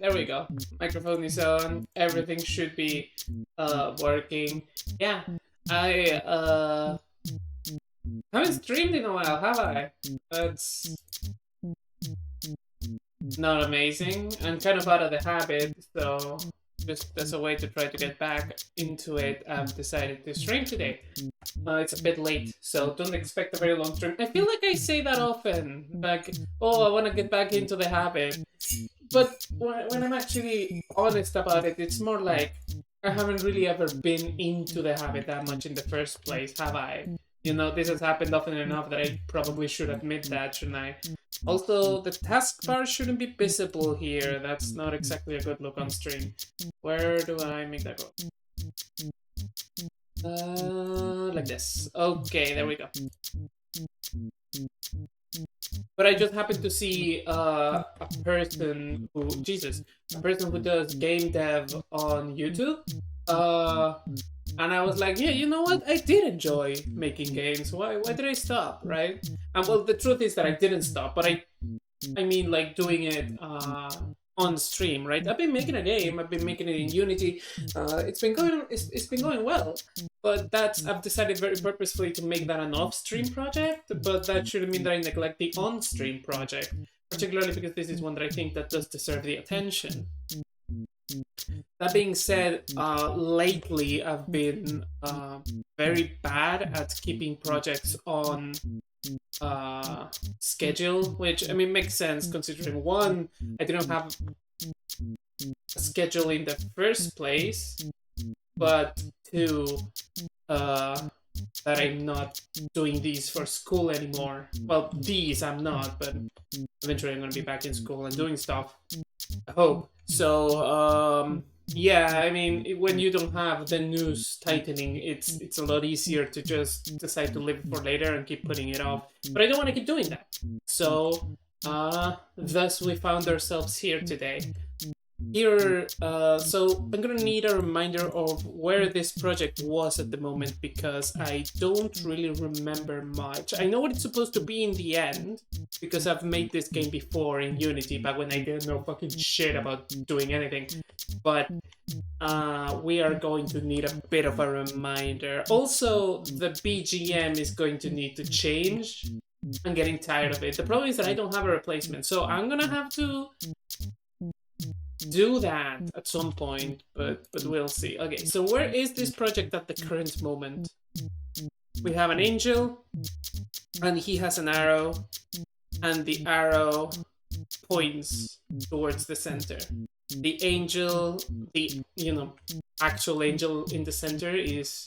there we go. Microphone is on. Everything should be working. Yeah, I haven't streamed in a while, have I? That's not amazing. I'm kind of out of the habit, so just as a way to try to get back into it, I've decided to stream today. It's a bit late, so don't expect a very long stream. I feel like I say that often, like, oh, I want to get back into the habit. But when I'm actually honest about it, it's more like I haven't really ever been into the habit that much in the first place, have I? You know, this has happened often enough that I probably should admit that, shouldn't I? Also, the taskbar shouldn't be visible here. That's not exactly a good look on stream. Where do I make that go? Like this. Okay, there we go. But I just happened to see a person who, Jesus, a person who does game dev on YouTube. And I was like, yeah, you know what? I did enjoy making games. Why did I stop, right? And well, the truth is that I didn't stop, but I mean, like doing it on stream, right? I've been making a game. I've been making it in Unity. It's been going well. But I've decided very purposefully to make that an off-stream project. But that shouldn't mean that I neglect the on-stream project, particularly because this is one that I think that does deserve the attention. That being said, lately I've been very bad at keeping projects on schedule, which I mean makes sense considering one, I didn't have a schedule in the first place, but two, that I'm not doing these for school anymore. Well, these I'm not, but eventually I'm gonna be back in school and doing stuff, I hope. So yeah, I mean, when you don't have the news tightening, it's a lot easier to just decide to leave it for later and keep putting it off. But I don't want to keep doing that. So thus we found ourselves here today. Here, so I'm gonna need a reminder of where this project was at the moment because I don't really remember much. I know what it's supposed to be in the end because I've made this game before in Unity back when I didn't know fucking shit about doing anything. But we are going to need a bit of a reminder. Also, the BGM is going to need to change. I'm getting tired of it. The problem is that I don't have a replacement, so I'm gonna have to do that at some point, but we'll see. Okay, so where is this project at the current moment? We have an angel, and he has an arrow, and the arrow points towards the center. The angel, the actual angel in the center is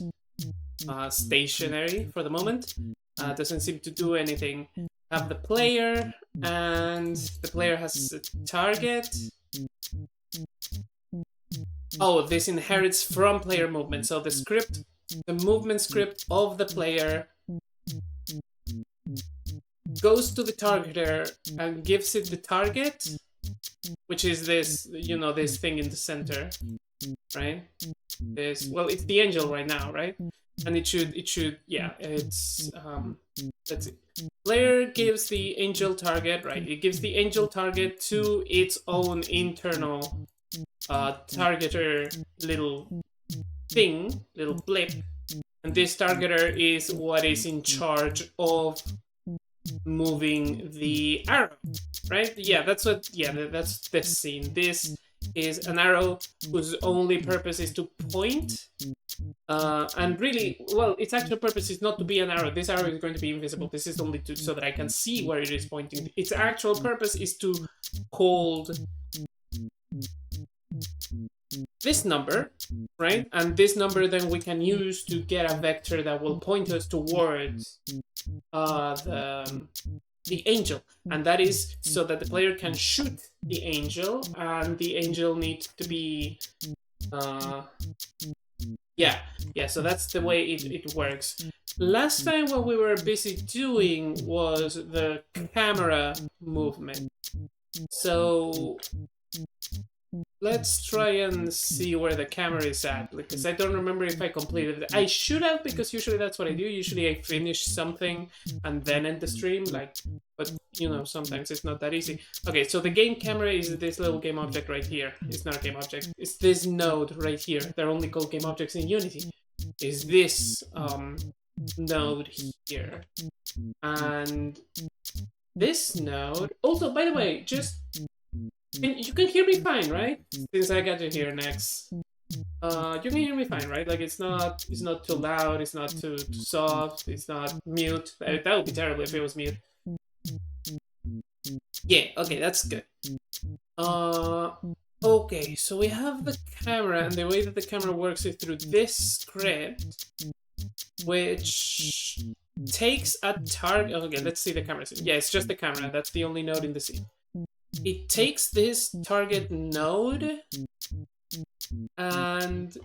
stationary for the moment. Doesn't seem to do anything. Have the player, and the player has a target. Oh, this inherits from player movement. So the movement script of the player goes to the targeter and gives it the target, which is this, this thing in the center, right? It's the angel right now, right? And it should, yeah, it's, let's see. Player gives the angel target, right? It gives the angel target to its own internal targeter little thing, little blip. And this targeter is what is in charge of moving the arrow, right? Yeah, that's this scene. This is an arrow whose only purpose is to point. And really, well, its actual purpose is not to be an arrow. This arrow is going to be invisible. This is only so that I can see where it is pointing. Its actual purpose is to hold this number, right? And this number then we can use to get a vector that will point us towards the angel. And that is so that the player can shoot the angel, and the angel needs to be so that's the way it works. Last time what we were busy doing was the camera movement. So let's try and see where the camera is at, because I don't remember if I completed it. I should have, because usually that's what I do. Usually I finish something and then end the stream, like, but you know, sometimes it's not that easy. Okay, so the game camera is this little game object right here. It's not a game object. It's this node right here. They're only called game objects in Unity. Is this node here. And this node, also, by the way, just you can hear me fine, right? Since I got you here next. You can hear me fine, right? Like it's not too loud, it's not too soft, it's not mute. That would be terrible if it was mute. Yeah, okay, that's good. Okay, so we have the camera, and the way that the camera works is through this script, which takes a target. Okay, let's see the camera scene. Yeah, it's just the camera. That's the only node in the scene. It takes this target node and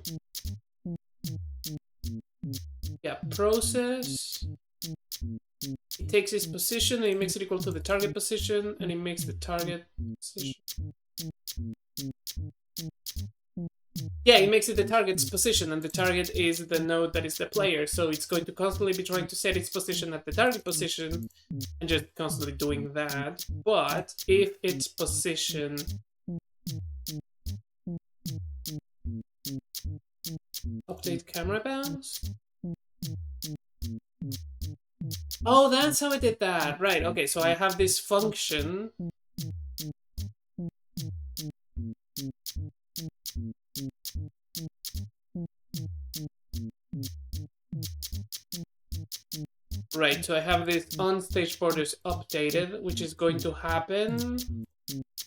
yeah, process. It takes its position and it makes it equal to the target position, and it makes the target position. Yeah, it makes it the target's position, and the target is the node that is the player, so it's going to constantly be trying to set its position at the target position and just constantly doing that. But if its position update camera bounce. Oh, that's how I did that. Right, okay, so I have this function. Right, so I have this on-stage borders updated, which is going to happen...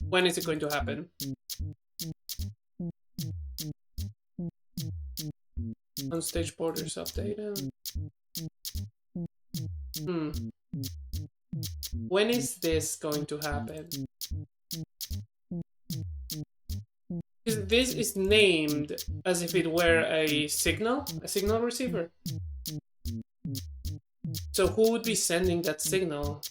When is it going to happen? On-stage borders updated. When is this going to happen? This is named as if it were a signal receiver. So who would be sending that signal?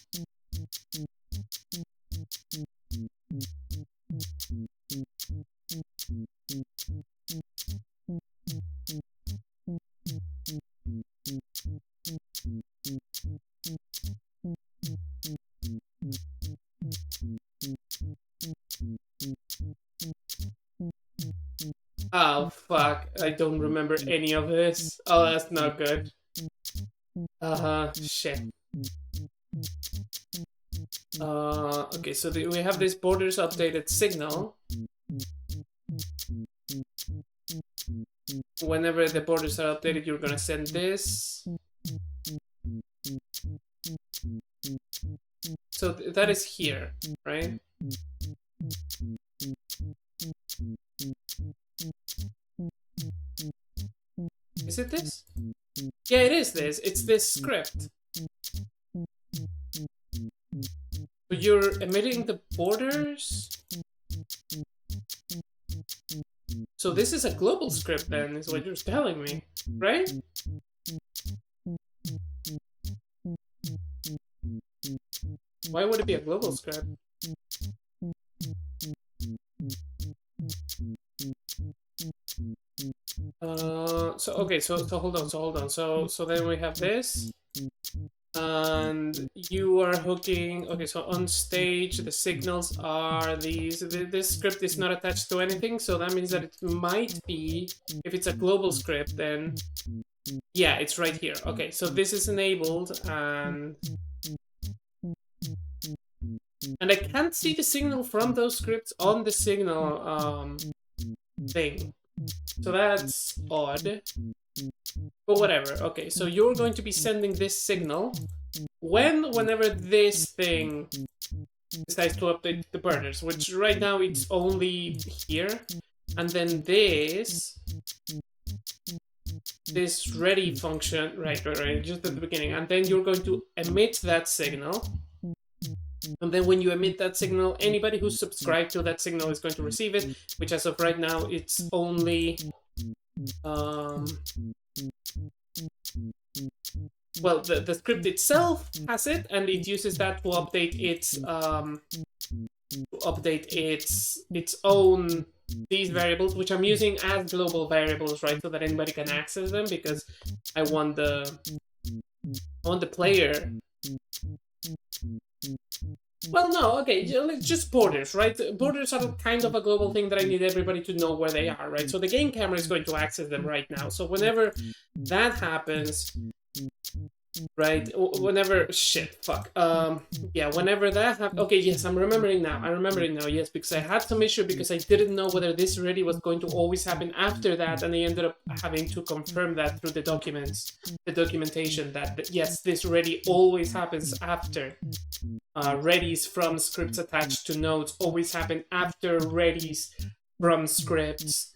Oh, fuck. I don't remember any of this. Oh, that's not good. Shit. Okay, so we have this borders updated signal. Whenever the borders are updated, you're gonna send this. So that is here, right? Is it this? Yeah, it is this. It's this script. So you're emitting the borders? So this is a global script then, is what you're telling me, right? Why would it be a global script? So hold on. So then we have this, and you are hooking. Okay, so on stage the signals are these. This script is not attached to anything, so that means that it might be, if it's a global script, then yeah, it's right here. Okay, so this is enabled, and I can't see the signal from those scripts on the signal thing. So that's odd. But whatever. Okay, so you're going to be sending this signal whenever this thing decides to update the burners, which right now it's only here. And then this ready function, right, just at the beginning. And then you're going to emit that signal. And then when you emit that signal, anybody who's subscribed to that signal is going to receive it, which as of right now, it's only... well, the script itself has it, and it uses that to update its own these variables, which I'm using as global variables, right, so that anybody can access them, because I want the player. Well, no, okay, just borders, right? Borders are kind of a global thing that I need everybody to know where they are, right? So the game camera is going to access them right now. So whenever that happens, right, whenever, whenever that happens, okay, yes, I'm remembering now, yes, because I had some issue because I didn't know whether this really was going to always happen after that, and I ended up having to confirm that through the documentation, that yes, this ready always happens after. Readies from scripts attached to nodes always happen after readies from scripts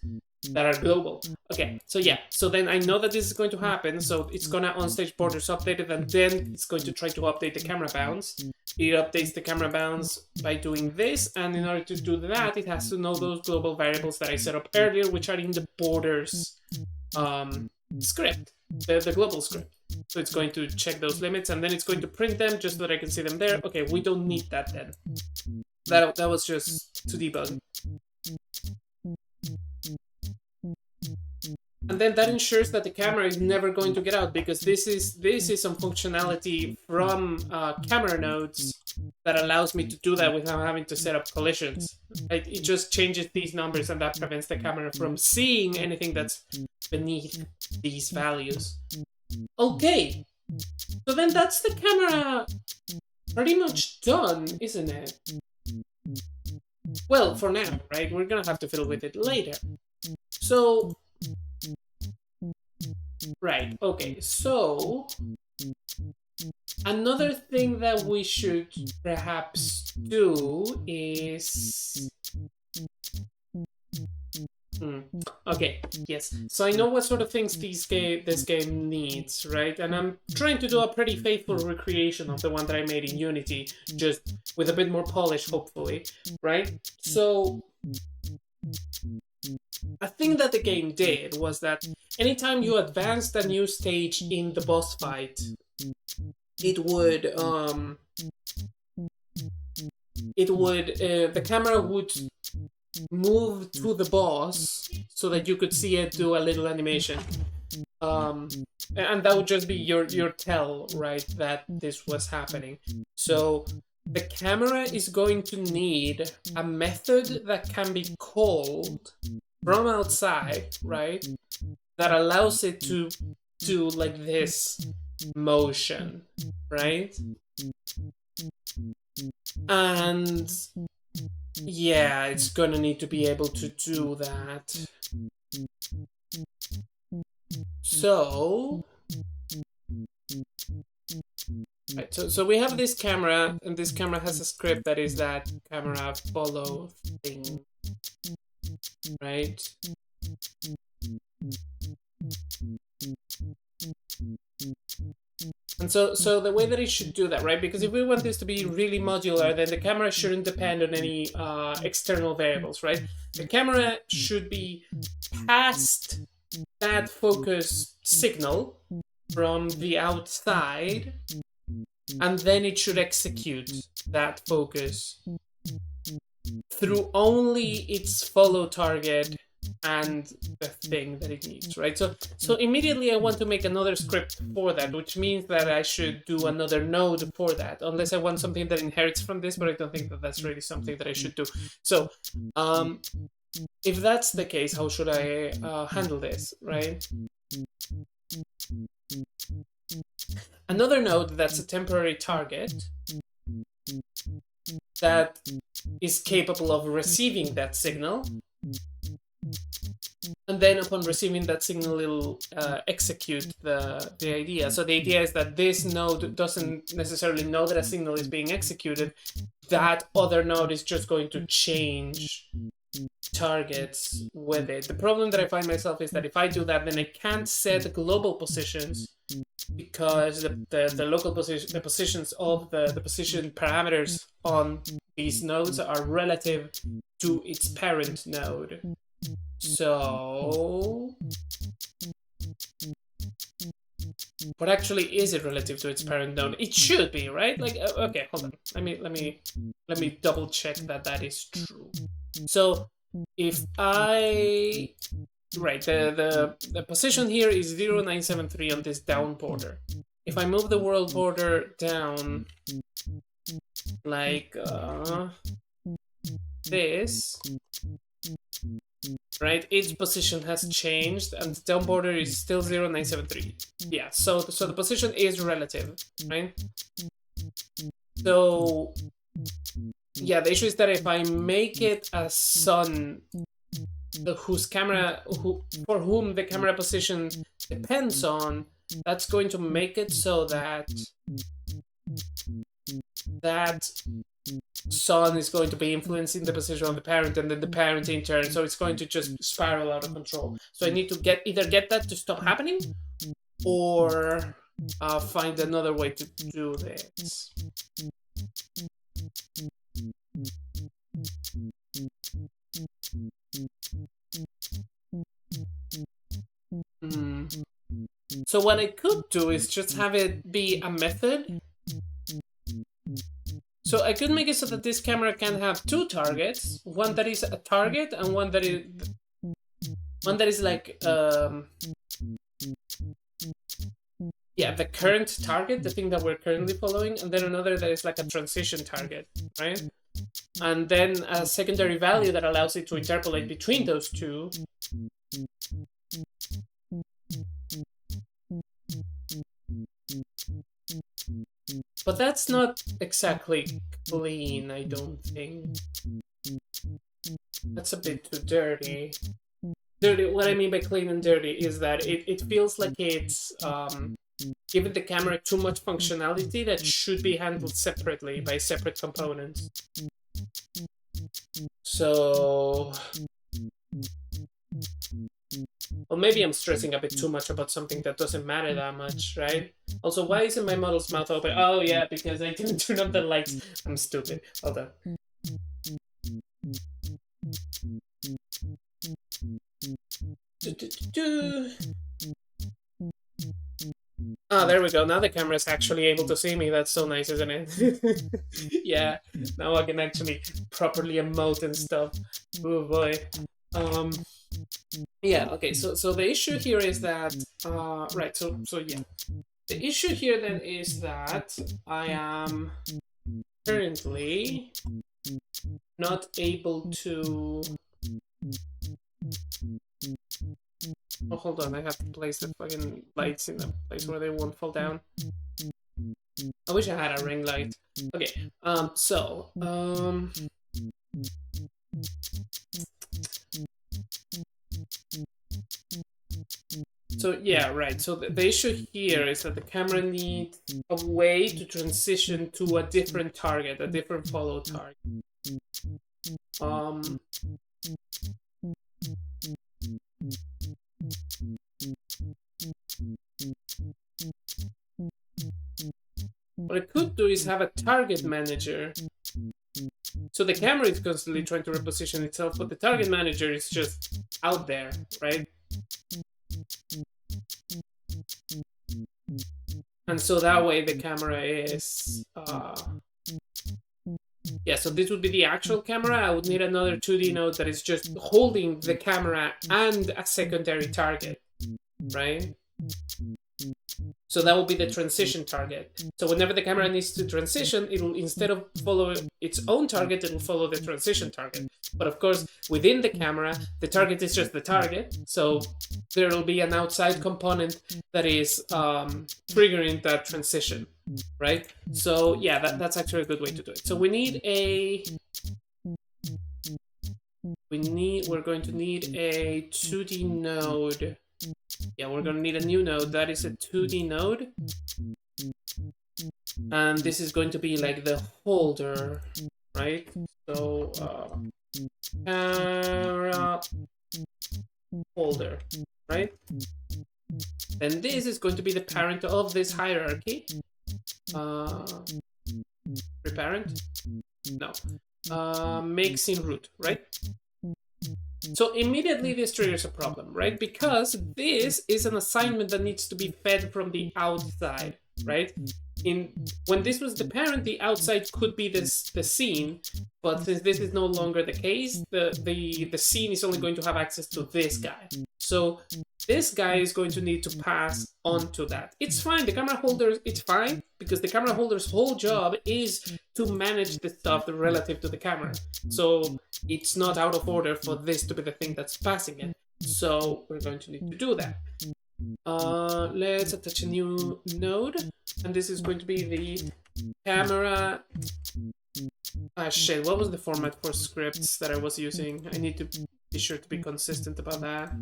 that are global. Okay, so yeah, so then I know that this is going to happen, so it's gonna onstage borders update it, and then it's going to try to update the camera bounds. It updates the camera bounds by doing this, and in order to do that, it has to know those global variables that I set up earlier, which are in the borders script, the global script. So it's going to check those limits, and then it's going to print them just so that I can see them there. Okay, we don't need that then. That was just to debug. And then that ensures that the camera is never going to get out, because this is some functionality from camera nodes that allows me to do that without having to set up collisions. It just changes these numbers, and that prevents the camera from seeing anything that's beneath these values. Okay, so then that's the camera pretty much done, isn't it? Well, for now, right? We're gonna have to fiddle with it later. So, right, okay, so another thing that we should perhaps do is... Okay, yes. So I know what sort of things this game needs, right? And I'm trying to do a pretty faithful recreation of the one that I made in Unity, just with a bit more polish, hopefully, right? So a thing that the game did was that anytime you advanced a new stage in the boss fight, the camera would move to the boss so that you could see it do a little animation. And that would just be your tell, right, that this was happening. So the camera is going to need a method that can be called from outside, right, that allows it to do like this motion, right? And yeah, it's gonna need to be able to do that. So, right, so we have this camera, and this camera has a script that is that camera follow thing, right? And so the way that it should do that, right? Because if we want this to be really modular, then the camera shouldn't depend on any external variables, right? The camera should be past that focus signal from the outside, and then it should execute that focus through only its follow target and the thing that it needs, right? So immediately I want to make another script for that, which means that I should do another node for that, unless I want something that inherits from this, but I don't think that that's really something that I should do. So if that's the case, how should I handle this, right? Another node that's a temporary target that is capable of receiving that signal, and then upon receiving that signal, it'll execute the idea. So the idea is that this node doesn't necessarily know that a signal is being executed. That other node is just going to change targets with it. The problem that I find myself is that if I do that, then I can't set global positions, because the local position, the positions of the position parameters on these nodes are relative to its parent node. So, what actually is it relative to its parent node? It should be, right? Like, okay, hold on. Let me double check that is true. So if I right, the position here is 0973 on this down border. If I move the world border down like this, right, each position has changed and the down border is still 0973. Yeah, so the position is relative, right? So yeah, the issue is that if I make it a sun for whom the camera position depends on, that's going to make it so that that sun is going to be influencing the position of the parent and then the parent in turn, so it's going to just spiral out of control. So I need to either get that to stop happening or find another way to do this. So what I could do is just have it be a method. So I could make it so that this camera can have two targets, one that is a target and one that is like yeah, the current target, the thing that we're currently following, and then another that is like a transition target, right? And then a secondary value that allows it to interpolate between those two. But that's not exactly clean, I don't think. That's a bit too dirty. What I mean by clean and dirty is that it feels like it's giving the camera too much functionality that should be handled separately by separate components. So... well, maybe I'm stressing a bit too much about something that doesn't matter that much, right? Also, why isn't my model's mouth open? Oh yeah, because I didn't turn on the lights. I'm stupid. Hold on. Oh, there we go. Now the camera's actually able to see me. That's so nice, isn't it? Yeah, now I can actually properly emote and stuff. Oh boy. Yeah, okay, so the issue here is that, right, so yeah. The issue here then is that I am currently not able to... oh, hold on, I have to place the fucking lights in a place where they won't fall down. I wish I had a ring light. Okay, so yeah, right. So the issue here is that the camera needs a way to transition to a different target, a different follow target. What I could do is have a target manager. So the camera is constantly trying to reposition itself, but the target manager is just out there, right? And so that way the camera is... yeah, so this would be the actual camera. I would need another 2D node that is just holding the camera and a secondary target, right? So that will be the transition target. So whenever the camera needs to transition, it'll, instead of follow its own target, it'll follow the transition target. But of course, within the camera, the target is just the target. So there'll be an outside component that is triggering that transition, right? So yeah, that's actually a good way to do it. So we need a... we're going to need a 2D node. Yeah, we're gonna need a new node. That is a 2D node. And this is going to be like the holder, right? So, camera holder, right? And this is going to be the parent of this hierarchy. Reparent? No. Makes in root, right? So immediately this triggers a problem, right? Because this is an assignment that needs to be fed from the outside, right? when this was the parent, the outside could be the scene, but since this is no longer the case, the scene is only going to have access to this guy. So this guy is going to need to pass on to that. It's fine, the camera holder, it's fine, because the camera holder's whole job is to manage the stuff relative to the camera. So it's not out of order for this to be the thing that's passing it. So we're going to need to do that. Let's attach a new node, and this is going to be the camera. Ah shit, what was the format for scripts that I was using? I need to be sure to be consistent about that.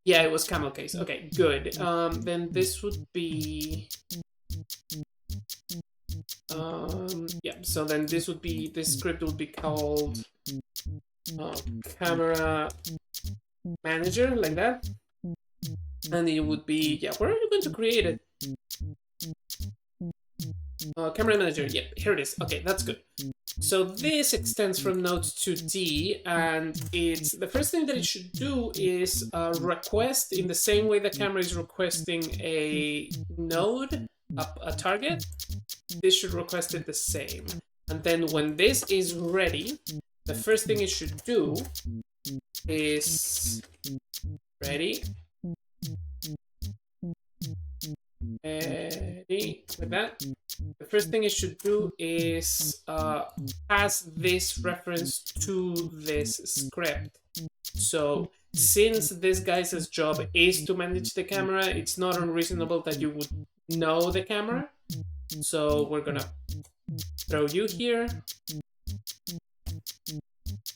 Yeah, it was camel case. Okay, good. Then this would be yeah, so then this script would be called camera manager, like that. And it would be, yeah, where are you going to create it? Camera manager, yep, here it is. Okay, that's good. So this extends from node to D, and it's the first thing that it should do is request, in the same way the camera is requesting a node, a target, this should request it the same. And then when this is ready, the first thing it should do is ready, like that. The first thing it should do is pass this reference to this script. So since this guy's job is to manage the camera, it's not unreasonable that you would know the camera. So we're gonna throw you here,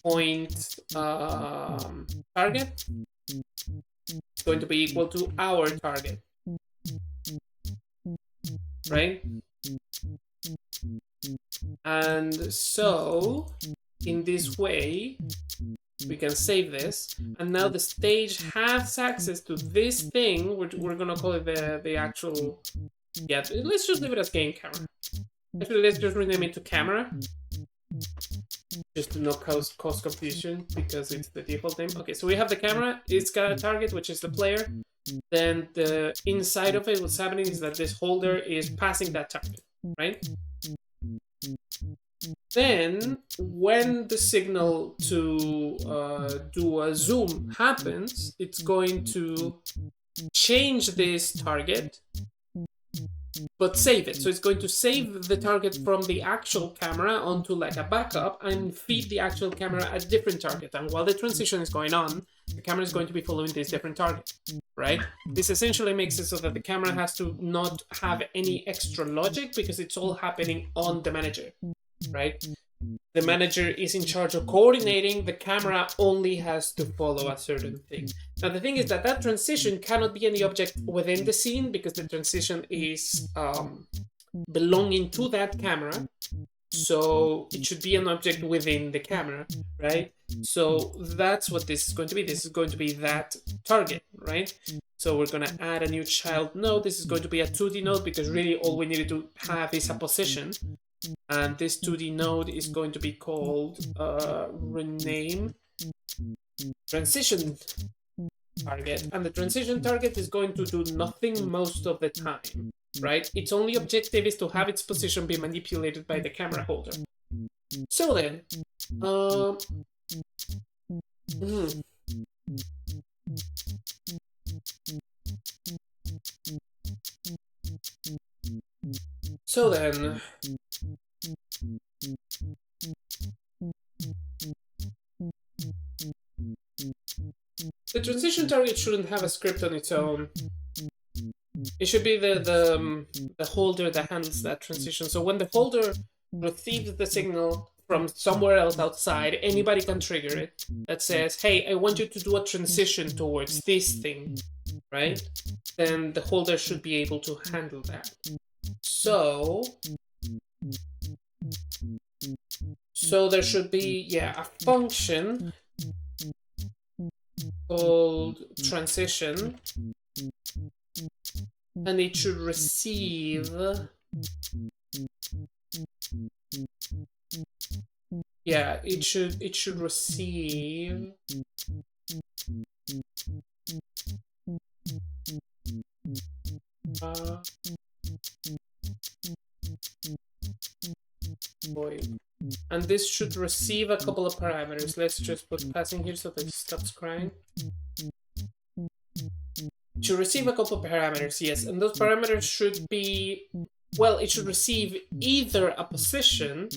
point target. It's going to be equal to our target, right? And so in this way we can save this, and now the stage has access to this thing, which we're gonna call it the actual, yeah, let's just leave it as game camera. Actually, let's just rename it to camera, just to not cause confusion, because it's the default name. Okay, so we have the camera, it's got a target, which is the player. Then the inside of it, what's happening is that this holder is passing that target, right? Then when the signal to do a zoom happens, it's going to change this target but save it. So it's going to save the target from the actual camera onto like a backup and feed the actual camera a different target. And while the transition is going on, the camera is going to be following this different target, right? This essentially makes it so that the camera has to not have any extra logic, because it's all happening on the manager, right? The manager is in charge of coordinating, the camera only has to follow a certain thing. Now the thing is that that transition cannot be any object within the scene, because the transition is belonging to that camera. So it should be an object within the camera, right? So that's what this is going to be. This is going to be that target, right? So we're going to add a new child node. This is going to be a 2D node, because really all we needed to have is a position. And this 2D node is going to be called rename transition target. And the transition target is going to do nothing most of the time, right? Its only objective is to have its position be manipulated by the camera holder. So then, the transition target shouldn't have a script on its own. It should be the holder that handles that transition. So when the holder receives the signal from somewhere else outside, anybody can trigger it that says, hey, I want you to do a transition towards this thing, right? Then the holder should be able to handle that. So there should be, yeah, a function called transition, and it should receive, yeah, it should receive Void. And this should receive a couple of parameters. Let's just put passing here so that it stops crying. To receive a couple of parameters, yes, and those parameters should be, well, it should receive either a position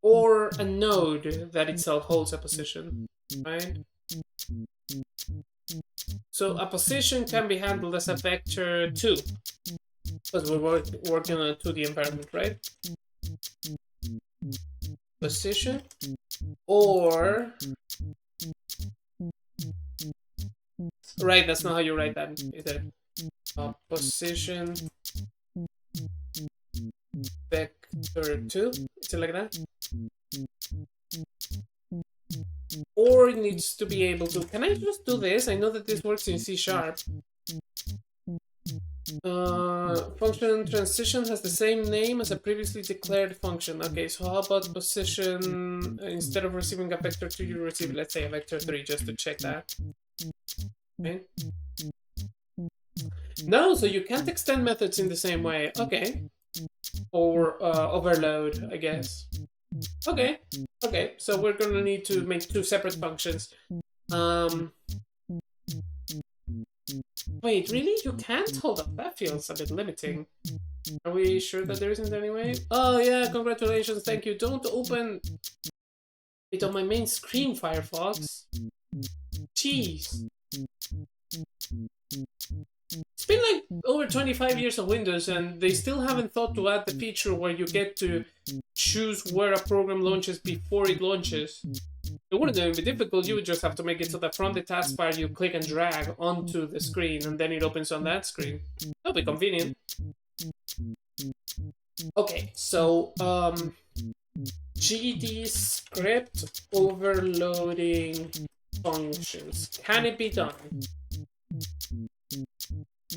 or a node that itself holds a position, right? So a position can be handled as a vector too, because we're working on a 2D environment, right? Position or... Right, that's not how you write that, is it? Position vector 2, is it like that? Or it needs to be able to... Can I just do this? I know that this works in C#. Function transition has the same name as a previously declared function. Okay, so how about position? Instead of receiving a vector 2, you receive, let's say, a vector 3, just to check that. Okay. No, so you can't extend methods in the same way. Okay. Or overload, I guess. Okay. Okay, so we're gonna need to make two separate functions. Wait, really? You can't? Hold up, that feels a bit limiting. Are we sure that there isn't any way? Oh yeah, congratulations, thank you. Don't open it on my main screen, Firefox. Jeez. It's been like over 25 years of Windows and they still haven't thought to add the feature where you get to choose where a program launches before it launches. It wouldn't even be difficult, you would just have to make it so that from the taskbar you click and drag onto the screen and then it opens on that screen. That'll be convenient. Okay, so GD script overloading functions. Can it be done?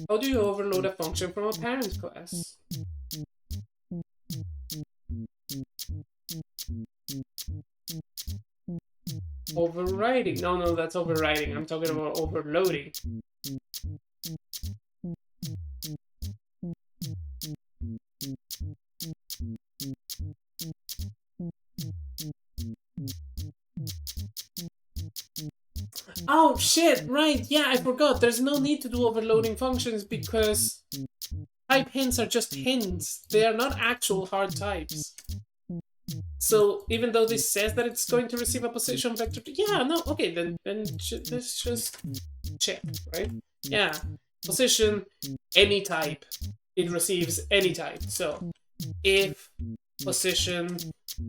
How do you overload a function from a parent class? Overriding. No, that's overriding. I'm talking about overloading. Oh shit, right, yeah, I forgot. There's no need to do overloading functions because type hints are just hints. They are not actual hard types. So even though this says that it's going to receive a position vector, yeah, no, okay, then let's just check, right? Yeah, position, any type. It receives any type. So if position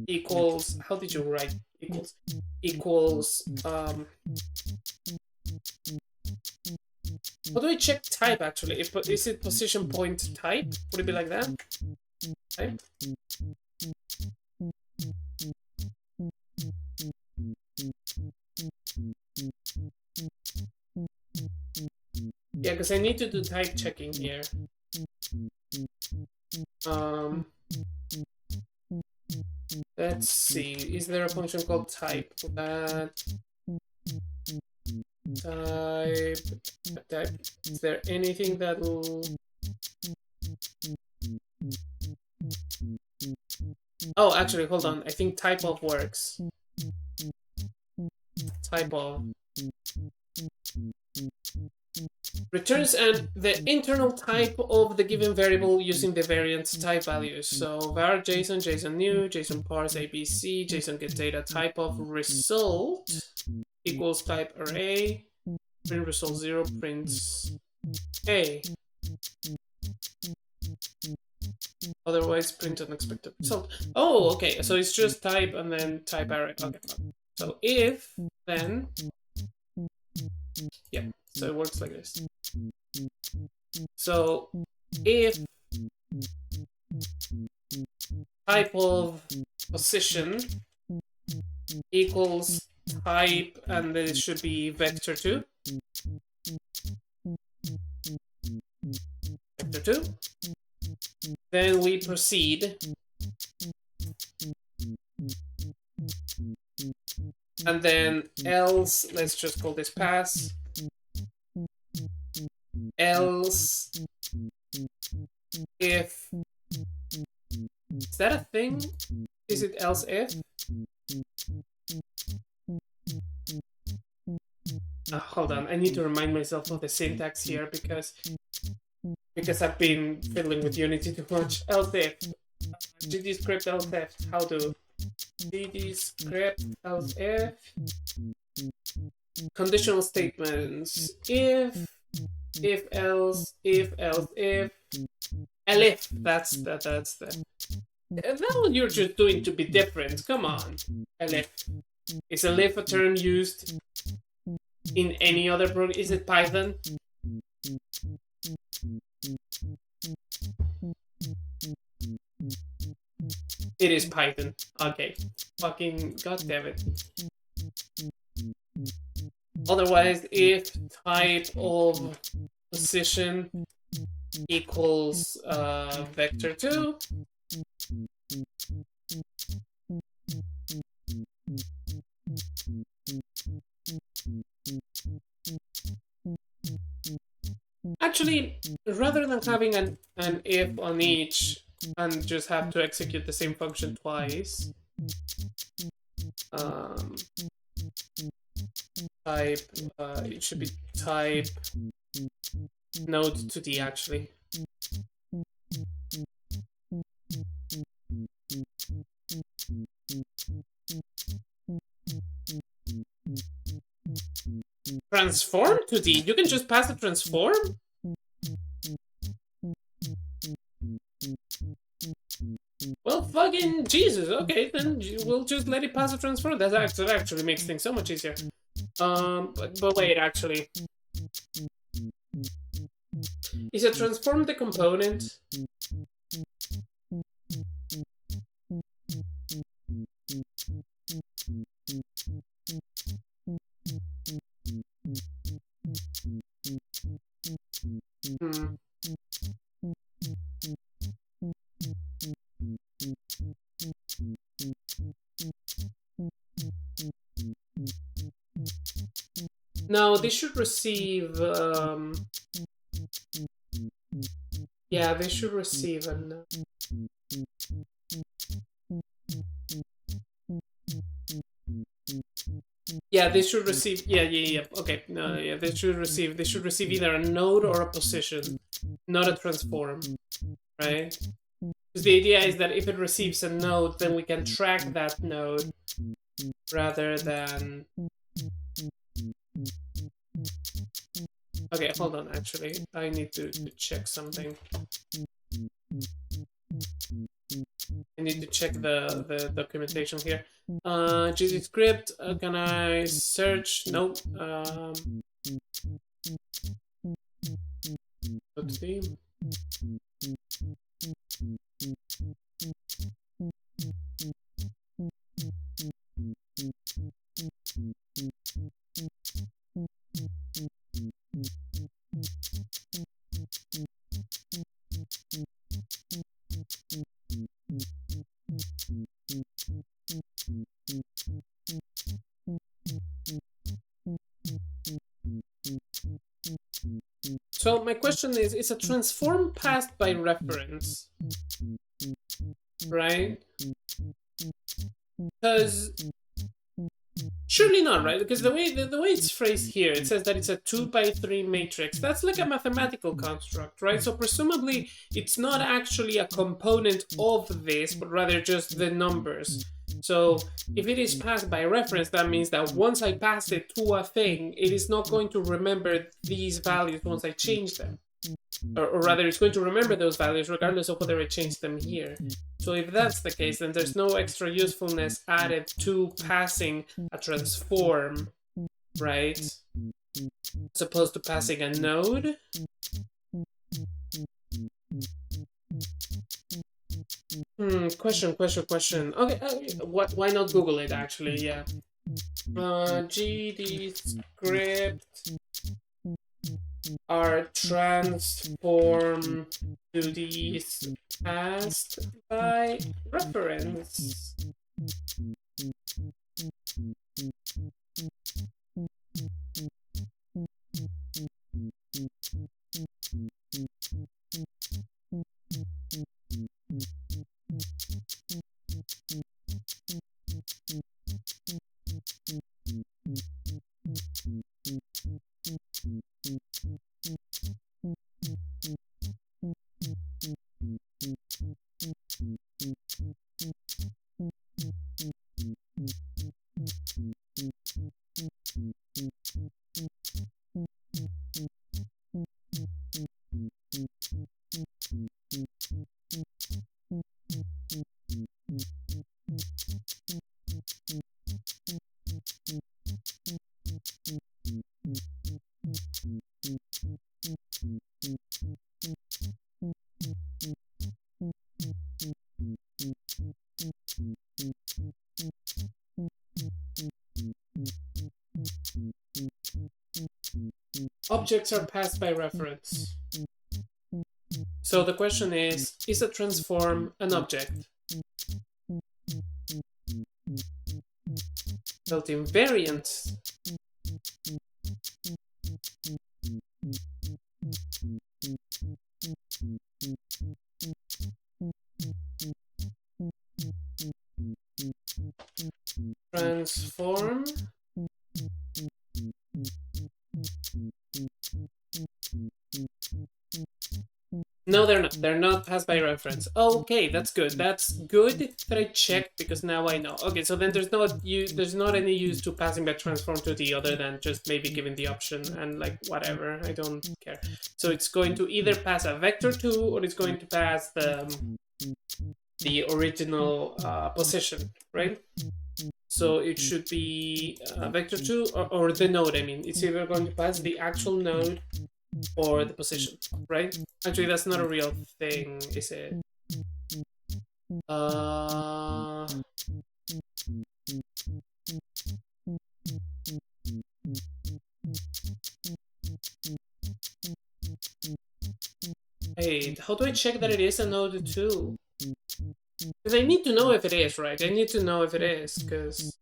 equals, how did you write equals, how do I check type actually? Is it position point type? Would it be like that? Type? Yeah, because I need to do type checking here. Let's see. Is there a function called type? That type. Is there anything that will... Oh, actually, hold on. I think type of works. Type of returns and the internal type of the given variable using the variant type values. So var JSON, JSON new, JSON parse ABC, JSON get data type of result equals type array, print result 0, prints A. Otherwise print unexpected result. Oh, okay, so it's just type and then type array. Okay, so if, then, yeah, so it works like this. So if type of position equals type, and then it should be vector 2. Vector 2. Then we proceed. And then else, let's just call this pass. else if. Is that a thing? Is it else if? Hold on, I need to remind myself of the syntax here because I've been fiddling with Unity too much. Else if. GD script else if. How to? GD script else if. Conditional statements. If else, if elif. That's the. That one you're just doing to be different. Come on, elif. Is elif a term used in any other program? Is it Python? It is Python. Okay. Fucking goddammit. Otherwise, if type of position equals vector 2, actually, rather than having an if on each and just have to execute the same function twice, type, it should be type node to D actually. Transform to D? You can just pass the transform? Well, fucking Jesus. Okay, then we'll just let it pass the transform. That actually makes things so much easier. But wait, actually. Is a transform the component? No, they should receive, yeah, they should receive an... Yeah, they should receive, yeah, okay, no, yeah, they should receive either a node or a position, not a transform, right? Because the idea is that if it receives a node, then we can track that node, rather than... Okay, hold on, actually. I need to check something. I need to check the documentation here. GZ script, can I search? Nope. Let's see. So my question is a transform passed by reference, right? Because surely not, right? Because the way it's phrased here, it says that it's a 2x3 matrix. That's like a mathematical construct, right? So presumably it's not actually a component of this, but rather just the numbers. So if it is passed by reference, that means that once I pass it to a thing, it is not going to remember these values once I change them. Or rather, it's going to remember those values regardless of whether I change them here. So if that's the case, then there's no extra usefulness added to passing a transform, right? As opposed to passing a node. Question. Okay, why not Google it, actually, yeah. GD script are transform to these passed by reference. Objects are passed by reference. So the question is a transform an object? Built-in variant. Transform. No, they're not. They're not passed by reference. Okay, that's good. That's good that I checked because now I know. Okay, so then there's not any use to passing by transform to the other than just maybe giving the option and like whatever. I don't care. So it's going to either pass a vector to or it's going to pass the original position, right? So it should be vector 2 or the node. I mean, it's either going to pass the actual node or the position, right? Actually, that's not a real thing, is it? Wait, how do I check that it is a node 2? Because I need to know if it is, right? I need to know if it is, because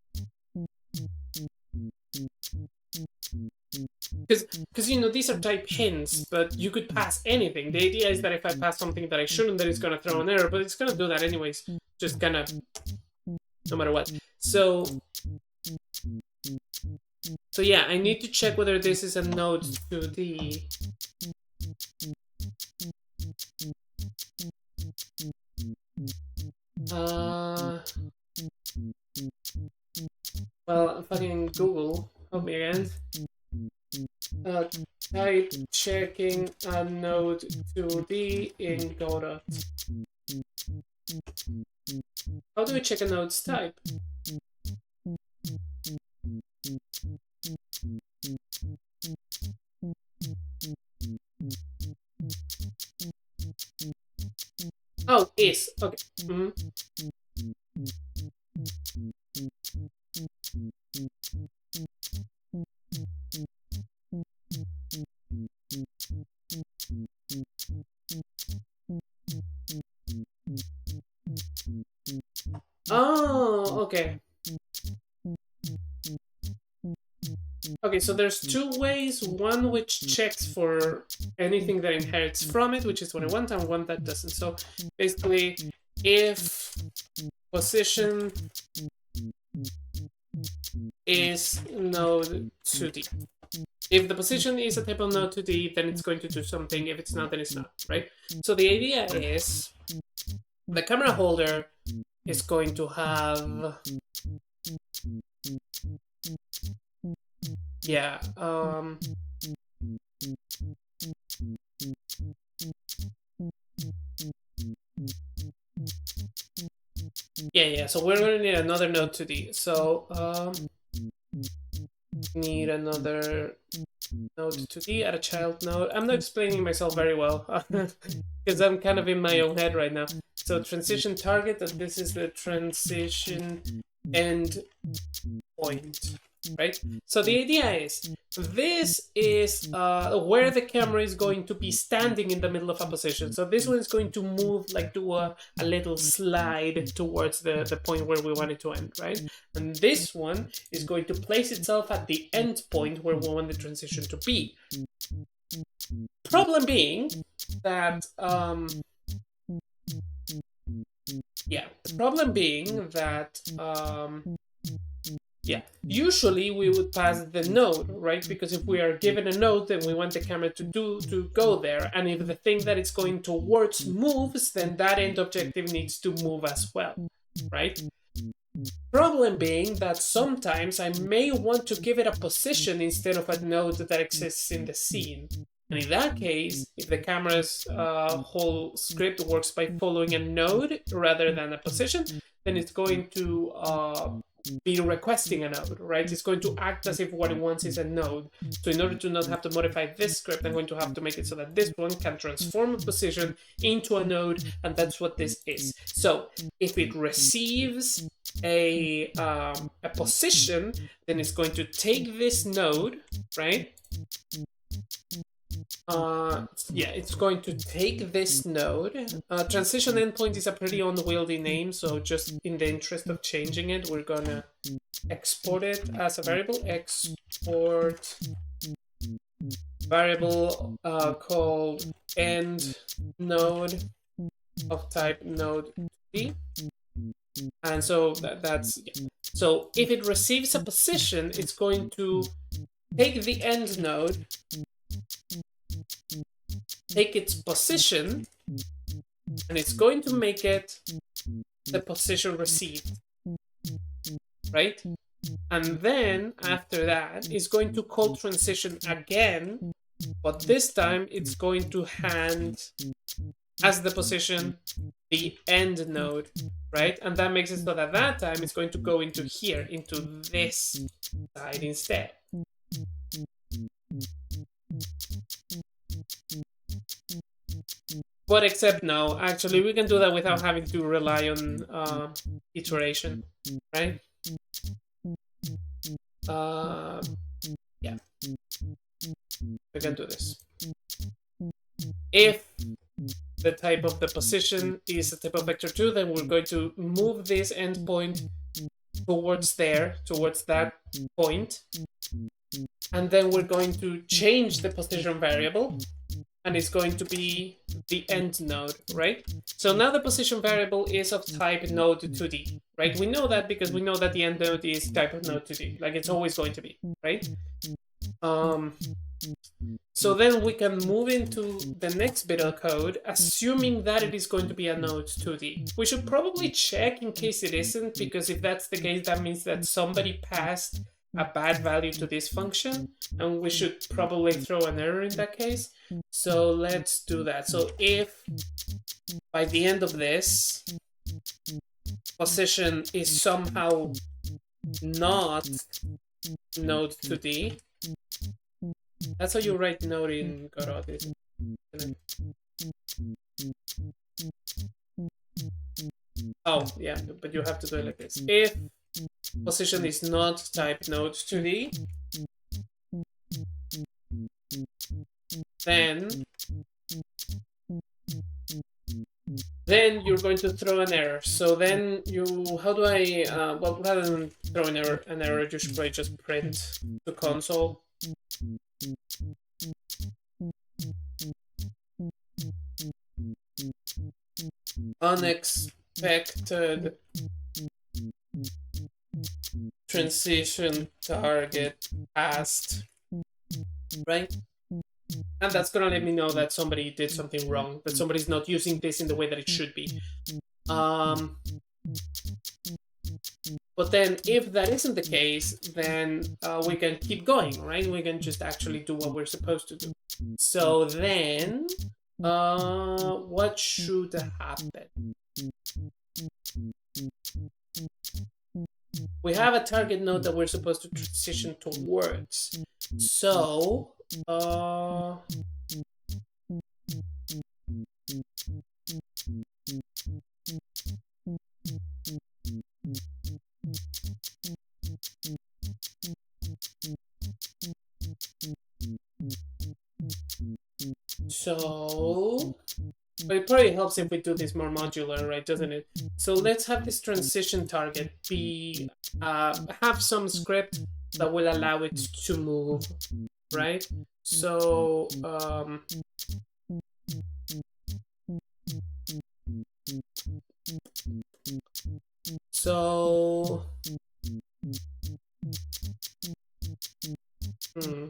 you know, these are type hints, but you could pass anything. The idea is that if I pass something that I shouldn't, then it's gonna throw an error, but it's gonna do that anyways, just kind of no matter what. So yeah, I need to check whether this is a node to the well, fucking Google, help me again. Type checking a node to the in Godot. How do we check a node's type? Oh, is. Okay. Oh, okay. Okay, so there's two ways. One which checks for anything that inherits from it, which is what I want, and one that doesn't. So basically, if position is node 2D. If the position is a type of node 2D, then it's going to do something. If it's not, then it's not, right? So the idea is the camera holder is going to have... Yeah, yeah, so we're going to need another node 2D. So, need another node 2D, add a child node. I'm not explaining myself very well because I'm kind of in my own head right now. So transition target, and this is the transition end point, right? So the idea is, this is where the camera is going to be standing in the middle of a position. So this one is going to move, like do a little slide towards the point where we want it to end, right? And this one is going to place itself at the end point where we want the transition to be. Problem being that, yeah, the problem being that, yeah, usually we would pass the node, right? Because if we are given a node, then we want the camera to go there, and if the thing that it's going towards moves, then that end objective needs to move as well, right? Problem being that sometimes I may want to give it a position instead of a node that exists in the scene. And in that case, if the camera's whole script works by following a node rather than a position, then it's going to be requesting a node, right? It's going to act as if what it wants is a node. So in order to not have to modify this script, I'm going to have to make it so that this one can transform a position into a node, and that's what this is. So if it receives a position, then it's going to take this node, right? Yeah, it's going to take this node. Transition endpoint is a pretty unwieldy name, so just in the interest of changing it, we're gonna export it as a variable. Export variable called end node of type node t. And so that's, yeah. So if it receives a position, it's going to take the end node, take its position, and it's going to make it the position received, right? And then after that, it's going to call transition again, but this time it's going to hand as the position the end node, right? And that makes it so that that time it's going to go into here, into this side instead. But except no, actually we can do that without having to rely on iteration, right? Yeah, we can do this. If the type of the position is a type of vector 2, then we're going to move this endpoint towards there, towards that point. And then we're going to change the position variable, and it's going to be the end node, right? So now the position variable is of type node 2D, right? We know that because we know that the end node is type of node 2D, like it's always going to be, right? So then we can move into the next bit of code, assuming that it is going to be a node 2D. We should probably check in case it isn't, because if that's the case, that means that somebody passed a bad value to this function, and we should probably throw an error in that case. So let's do that. So if by the end of this, position is somehow not node 2D, that's how you write node in Godot. Oh, yeah, but you have to do it like this. If position is not type node 2D, then you're going to throw an error. So then you, how do I, well, rather than throw an error, you should probably just print to console. Unexpected transition target passed, right? And that's gonna let me know that somebody did something wrong, that somebody's not using this in the way that it should be. But then if that isn't the case, then we can keep going, right? We can just actually do what we're supposed to do. So then, what should happen? We have a target node that we're supposed to transition towards. So, but it probably helps if we do this more modular, right? Doesn't it? So let's have this transition target be have some script that will allow it to move, right? So, so, hmm.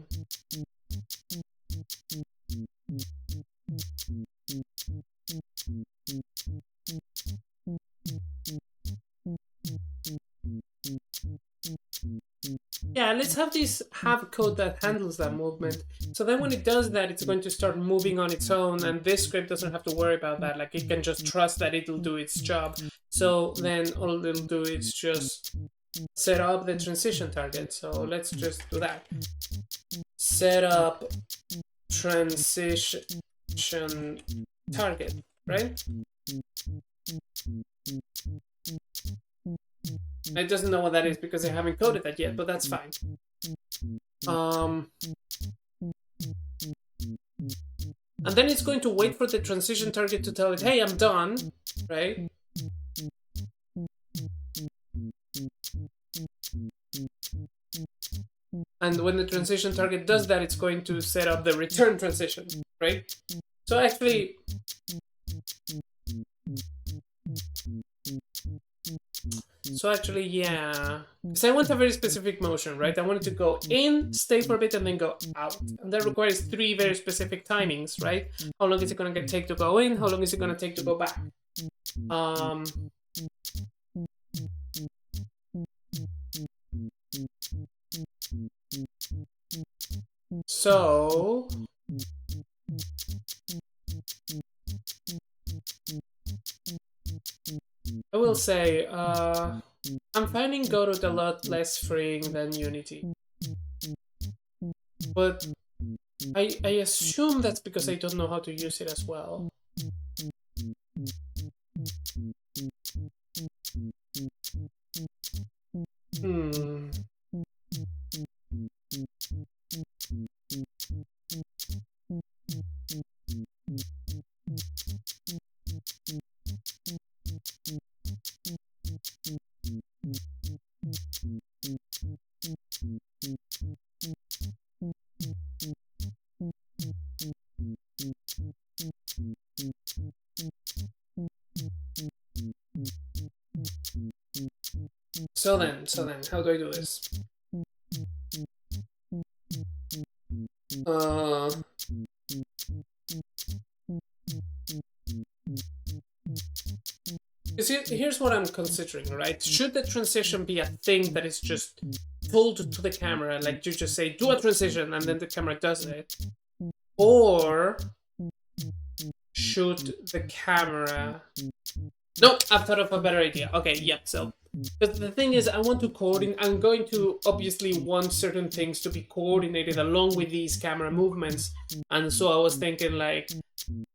Yeah, let's have code that handles that movement. So then when it does that, it's going to start moving on its own, and this script doesn't have to worry about that. Like, it can just trust that it'll do its job. So then all it'll do is just set up the transition target. So let's just do that. Set up transition target, right? It doesn't know what that is because I haven't coded that yet, but that's fine. And then it's going to wait for the transition target to tell it, hey, I'm done, right? And when the transition target does that, it's going to set up the return transition, right? So actually, yeah. Because I want a very specific motion, right? I want it to go in, stay for a bit, and then go out. And that requires 3 very specific timings, right? How long is it going to take to go in? How long is it going to take to go back? So I will say, I'm finding Godot a lot less freeing than Unity. But I assume that's because I don't know how to use it as well. So then, how do I do this? Here's what I'm considering, right? Should the transition be a thing that is just told to the camera, like you just say, do a transition, and then the camera does it? Or should the camera... No, I've thought of a better idea. Okay, yeah, so... But the thing is, I want to coordinate... I'm going to obviously want certain things to be coordinated along with these camera movements. And so I was thinking, like...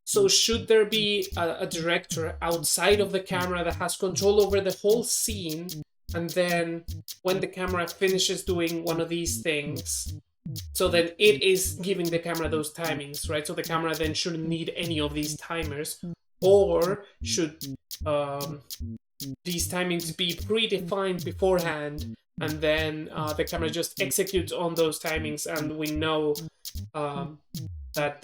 So should there be a director outside of the camera that has control over the whole scene, and then when the camera finishes doing one of these things, so then it is giving the camera those timings, right? So the camera then shouldn't need any of these timers. Or should these timings be predefined beforehand, and then the camera just executes on those timings, and we know that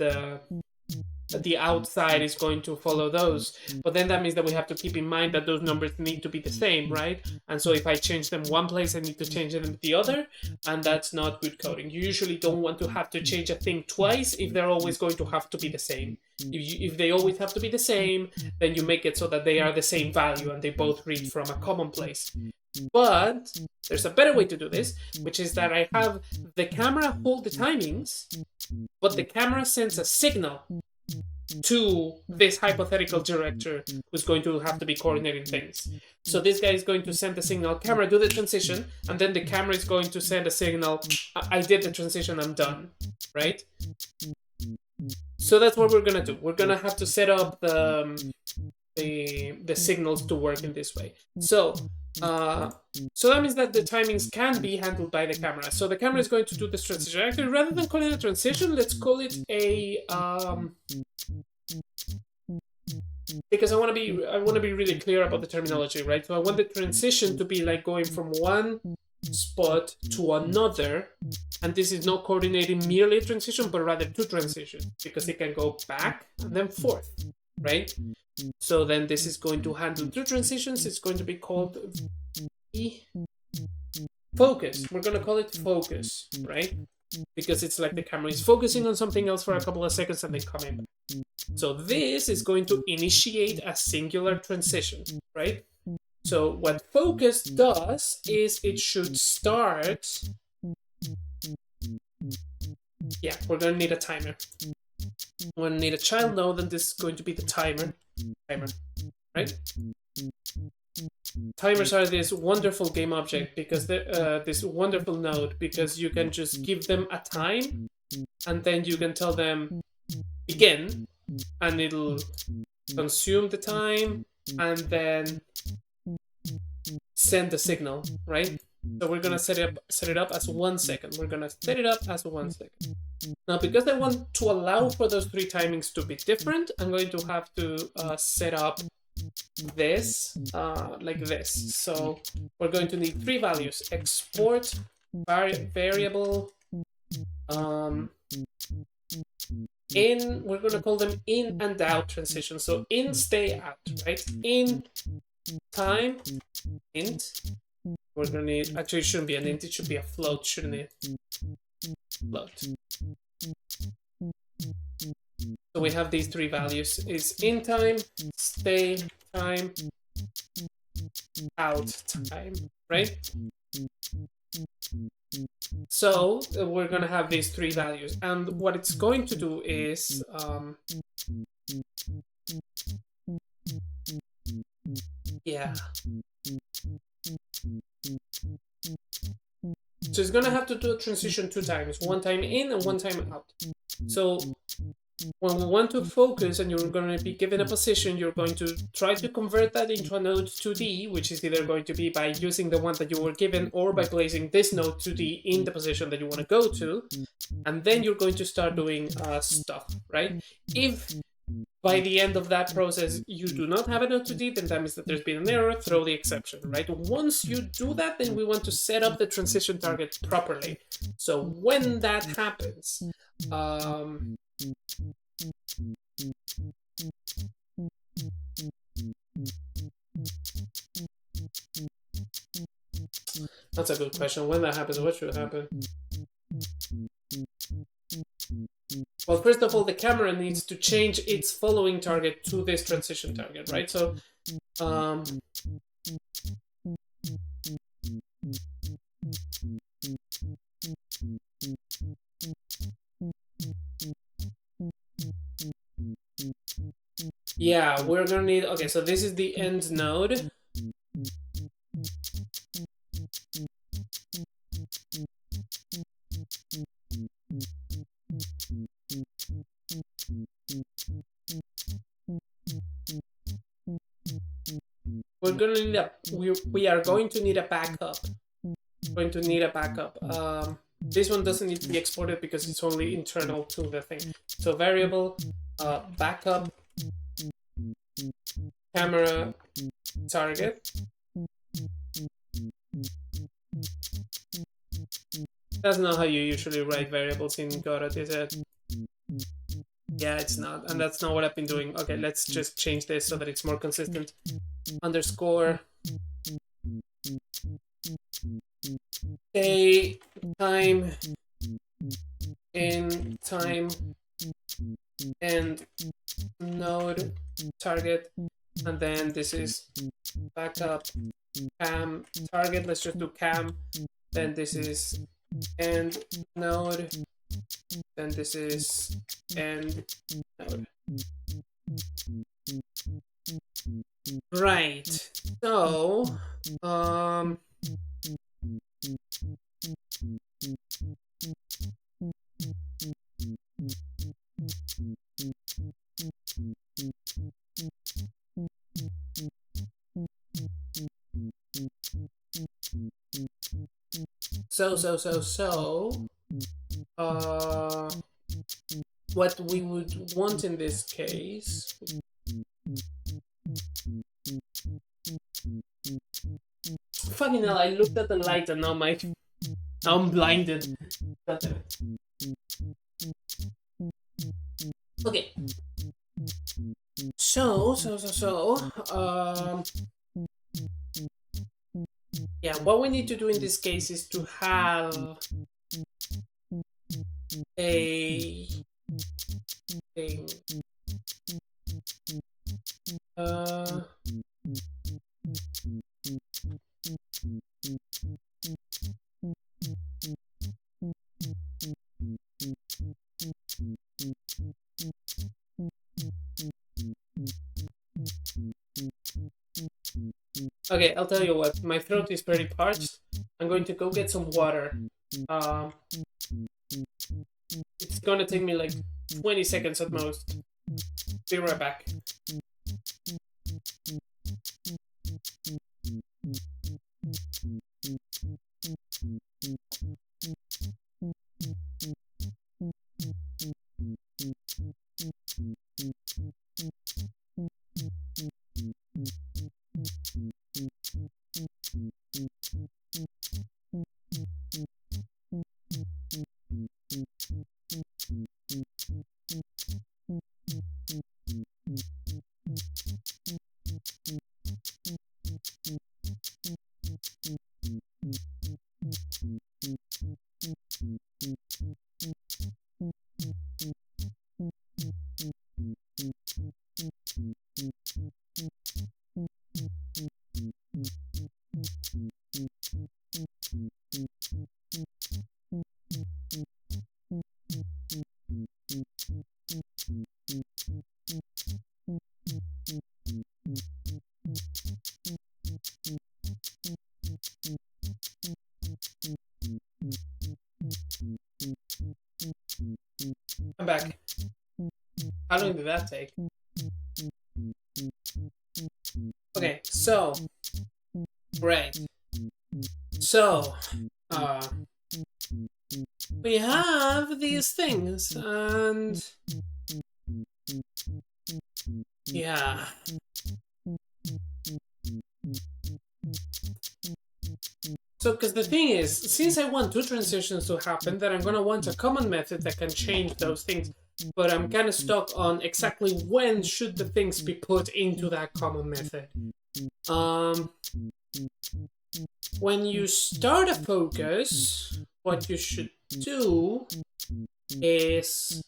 the outside is going to follow those. But then that means that we have to keep in mind that those numbers need to be the same, right? And so if I change them one place, I need to change them the other, and that's not good coding. You usually don't want to have to change a thing twice if they're always going to have to be the same. If they always have to be the same, then you make it so that they are the same value and they both read from a common place. But there's a better way to do this, which is that I have the camera hold the timings, but the camera sends a signal to this hypothetical director who's going to have to be coordinating things. So this guy is going to send the signal, camera, do the transition, and then the camera is going to send a signal, I did the transition, I'm done, right? So that's what we're gonna do. We're gonna have to set up the signals to work in this way. So that means that the timings can be handled by the camera. So the camera is going to do this transition. Actually, rather than calling it a transition, let's call it a because I want to be really clear about the terminology, right? So I want the transition to be like going from one spot to another, and this is not coordinating merely a transition, but rather two transitions, because it can go back and then forth, right? So then this is going to handle two transitions. It's going to be called focus. We're going to call it focus, right? Because it's like the camera is focusing on something else for a couple of seconds and then coming back. So this is going to initiate a singular transition, right? So what focus does is it should start. Yeah, we're going to need a timer. We're going to need a child node, and this is going to be the timer, right? Timers are this wonderful game object because they're this wonderful node, because you can just give them a time and then you can tell them begin, and it'll consume the time and then send the signal, right? So we're gonna set it up as 1 second. We're gonna set it up as 1 second. Now, because I want to allow for those three timings to be different, I'm going to have to set up this like this. So we're going to need three values: export variable, in, we're going to call them in and out transition. So in, stay, out, right? In time, int. We're going to need, actually it shouldn't be an int, it should be a float, shouldn't it? Float. So we have these three values: is in time, stay time, out time, right? So we're going to have these three values, and what it's going to do is yeah. So it's going to have to do a transition 2 times, 1 time in and 1 time out. So when we want to focus and you're going to be given a position, you're going to try to convert that into a node 2D, which is either going to be by using the one that you were given or by placing this node 2D in the position that you want to go to. And then you're going to start doing stuff, right? If by the end of that process you do not have a node 2D, then that means that there's been an error, throw the exception, right? Once you do that, then we want to set up the transition target properly. So when that happens, that's a good question. When that happens, what should happen? Well, first of all, the camera needs to change its following target to this transition target, right? So, yeah, we're gonna need, okay, so this is the end node. We're gonna need we are going to need a backup. Going to need a backup. This one doesn't need to be exported because it's only internal to the thing. So variable backup camera target. That's not how you usually write variables in Godot, is it? Yeah, it's not, and that's not what I've been doing. Okay, let's just change this so that it's more consistent. Underscore a time in time and node target, and then this is backup cam target. Let's just do cam. Then this is end node. Then this is end node. Right. So, what we would want in this case, fucking hell, I looked at the light and now I'm blinded. Okay. So, yeah, what we need to do in this case is to have a thing. Okay, I'll tell you what. My throat is very parched. I'm going to go get some water. It's gonna take me like 20 seconds at most. Be right back. I'm back. How long did that take? Okay, so great. So we have these things, and yeah. So, because the thing is, since I want two transitions to happen, then I'm gonna want a common method that can change those things. But I'm kind of stuck on exactly when should the things be put into that common method. When you start a focus, what you should do is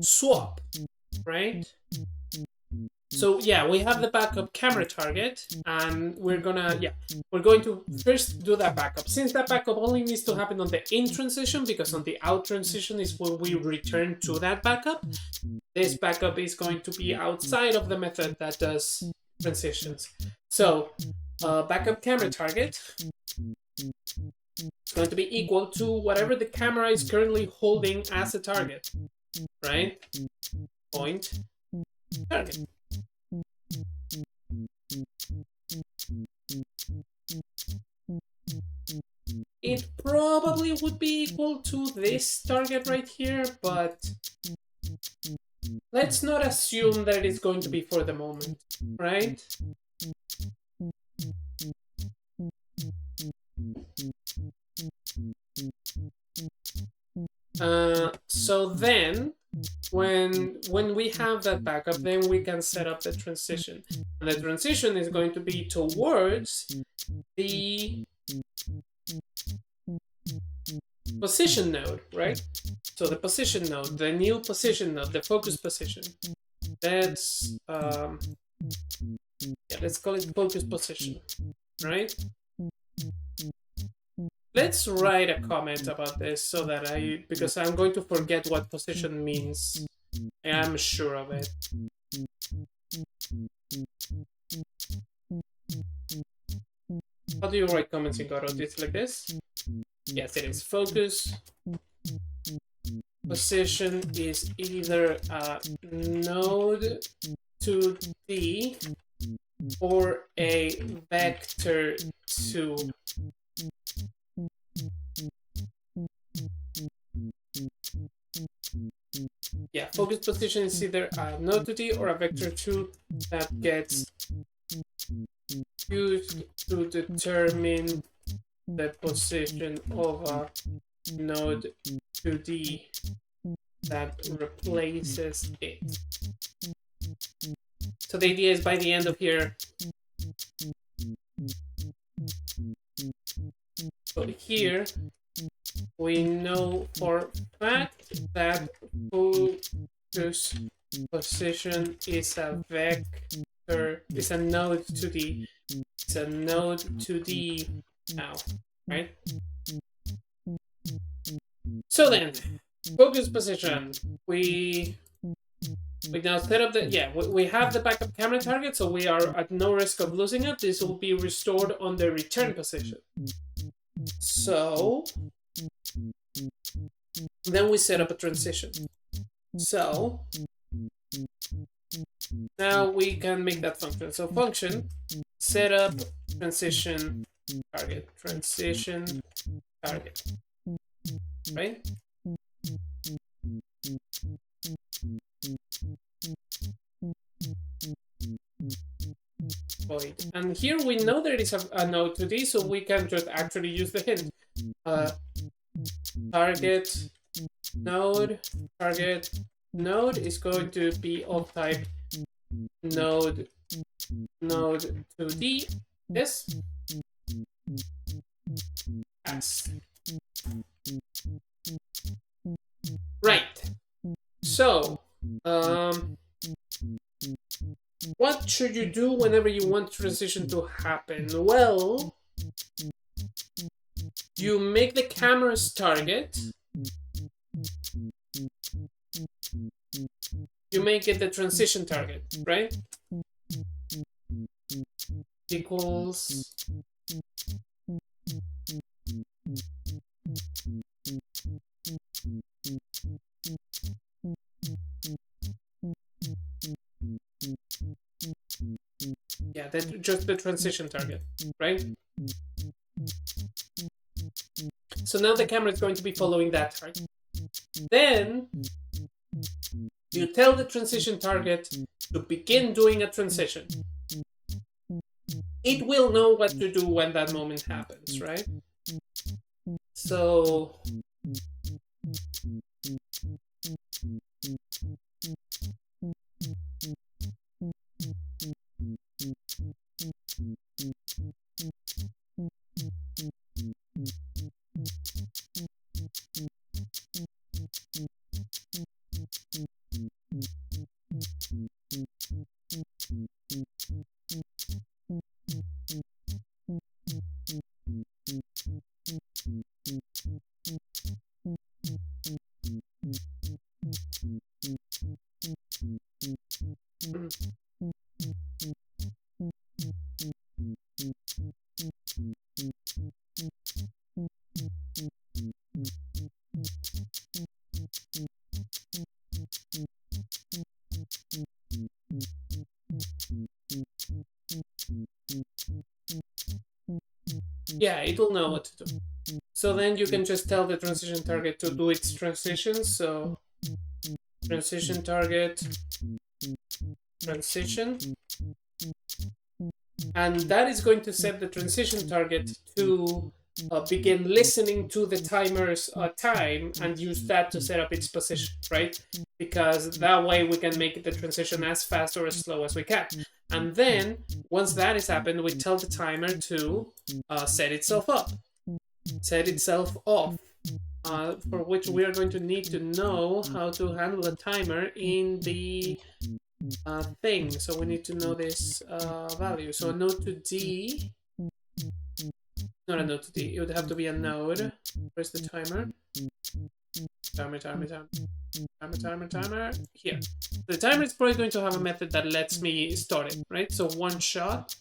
swap, right? So yeah, we have the backup camera target, and we're going to first do that backup. Since that backup only needs to happen on the in transition, because on the out transition is when we return to that backup, this backup is going to be outside of the method that does transitions. So backup camera target is going to be equal to whatever the camera is currently holding as a target, right? Point target. It probably would be equal to this target right here, but let's not assume that it's going to be for the moment, right? So then, when we have that backup, then we can set up the transition. And the transition is going to be towards the position node, right? So the position node, the new position node, the focus position. That's let's call it focus position, right? Let's write a comment about this so that because I'm going to forget what position means. I'm sure of it. How do you write comments in Godot? It's like this? Yes, it is. Focus position is either a node to D or a vector to. Yeah, focus position is either a node to D or a vector 2 that gets used to determine the position of a node 2D that replaces it. So the idea is by the end of here, so here we know for fact that focus position is a vector, is a node 2D. It's a node 2D now, right? So then, focus position. We now set up the, we have the backup camera target, so we are at no risk of losing it. This will be restored on the return position. So then we set up a transition. So now we can make that function. So function set up transition target, right? Void. And here we know there is a node 2D, so we can just actually use the hint. Target node is going to be of type node 2D. Yes. Yes. Right. So, what should you do whenever you want transition to happen? Well, you make the camera's target. You make it the transition target, right? Equals just the transition target, right? So now the camera is going to be following that target. Then you tell the transition target to begin doing a transition. It will know what to do when that moment happens, right? So yeah, it will know what to do. So then you can just tell the transition target to do its transition. So transition target, transition. And that is going to set the transition target to begin listening to the timer's time and use that to set up its position, right? Because that way we can make the transition as fast or as slow as we can. And then, once that has happened, we tell the timer to set itself up, set itself off, for which we are going to need to know how to handle the timer in the thing. So we need to know this value. So a node to D, not a node to D, it would have to be a node. Where's the timer? Timer. Here. The timer is probably going to have a method that lets me start it, right? So one shot.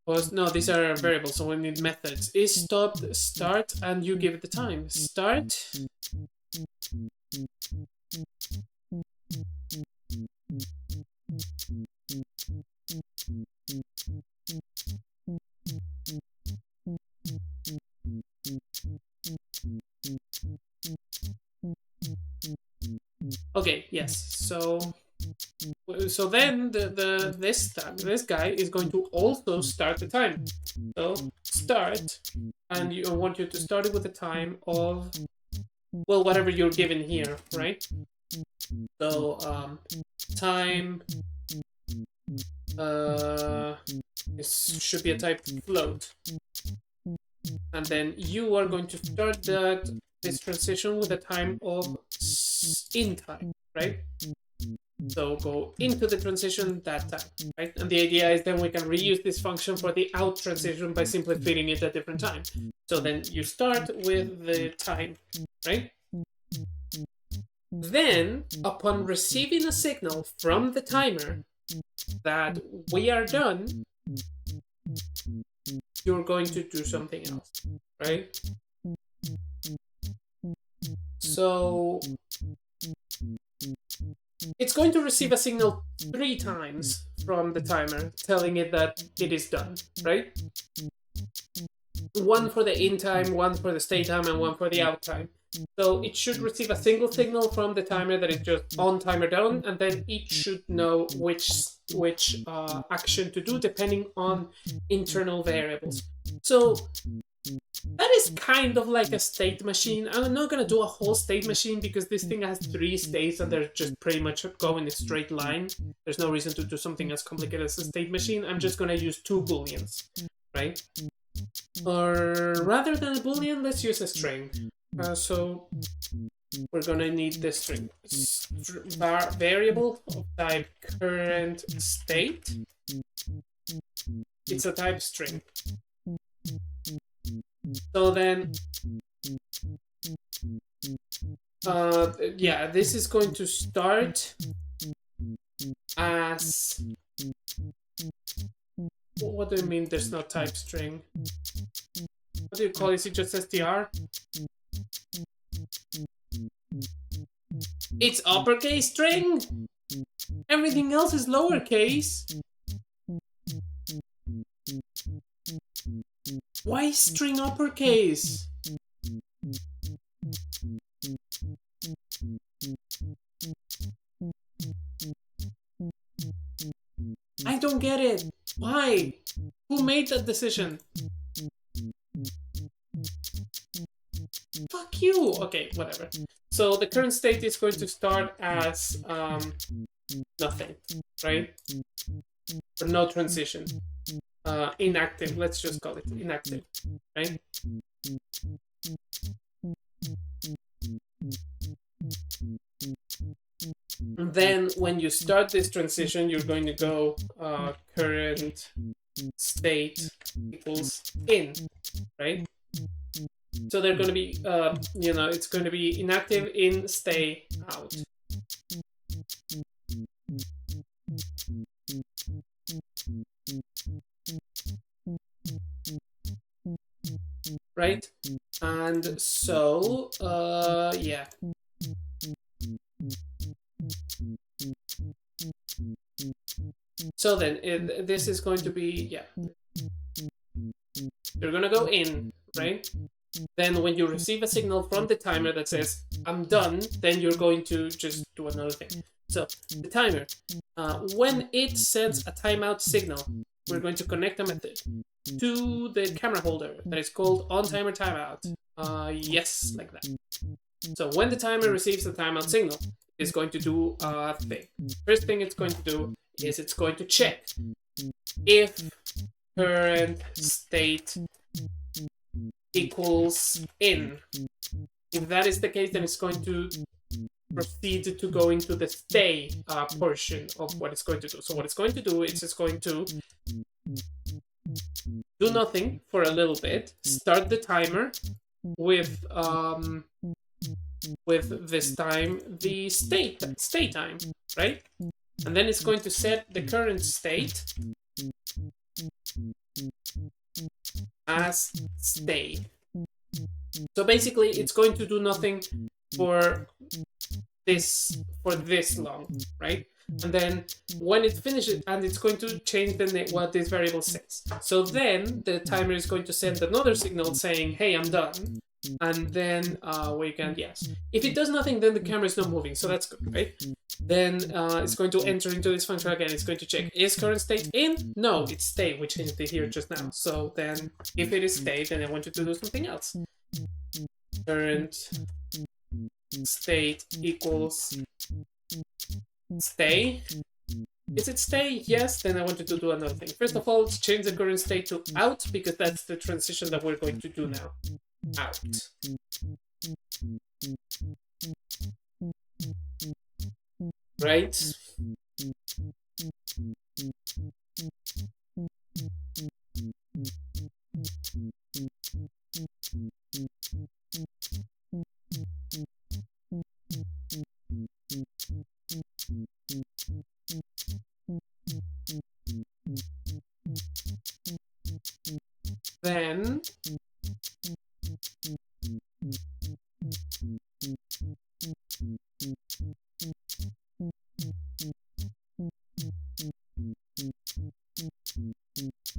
Well, no, these are variables, so we need methods. Is stopped, start, and you give it the time. Start. Okay, yes, so So then this guy is going to also start the time. So start, and I want you to start it with a time of, well, whatever you're given here, right? So time this should be a type float, and then you are going to start this transition with a time of in time, right? So go into the transition that time, right? And the idea is then we can reuse this function for the out transition by simply feeding it a different time. So then you start with the time, right? Then, upon receiving a signal from the timer that we are done, you're going to do something else, right? So it's going to receive a signal 3 times from the timer telling it that it is done, right? One for the in time, one for the stay time, and one for the out time. So it should receive a single signal from the timer that is just on timer done, and then it should know which action to do depending on internal variables. So that is kind of like a state machine. I'm not gonna do a whole state machine because this thing has 3 states and they're just pretty much go in a straight line. There's no reason to do something as complicated as a state machine. I'm just gonna use 2 booleans, right? Or rather than a boolean, let's use a string. So we're gonna need the string variable of type current state. It's a type string. So then, yeah, this is going to start as, what do you mean there's no type string? What do you call it? Is it just str? It's uppercase string? Everything else is lowercase. Why string uppercase? I don't get it. Why? Who made that decision? Fuck you! Okay, whatever. So the current state is going to start as nothing, right? Or no transition. Inactive, let's just call it inactive, right? And then when you start this transition, you're going to go current state equals in, right? So they're going to be, it's going to be inactive, in, stay, out. Right? And so, yeah. So then, this is going to be, yeah. You're going to go in, right? Then when you receive a signal from the timer that says, I'm done, then you're going to just do another thing. So, the timer, when it sends a timeout signal, we're going to connect a method to the camera holder that is called onTimerTimeout. Yes, like that. So when the timer receives the timeout signal, it's going to do a thing. First thing it's going to do is it's going to check if current state equals in. If that is the case, then it's going to proceed to go into the stay portion of what it's going to do. So what it's going to do is it's going to do nothing for a little bit, start the timer with this time the state time, right? And then it's going to set the current state as stay. So basically it's going to do nothing for this long, right? And then when it finishes, and it's going to change what this variable says. So then the timer is going to send another signal saying, hey, I'm done. and then we can, yes. If it does nothing, then the camera is not moving, so that's good, right? Then it's going to enter into this function again. It's going to check, is current state in? No, it's stay. We changed it here just now. So then if it is stay, then I want you to do something else. Current state equals stay. Is it stay? Yes, then I want you to do another thing. First of all, let's change the current state to out, because that's the transition that we're going to do now. Out. Right? Then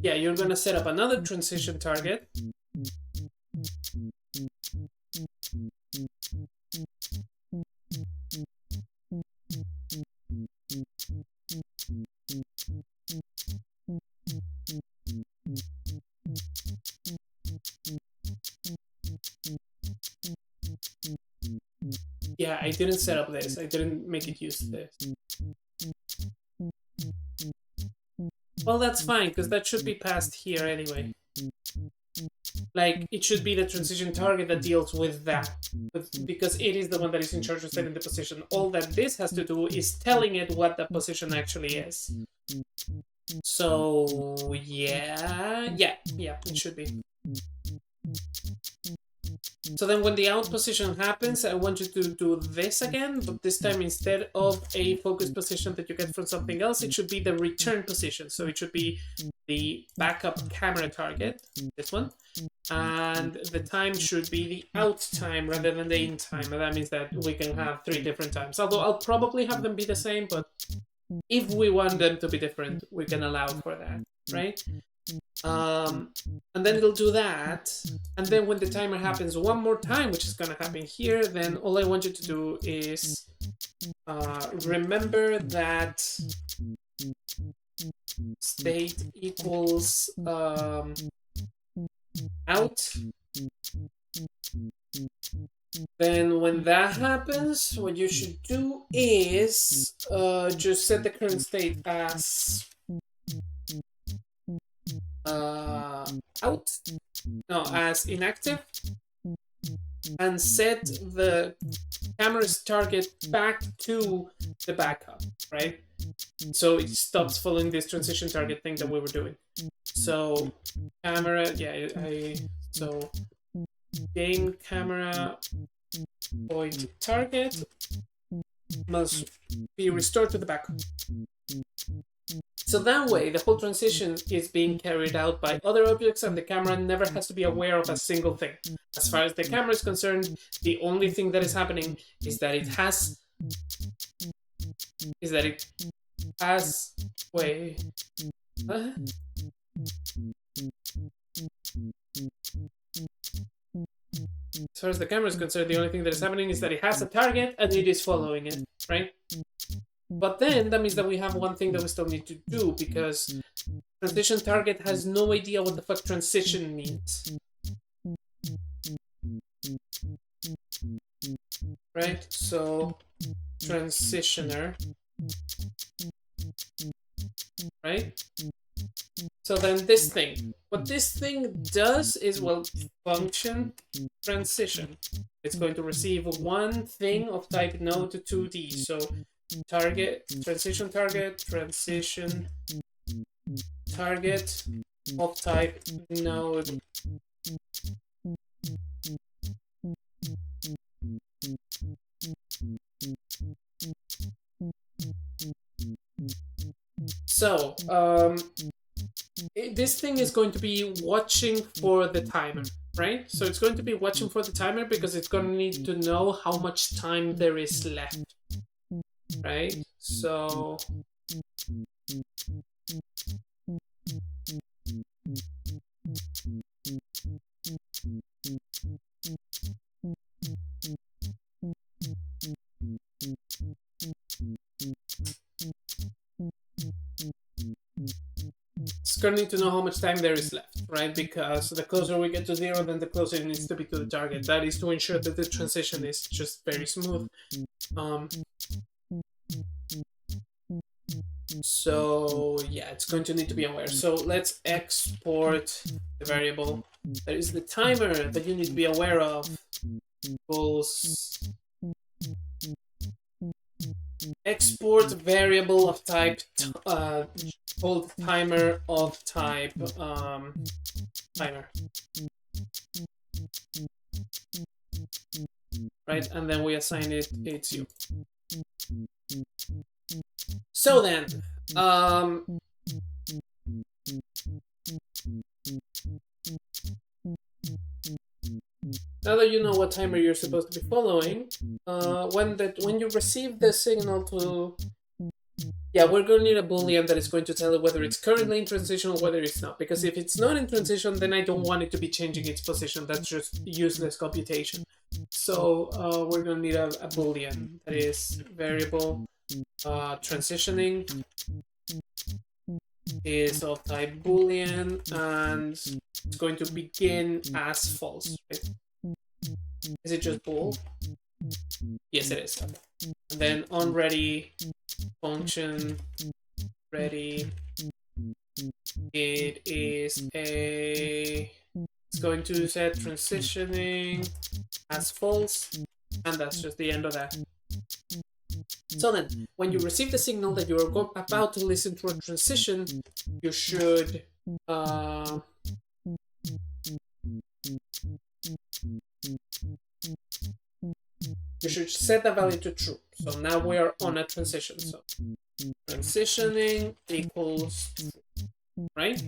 yeah, you're gonna set up another transition target. Yeah, I didn't set up this. I didn't make it use this. Well, that's fine, because that should be passed here anyway. Like, it should be the transition target that deals with that, because it is the one that is in charge of setting the position. All that this has to do is telling it what the position actually is. So, yeah, it should be. So then when the out position happens, I want you to do this again, but this time instead of a focus position that you get from something else, it should be the return position. So it should be the backup camera target, this one, and the time should be the out time rather than the in time. And that means that we can have 3 different times. Although I'll probably have them be the same, but if we want them to be different, we can allow for that, right? And then it'll do that, and then when the timer happens one more time, which is gonna happen here, then all I want you to do is remember that state equals out. Then when that happens, what you should do is just set the current state as out, no, as inactive, and set the camera's target back to the backup, right? So it stops following this transition target thing that we were doing. So camera, so game camera point target must be restored to the backup. So that way, the whole transition is being carried out by other objects, and the camera never has to be aware of a single thing. As far as the camera is concerned, the only thing that is happening is that it has... Wait... What? As far as the camera is concerned, the only thing that is happening is that it has a target and it is following it, right? But then that means that we have one thing that we still need to do, because transition target has no idea what the fuck transition means. Right? So transitioner. Right? So then this thing. What this thing does is, well, function transition. It's going to receive one thing of type node to 2D. So target, transition target of type node. So, this thing is going to be watching for the timer, right? So it's going to be watching for the timer because it's going to need to know how much time there is left, right? So It's going to need to know how much time there is left, right? Because the closer we get to 0, then the closer it needs to be to the target. That is to ensure that the transition is just very smooth. So yeah, it's going to need to be aware. So let's export the variable that is the timer that you need to be aware of. Equals export variable of type called timer of type timer, right? And then we assign it it's you. So then, now that you know what timer you're supposed to be following, when you receive the signal to, yeah, we're going to need a boolean that is going to tell it whether it's currently in transition or whether it's not. Because if it's not in transition, then I don't want it to be changing its position. That's just useless computation. So we're going to need a boolean that is variable transitioning is of type boolean, and it's going to begin as false, right? Is it just bool? Yes, it is. Okay. And then on ready function ready, it is it's going to set transitioning as false, and that's just the end of that. So then, when you receive the signal that you are about to listen to a transition, you should set the value to true. So now we are on a transition. So transitioning equals true, right?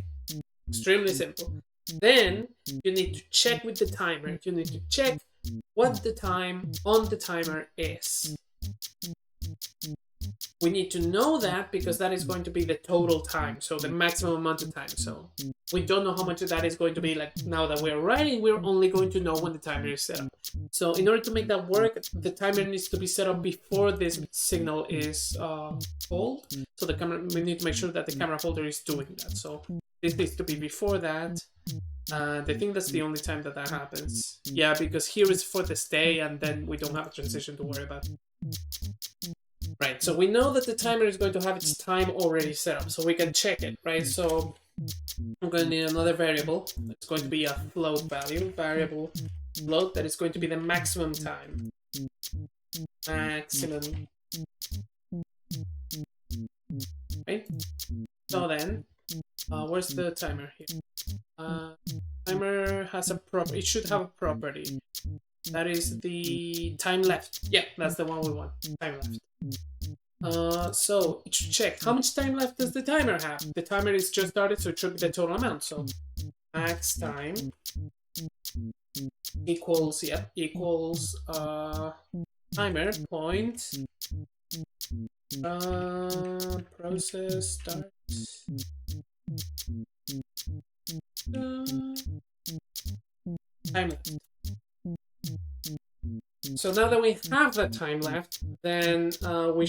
Extremely simple. Then you need to check with the timer. You need to check what the time on the timer is. We need to know that because that is going to be the total time, so the maximum amount of time. So we don't know how much of that is going to be. Like now that we're writing, we're only going to know when the timer is set up. So in order to make that work, the timer needs to be set up before this signal is called. So the camera, we need to make sure that the camera holder is doing that. So this needs to be before that. I think that's the only time that that happens. Yeah, because here is for the stay, and then we don't have a transition to worry about. Right, so we know that the timer is going to have its time already set up, so we can check it, right? So I'm going to need another variable. It's going to be a float value, variable float, that is going to be the maximum time. Maximum. Right? So then, where's the timer here? Timer has a property. It should have a property. That is the time left. Yeah, that's the one we want. Time left. So it should check how much time left does the timer have. The timer is just started, so it should be the total amount. So max time equals timer point process start. Time left. So now that we have that time left, then we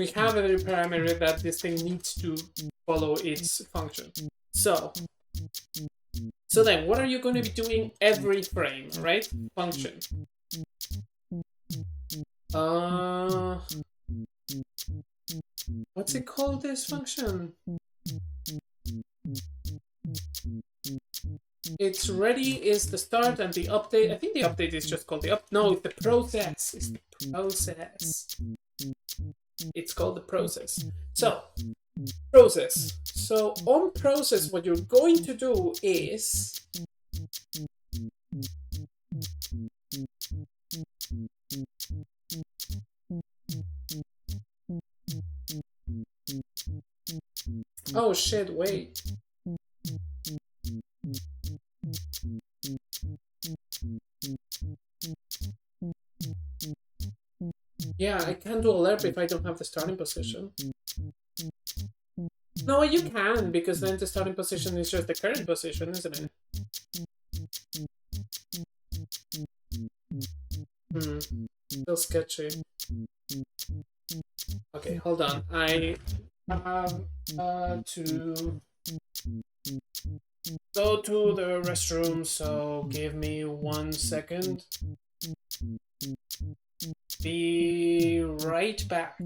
have every parameter that this thing needs to follow its function. So then what are you going to be doing every frame, right? Function. What's it called, this function? It's ready is the start, and the update, I think the update is just called the no, it's the process. It's the process. It's called the process. So, process. So, on process, what you're going to do is oh shit, wait. Yeah, I can't do alert if I don't have the starting position. No, you can, because then the starting position is just the current position, isn't it? Hmm. Still sketchy. Okay, hold on. I have to go to the restroom, so give me 1 second. Be right back.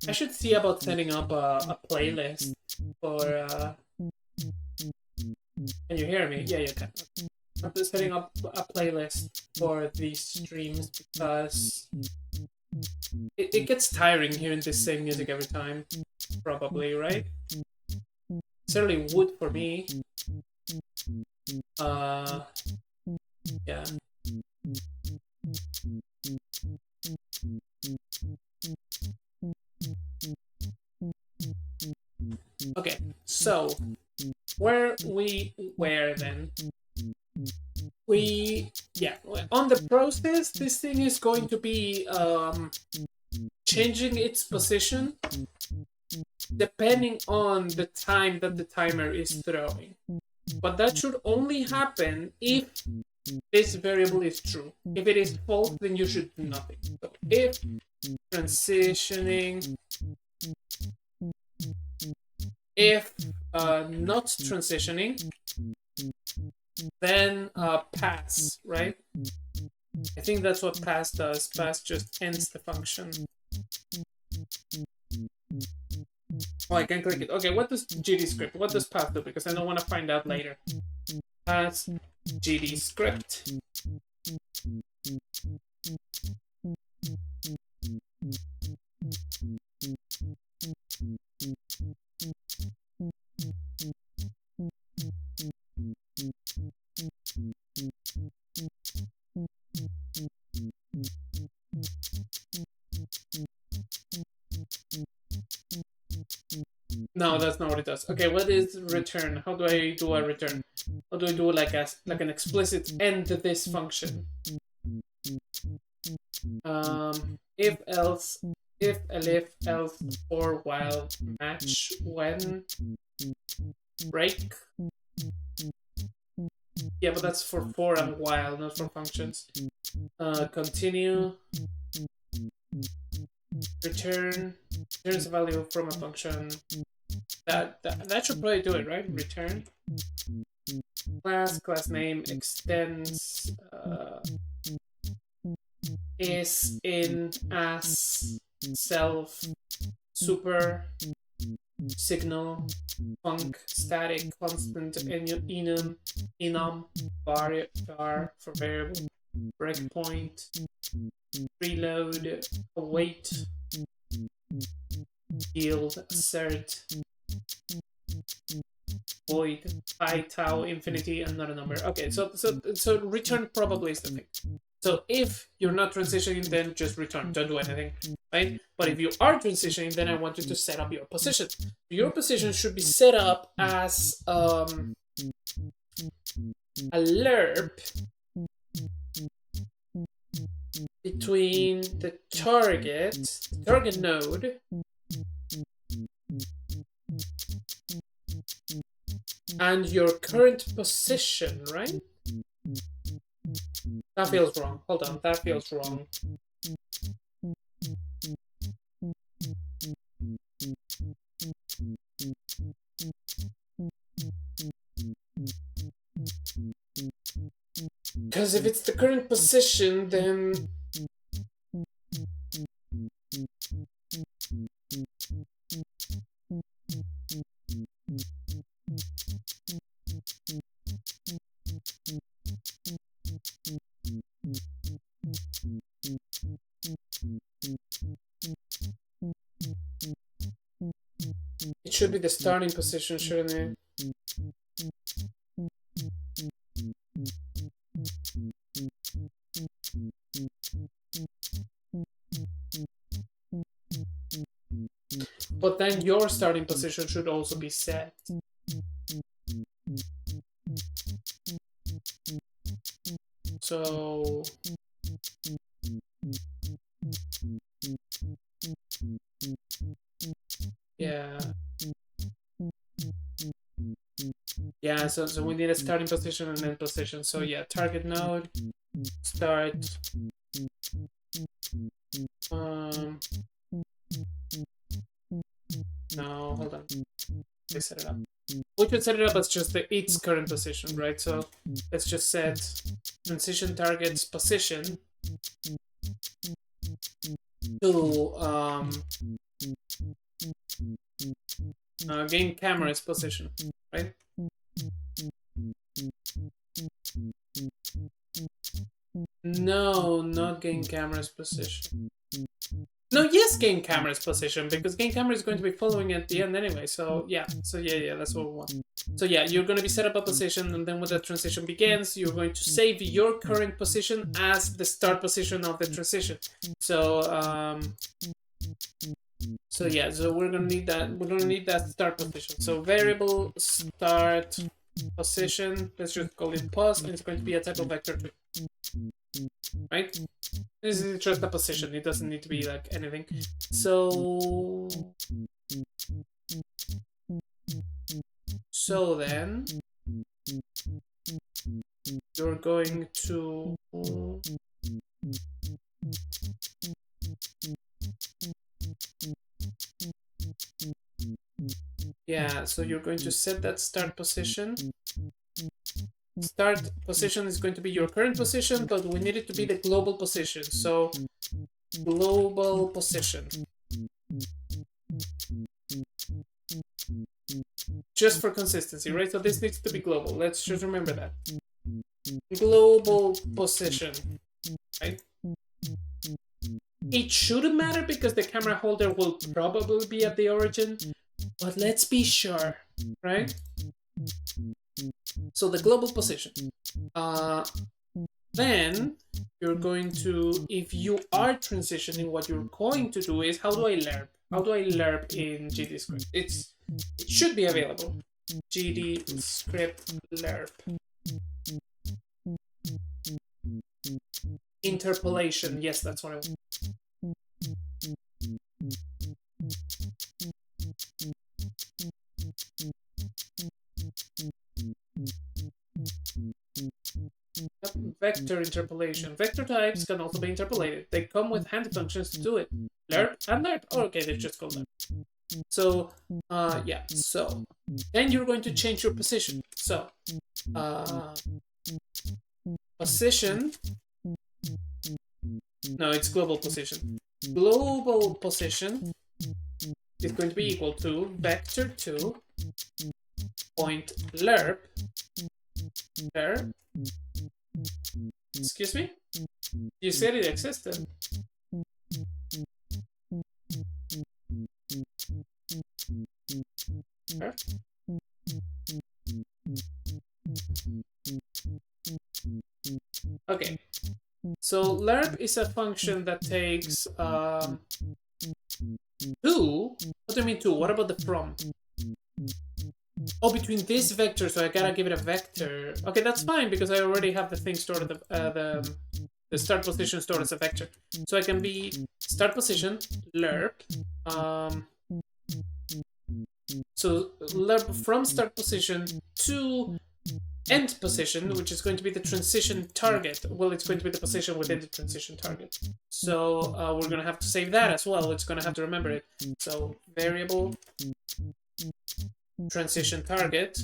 I should see about setting up a playlist for. Can you hear me? Yeah, you can. I'm just setting up a playlist for these streams because it gets tiring hearing the same music every time. Probably, right? Certainly would for me. Yeah. Okay, so where we were then, yeah, on the process, this thing is going to be changing its position depending on the time that the timer is throwing. But that should only happen if this variable is true. If it is false, then you should do nothing. So if transitioning, if not transitioning, then pass, right? I think that's what pass does. Pass just ends the function. Oh, I can click it. Okay, what does GD script? What does pass do? Because I don't want to find out later. Pass GD script. No, that's not what it does. Okay, what is return? How do I do a return? How do I do like an explicit end this function? If else, if elif else or while match when break. Yeah, but that's for and while, not for functions. Continue. Returns a value from a function. That should probably do it, right? Return. Class name extends is in as self super signal func static constant enum var for variable breakpoint preload await yield assert void I tau infinity and not a number. Okay, so return probably is the thing. So if you're not transitioning, then just return. Don't do anything, right? But if you are transitioning, then I want you to set up your position. Your position should be set up as a lerp between the target node, and your current position, right? That feels wrong. Hold on, that feels wrong. Because if it's the current position, then it should be the starting position, shouldn't it? But then your starting position should also be set. So yeah. Yeah, so we need a starting position and end position. So yeah, target node, start. No, hold on. They set it up. We could set it up as just its current position, right? So let's just set transition target's position to game camera's position, right? No, not game camera's position. No, yes, game camera's position, because game camera is going to be following at the end anyway. So yeah, that's what we want. So yeah, you're going to be set up a position, and then when the transition begins, you're going to save your current position as the start position of the transition. So yeah, so we're gonna need that. We're gonna need that start position. So variable start position. Let's just call it pos, and it's going to be a type of vector too. Right? This is just a position. It doesn't need to be like anything. So then you're going to so you're going to set that start position. Start position is going to be your current position, but we need it to be the global position. So global position. Just for consistency, right? So this needs to be global. Let's just remember that. Global position, right? It shouldn't matter because the camera holder will probably be at the origin, but let's be sure, right? So the global position. Then you're going to, if you are transitioning, what you're going to do is, how do I lerp? How do I lerp in GD script? It should be available. GD script lerp. Interpolation. Yes, that's what I want. Vector interpolation. Vector types can also be interpolated. They come with handy functions to do it. Lerp and lerp. Oh, okay, they just called lerp. So, yeah. So, then you're going to change your position. So, position. No, it's global position. Global position is going to be equal to vector2 point lerp. Lerp. Excuse me? You said it existed. Okay. So lerp is a function that takes two. What do you mean two? What about the from? Oh, between this vector, so I gotta give it a vector. Okay, that's fine because I already have the thing stored at the start position stored as a vector. So I can be start position lerp. So lerp from start position to end position, which is going to be the transition target. Well, it's going to be the position within the transition target. So we're going to have to save that as well. It's going to have to remember it. So variable transition target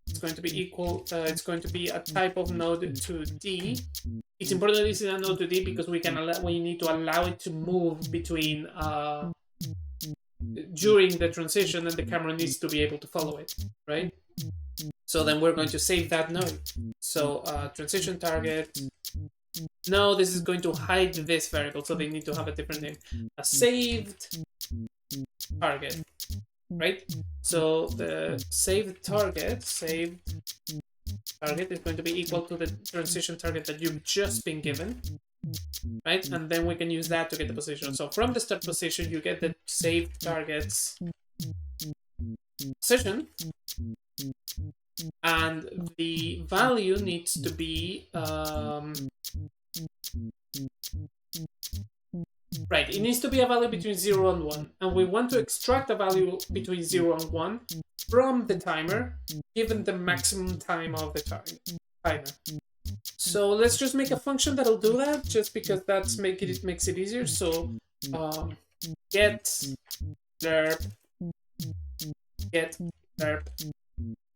it's going to be equal, it's going to be a type of node to D. It's important that this is a node to D because we need to allow it to move between during the transition, and the camera needs to be able to follow it, right? So then we're going to save that node. So transition target. No, this is going to hide this variable, so they need to have a different name. A saved target, right? So the saved target is going to be equal to the transition target that you've just been given, right? And then we can use that to get the position. So from the start position, you get the saved target's position, and the value needs to be right, it needs to be a value between 0 and 1, and we want to extract a value between 0 and 1 from the timer, given the maximum time of the timer. So let's just make a function that'll do that, just because it makes it easier. So get lerp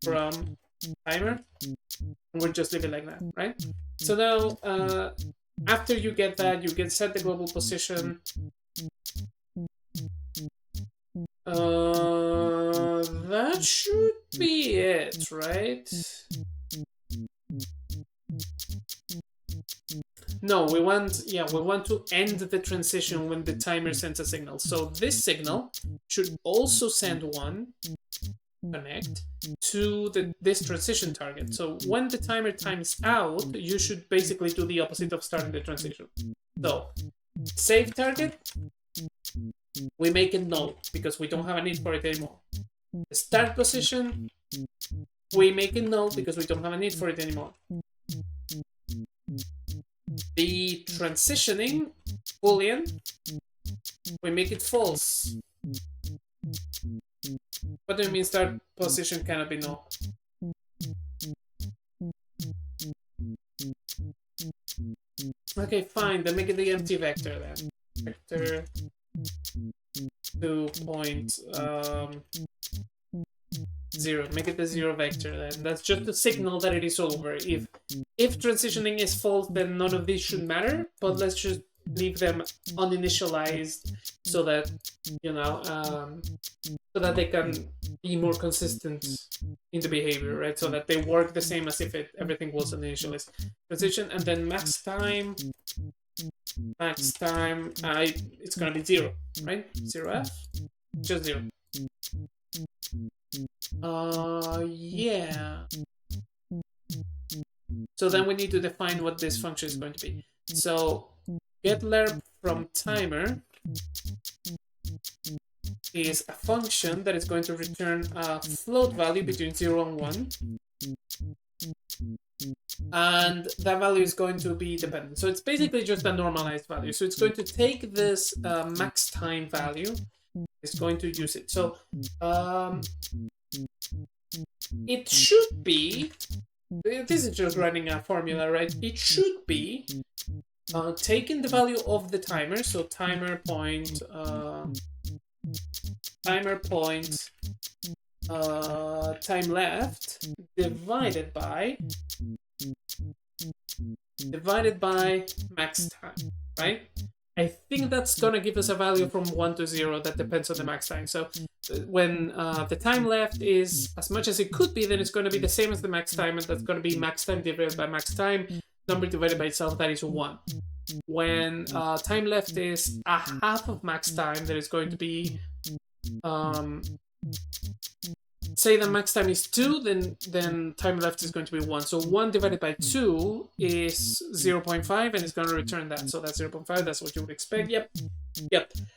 from timer, and we'll just leave it like that, right? So now after you get that, you can set the global position. That should be it, right? No, we want to end the transition when the timer sends a signal. So this signal should also send one connect to this transition target. So when the timer times out, you should basically do the opposite of starting the transition. So save target, we make it null because we don't have a need for it anymore. The start position, we make it null because we don't have a need for it anymore. The transitioning boolean, we make it false. What do you mean start position cannot be null? Okay, fine, then make it the empty vector then. Vector 2.0. Make it the 0 vector then. That's just to signal that it is over. If transitioning is false, then none of these should matter, but let's just leave them uninitialized so that, you know, so that they can be more consistent in the behavior, right? So that they work the same as if everything was an initialized transition. And then max time, it's gonna be 0, right? 0f, just 0. Yeah. So then we need to define what this function is going to be. So get lerp from timer is a function that is going to return a float value between 0 and 1. And that value is going to be dependent. So it's basically just a normalized value. So it's going to take this max time value, it's going to use it. So it should be, this is just running a formula, right? It should be taking the value of the timer, so timer point time left divided by max time, right? I think that's gonna give us a value from 1 to 0 that depends on the max time. So when the time left is as much as it could be, then it's going to be the same as the max time, and that's going to be max time divided by max time, number divided by itself, that is 1. When time left is a half of max time, there is going to be say the max time is 2, then time left is going to be 1. So 1 divided by 2 is 0.5, and it's going to return that. So that's 0.5. That's what you would expect. Yep.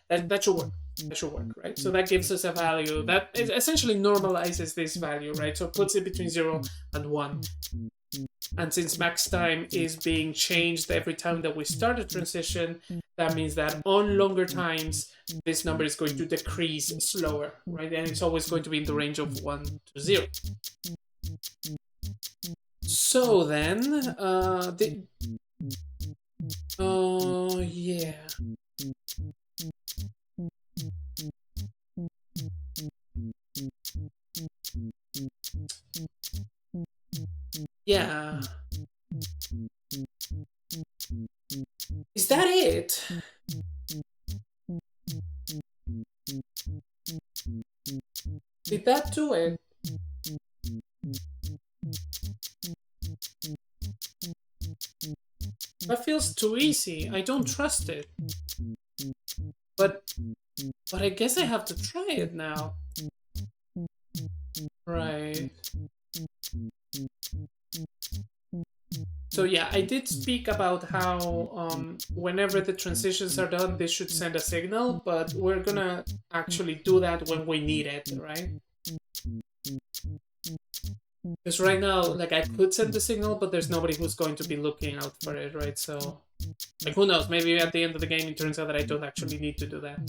That should work. That should work, right? So that gives us a value that essentially normalizes this value, right? So it puts it between 0 and 1. And since max time is being changed every time that we start a transition, that means that on longer times, this number is going to decrease slower, right? And it's always going to be in the range of 1 to 0. So then, oh, yeah. Yeah. Is that it? Did that do it? That feels too easy. I don't trust it. But I guess I have to try it now. Right. So yeah, I did speak about how whenever the transitions are done, this should send a signal, but we're gonna actually do that when we need it, right? Because right now, like, I could send the signal, but there's nobody who's going to be looking out for it, right? So, like, who knows? Maybe at the end of the game, it turns out that I don't actually need to do that.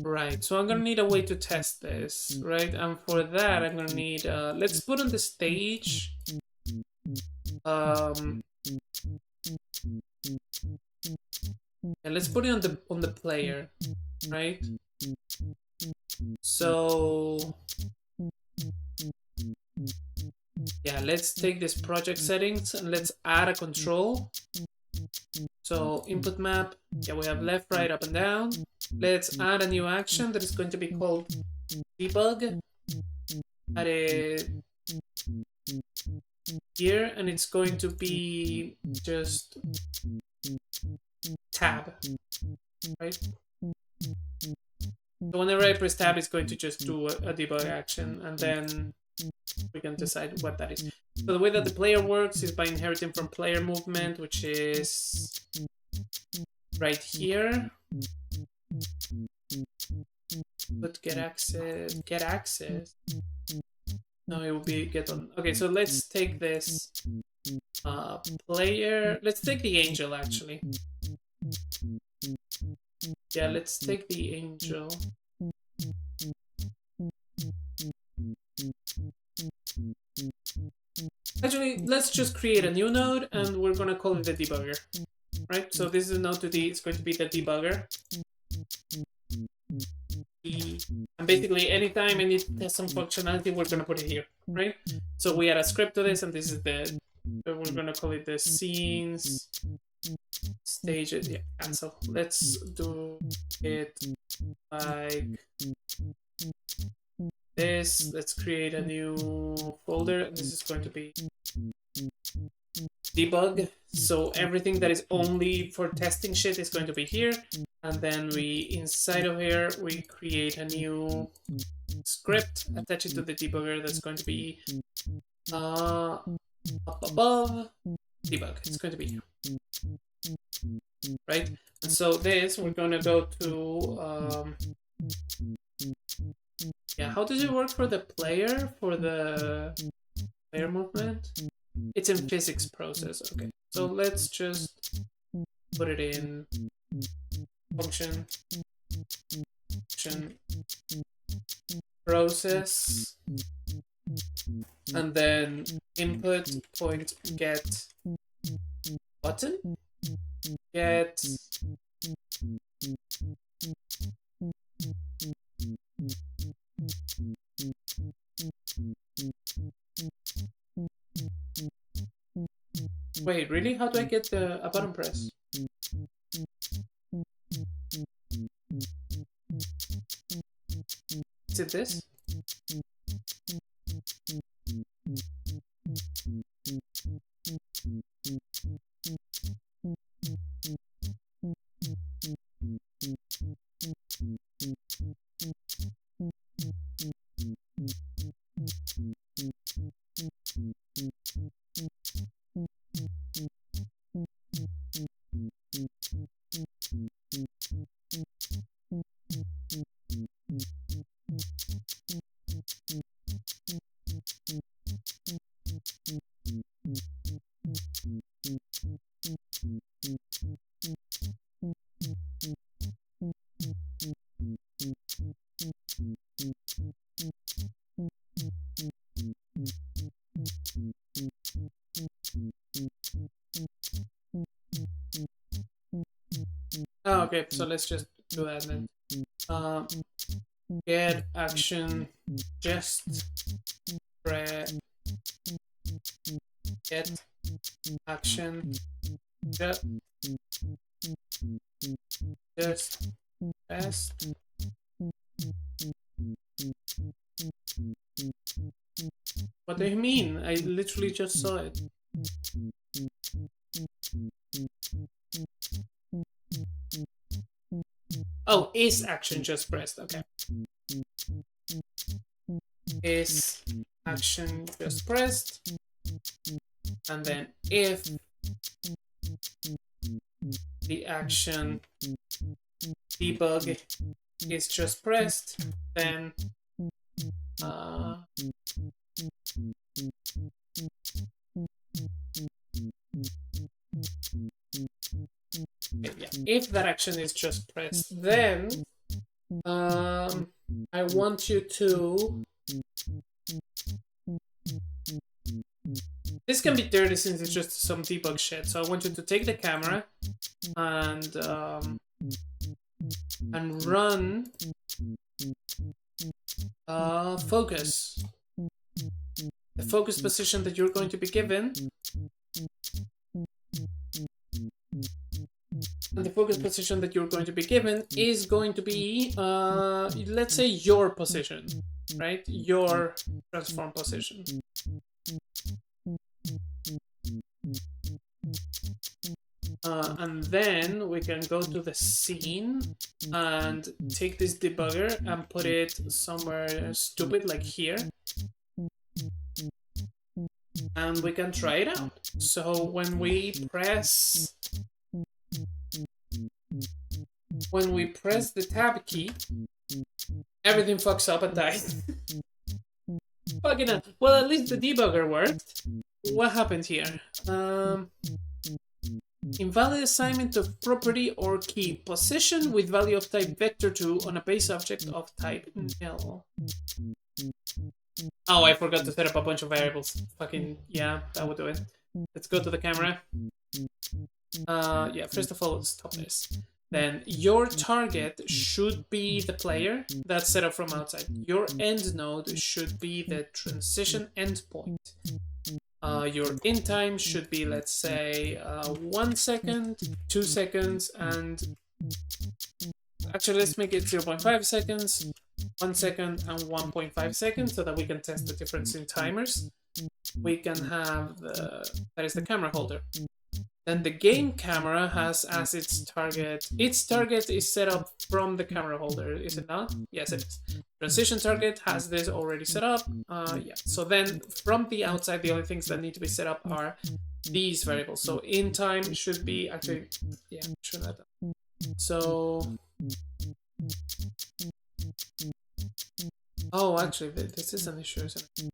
Right, so I'm gonna need a way to test this, right? And for that, I'm gonna need, let's put on the stage, and let's put it on the player, right? So, yeah, let's take this project settings and let's add a control. So input map, yeah, we have left, right, up, and down. Let's add a new action that is going to be called debug. Add it here, and it's going to be just tab, right? So whenever I press tab, it's going to just do a debug action, and then we can decide what that is. So the way that the player works is by inheriting from player movement, which is right here. But get access. No, it will be get on. Okay, so let's take this player. Let's take the angel actually. Yeah, let's take the angel. Actually, let's just create a new node and we're gonna call it the debugger. Right? So this is a node to the, it's going to be the debugger. And basically anytime I need to test some functionality, we're gonna put it here, right? So we add a script to this and this is the, we're gonna call it the scenes stages. Yeah, cancel. Let's do it like this. Let's create a new folder. This is going to be debug. So everything that is only for testing shit is going to be here. And then we, inside of here, we create a new script, attach it to the debugger that's going to be up above debug. It's going to be here. Right? And so this, we're going to go to, yeah, how does it work for the player? For the player movement? It's in physics process. Okay, so let's just put it in function process, and then input point get button get wait, really? How do I get a button press? Is it this? Oh, okay, so let's just do that then. Get action just press get action just press. What do you mean? I literally just saw it. Oh, is action just pressed? Okay. Is action just pressed? And then if the action debug is just pressed, then yeah, if that action is just pressed, then I want you to. This can be dirty since it's just some debug shit. So I want you to take the camera and run focus. The focus position that you're going to be given. And the focus position that you're going to be given is going to be, let's say, your position, right? Your transform position. And then we can go to the scene and take this debugger and put it somewhere stupid like here. And we can try it out. So when we press the tab key, everything fucks up and dies. Fucking hell. Well, at least the debugger worked. What happened here? Invalid assignment of property or key. Position with value of type vector2 on a base object of type nil. Oh, I forgot to set up a bunch of variables. Fucking, yeah, that would do it. Let's go to the camera. Yeah, first of all, let's stop this. Then your target should be the player. That's set up from outside. Your end node should be the transition endpoint. Your in time should be, let's say, 1 second, 2 seconds, and actually let's make it 0.5 seconds, 1 second, and 1.5 seconds so that we can test the difference in timers. We can have that is the camera holder. Then the game camera has as its target is set up from the camera holder, is it not? Yes, it is. Transition target has this already set up. Yeah. So then from the outside, the only things that need to be set up are these variables. So in time should be actually, yeah, should have that. So, oh, actually, this is an issue, isn't it?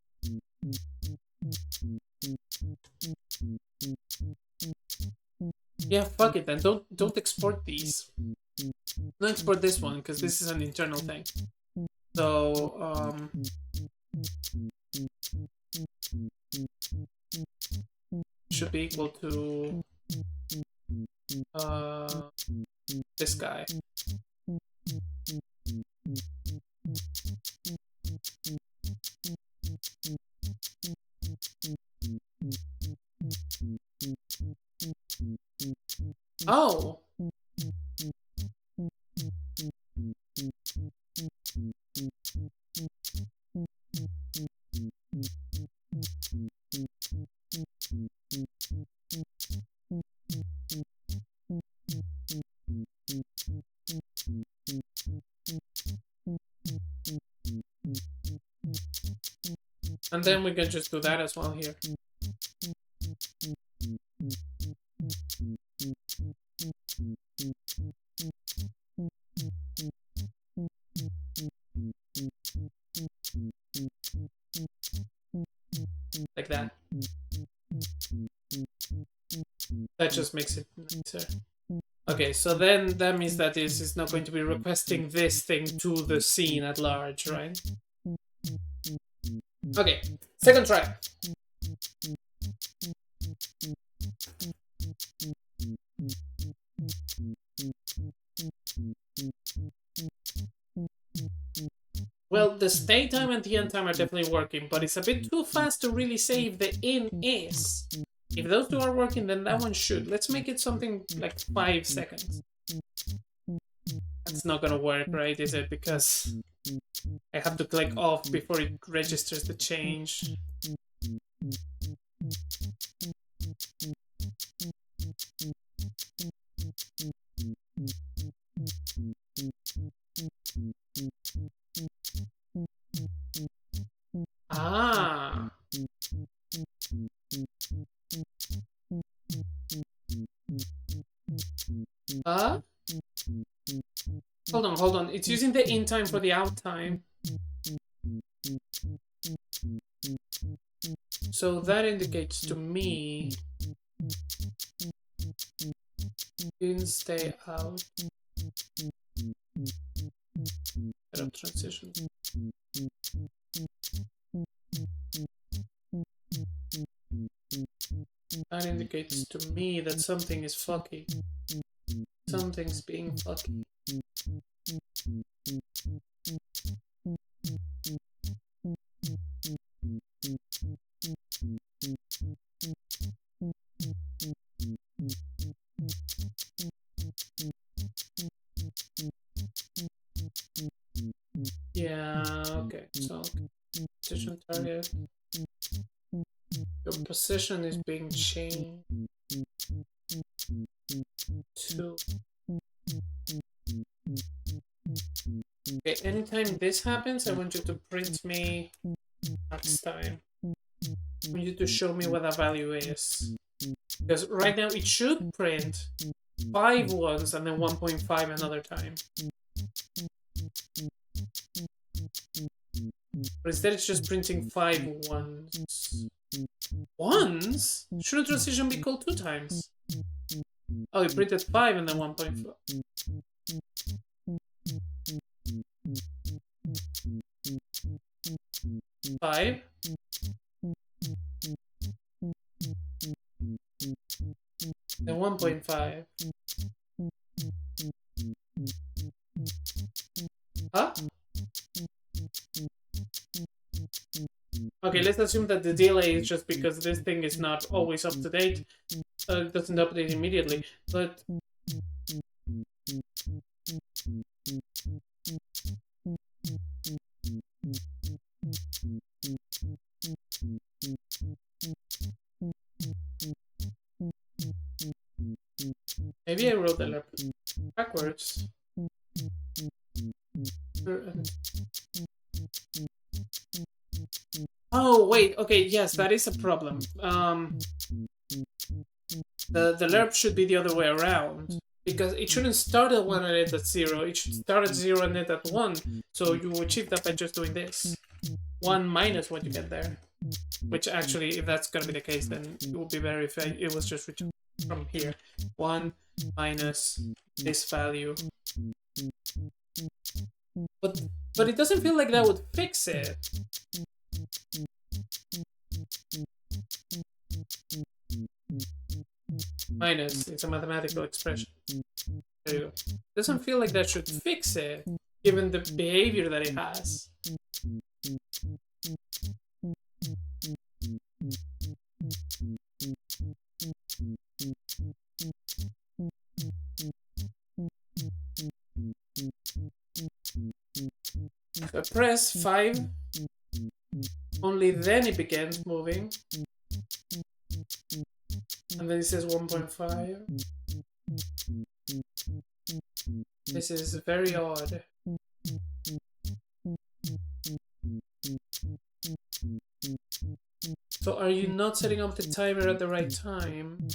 Yeah, fuck it then. Don't export these. Don't export this one because this is an internal thing. So should be equal to this guy. Oh. And then we can just do that as well here. Like that. That just makes it nicer. Okay, so then that means that this is not going to be requesting this thing to the scene at large, right? Okay, second try. the stay time and the end time are definitely working, but it's a bit too fast to really say if the in is. If those two are working, then that one should. Let's make it something like 5 seconds. That's not gonna work, right? Is it? Because I have to click off before it registers the change. Ah. Huh? Hold on. It's using the in time for the out time. So that indicates to me in stay out. Set up transition. That indicates to me that something is fucky. Something's being fucky. Yeah, okay, so position target. Your position is being changed to. Okay, anytime this happens, I want you to print me max time. I want you to show me what that value is. Because right now it should print 5 once and then 1.5 another time. But instead it's just printing 5 once. Once? Shouldn't transition be called 2 times? Oh, it printed 5 and then 1.5. 5. Then 1.5. Huh? Okay, let's assume that the delay is just because this thing is not always up to date. It doesn't update immediately, but... Maybe I wrote that backwards. Oh, wait, okay, yes, that is a problem. The lerp should be the other way around. Because it shouldn't start at 1 and end at 0. It should start at 0 and end at 1. So you achieve that by just doing this. 1 minus what you get there. Which actually, if that's gonna be the case, then it would be better if it was just returned from here. 1 minus this value. But it doesn't feel like that would fix it. Minus, it's a mathematical expression. There you go. Doesn't feel like that should fix it, given the behavior that it has. If I press 5, only then it begins moving. And then it says 1.5. This is very odd. So are you not setting up the timer at the right time?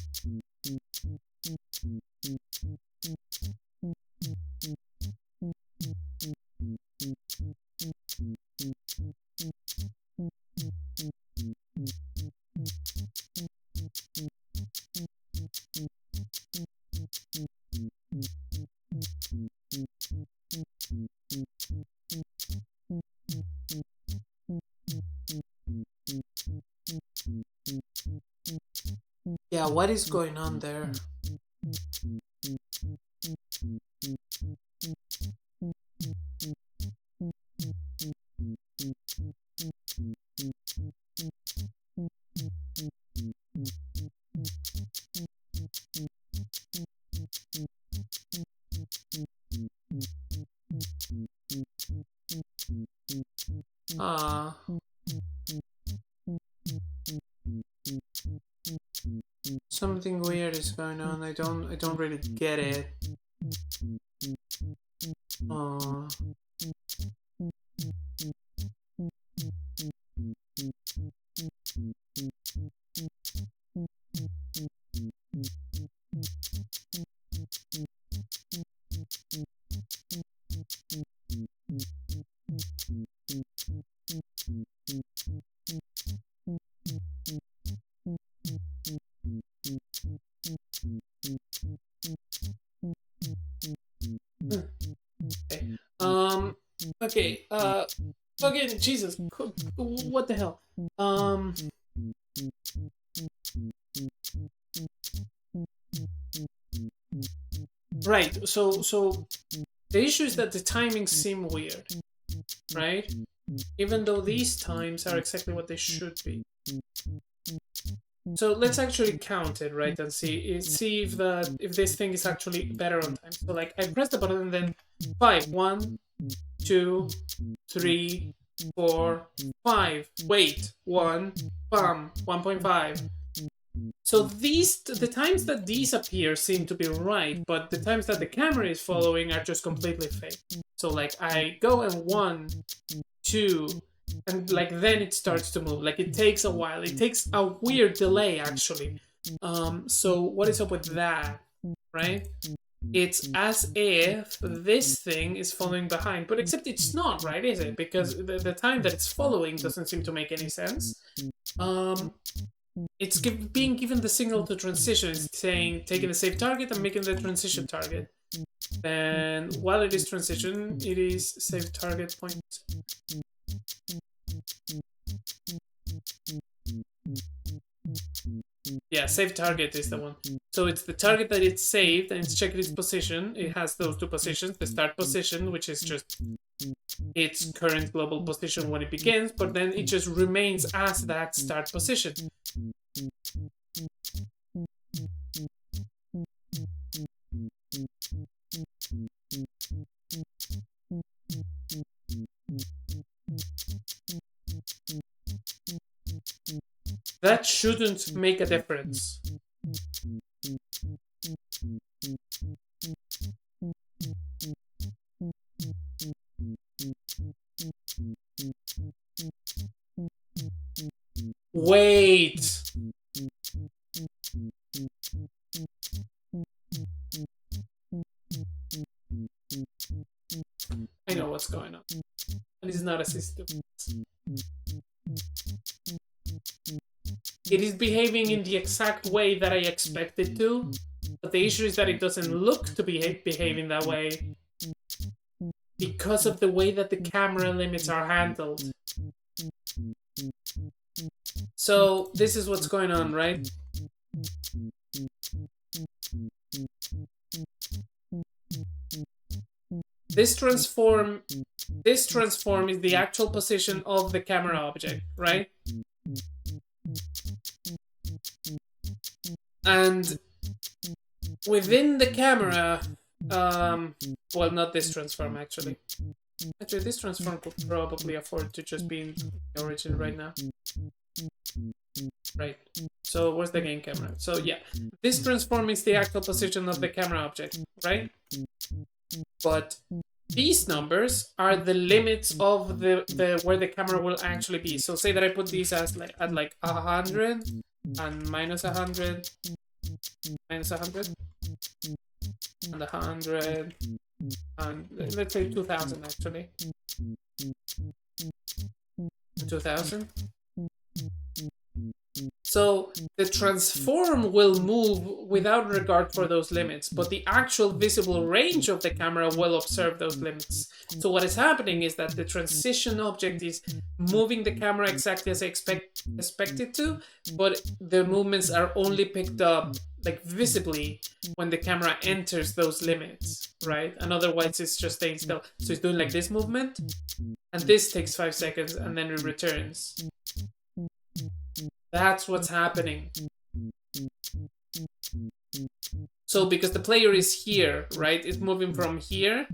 Yeah, what is going on there? Ah. Something weird is going on. I don't really get it. Uh, okay. Okay. Again, Jesus, what the hell? Right. So the issue is that the timings seem weird, right? Even though these times are exactly what they should be. So let's actually count it, right, and see if this thing is actually better on time. So like I press the button and then 5, 1, 2, 3, 4, 5. Wait, 1, bam, 1.5. So the times that these appear seem to be right, but the times that the camera is following are just completely fake. So like I go and 1, 2, and like then it starts to move. Like it takes a while. It takes a weird delay actually. So what is up with that, right? It's as if this thing is following behind, but except it's not, right? Is it? Because the time that it's following doesn't seem to make any sense. It's being given the signal to transition. It's saying taking a safe target and making the transition target. Then while it is transition, it is save target point. Yeah, save target is the one. So it's the target that it's saved and it's checked its position. It has those two positions, the start position, which is just its current global position when it begins, but then it just remains as that start position. That shouldn't make a difference. Wait. I know what's going on. And it's not a system. It is behaving in the exact way that I expect it to, but the issue is that it doesn't look to be behaving that way because of the way that the camera limits are handled. So this is what's going on, right? This transform is the actual position of the camera object, right? And within the camera, well, not this transform actually. Actually, this transform could probably afford to just be in the origin right now. Right. So where's the game camera? So yeah, this transform is the actual position of the camera object, right? But these numbers are the limits of the where the camera will actually be. So say that I put these as like at like 100 and minus 100, minus 100, and 100, and let's say 2000 actually. 2000. So the transform will move without regard for those limits, but the actual visible range of the camera will observe those limits. So what is happening is that the transition object is moving the camera exactly as I expect it to, but the movements are only picked up like visibly when the camera enters those limits, right? And otherwise it's just staying still. So it's doing like this movement, and this takes 5 seconds, and then it returns. That's what's happening. So because the player is here, right? It's moving from here,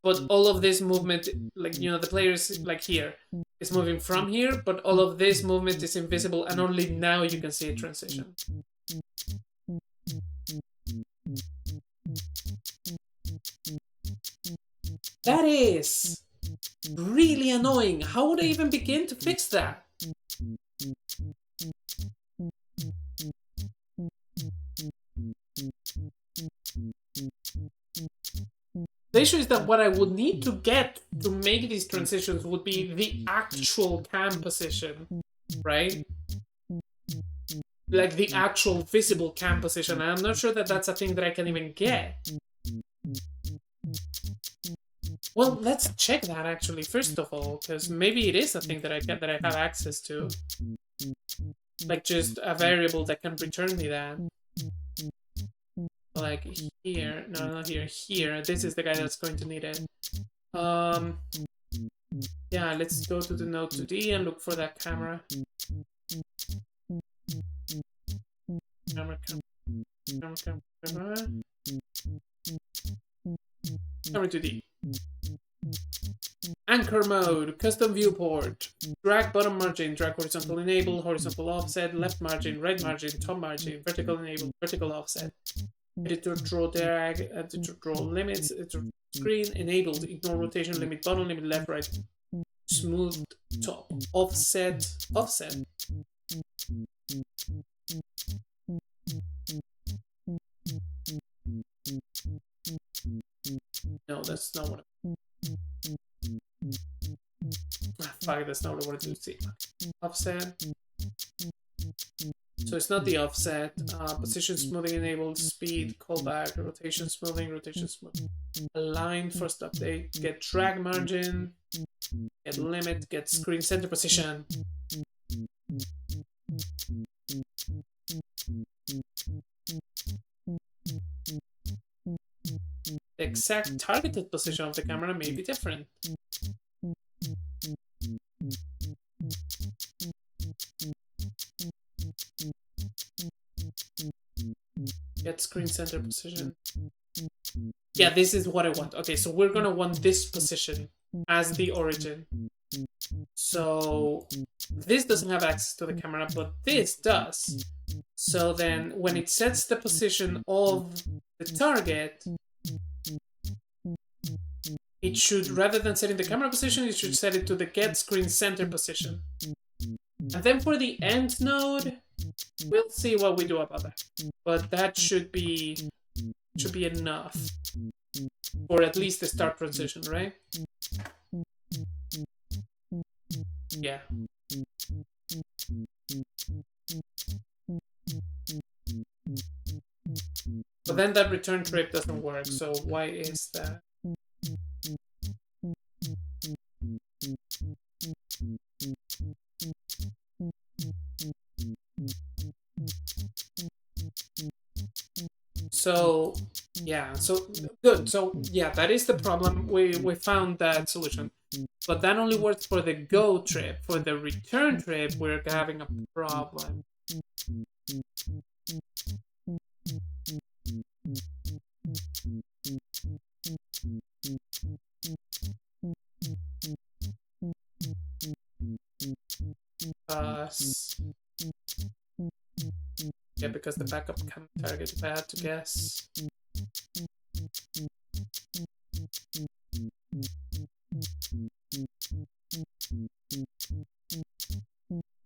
but all of this movement, like, you know, the player is like here. It's moving from here, but all of this movement is invisible, and only now you can see a transition. That is really annoying. How would I even begin to fix that? The issue is that what I would need to get to make these transitions would be the actual cam position, right? Like the actual visible cam position. And I'm not sure that that's a thing that I can even get. Well, let's check that actually first of all, because maybe it is a thing that I have access to, like just a variable that can return me that. Like here, no, not here. Here, this is the guy that's going to need it. Yeah, let's go to the node 2D and look for that camera. Camera 2D. Anchor mode, custom viewport, drag bottom margin, drag horizontal enable, horizontal offset, left margin, right margin, top margin, vertical enable, vertical offset. Editor draw drag, editor draw limits, editor screen enabled, ignore rotation limit, bottom limit, left, right, smooth top, offset, offset. No, that's not what fuck, that's not what I wanted to see. Offset. So it's not the offset. Position smoothing enabled, speed, callback, rotation smoothing, align, first update, get drag margin, get limit, get screen center position. The exact targeted position of the camera may be different. Get screen center position. Yeah, this is what I want. Okay, so we're gonna want this position as the origin. So this doesn't have access to the camera, but this does. So then when it sets the position of the target, it should, rather than setting the camera position, it should set it to the get screen center position. And then for the end node, we'll see what we do about that. But that should be enough for at least the start transition, right? Yeah. But then that return trip doesn't work, so why is that? So yeah, so good. So yeah, that is the problem. We found that solution. But that only works for the go trip. For the return trip, we're having a problem. Yeah, because the backup can target, if I had to guess.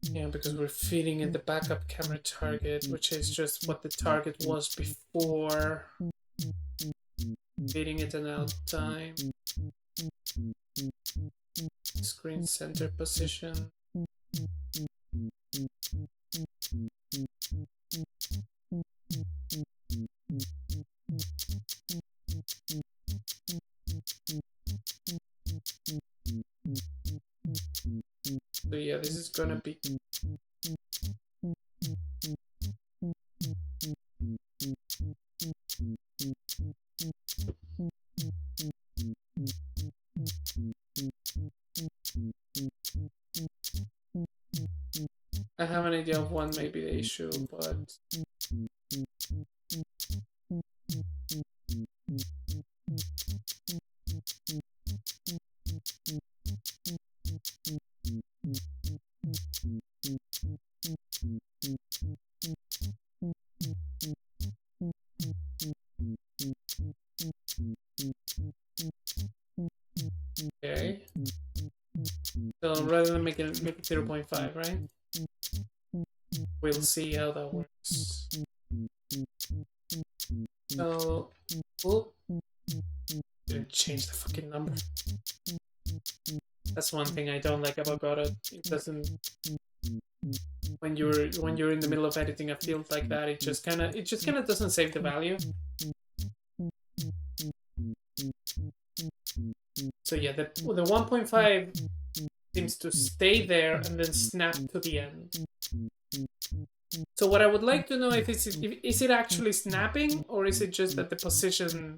Yeah, because we're feeding in the backup camera target, which is just what the target was before. Feeding it an out time. Screen center position. So yeah, this is gonna be have an idea of what may be the issue, but okay. So rather than make it 0.5, right? We'll see how that works. So, oh, didn't change the fucking number. That's one thing I don't like about Godot. It doesn't. When you're in the middle of editing a field like that, it just kind of doesn't save the value. So yeah, the 1.5 seems to stay there and then snap to the end. So what I would like to know is it actually snapping, or is it just that the position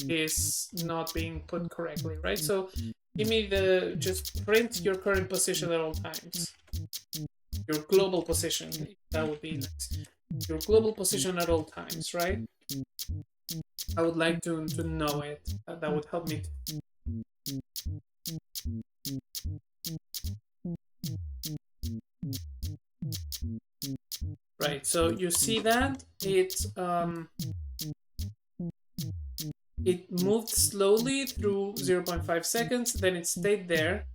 is not being put correctly, right? So give me just print your current position at all times. Your global position, that would be nice. Your global position at all times, right? I would like to know it. That would help me. Right, so you see that it moved slowly through 0.5 seconds, then it stayed there,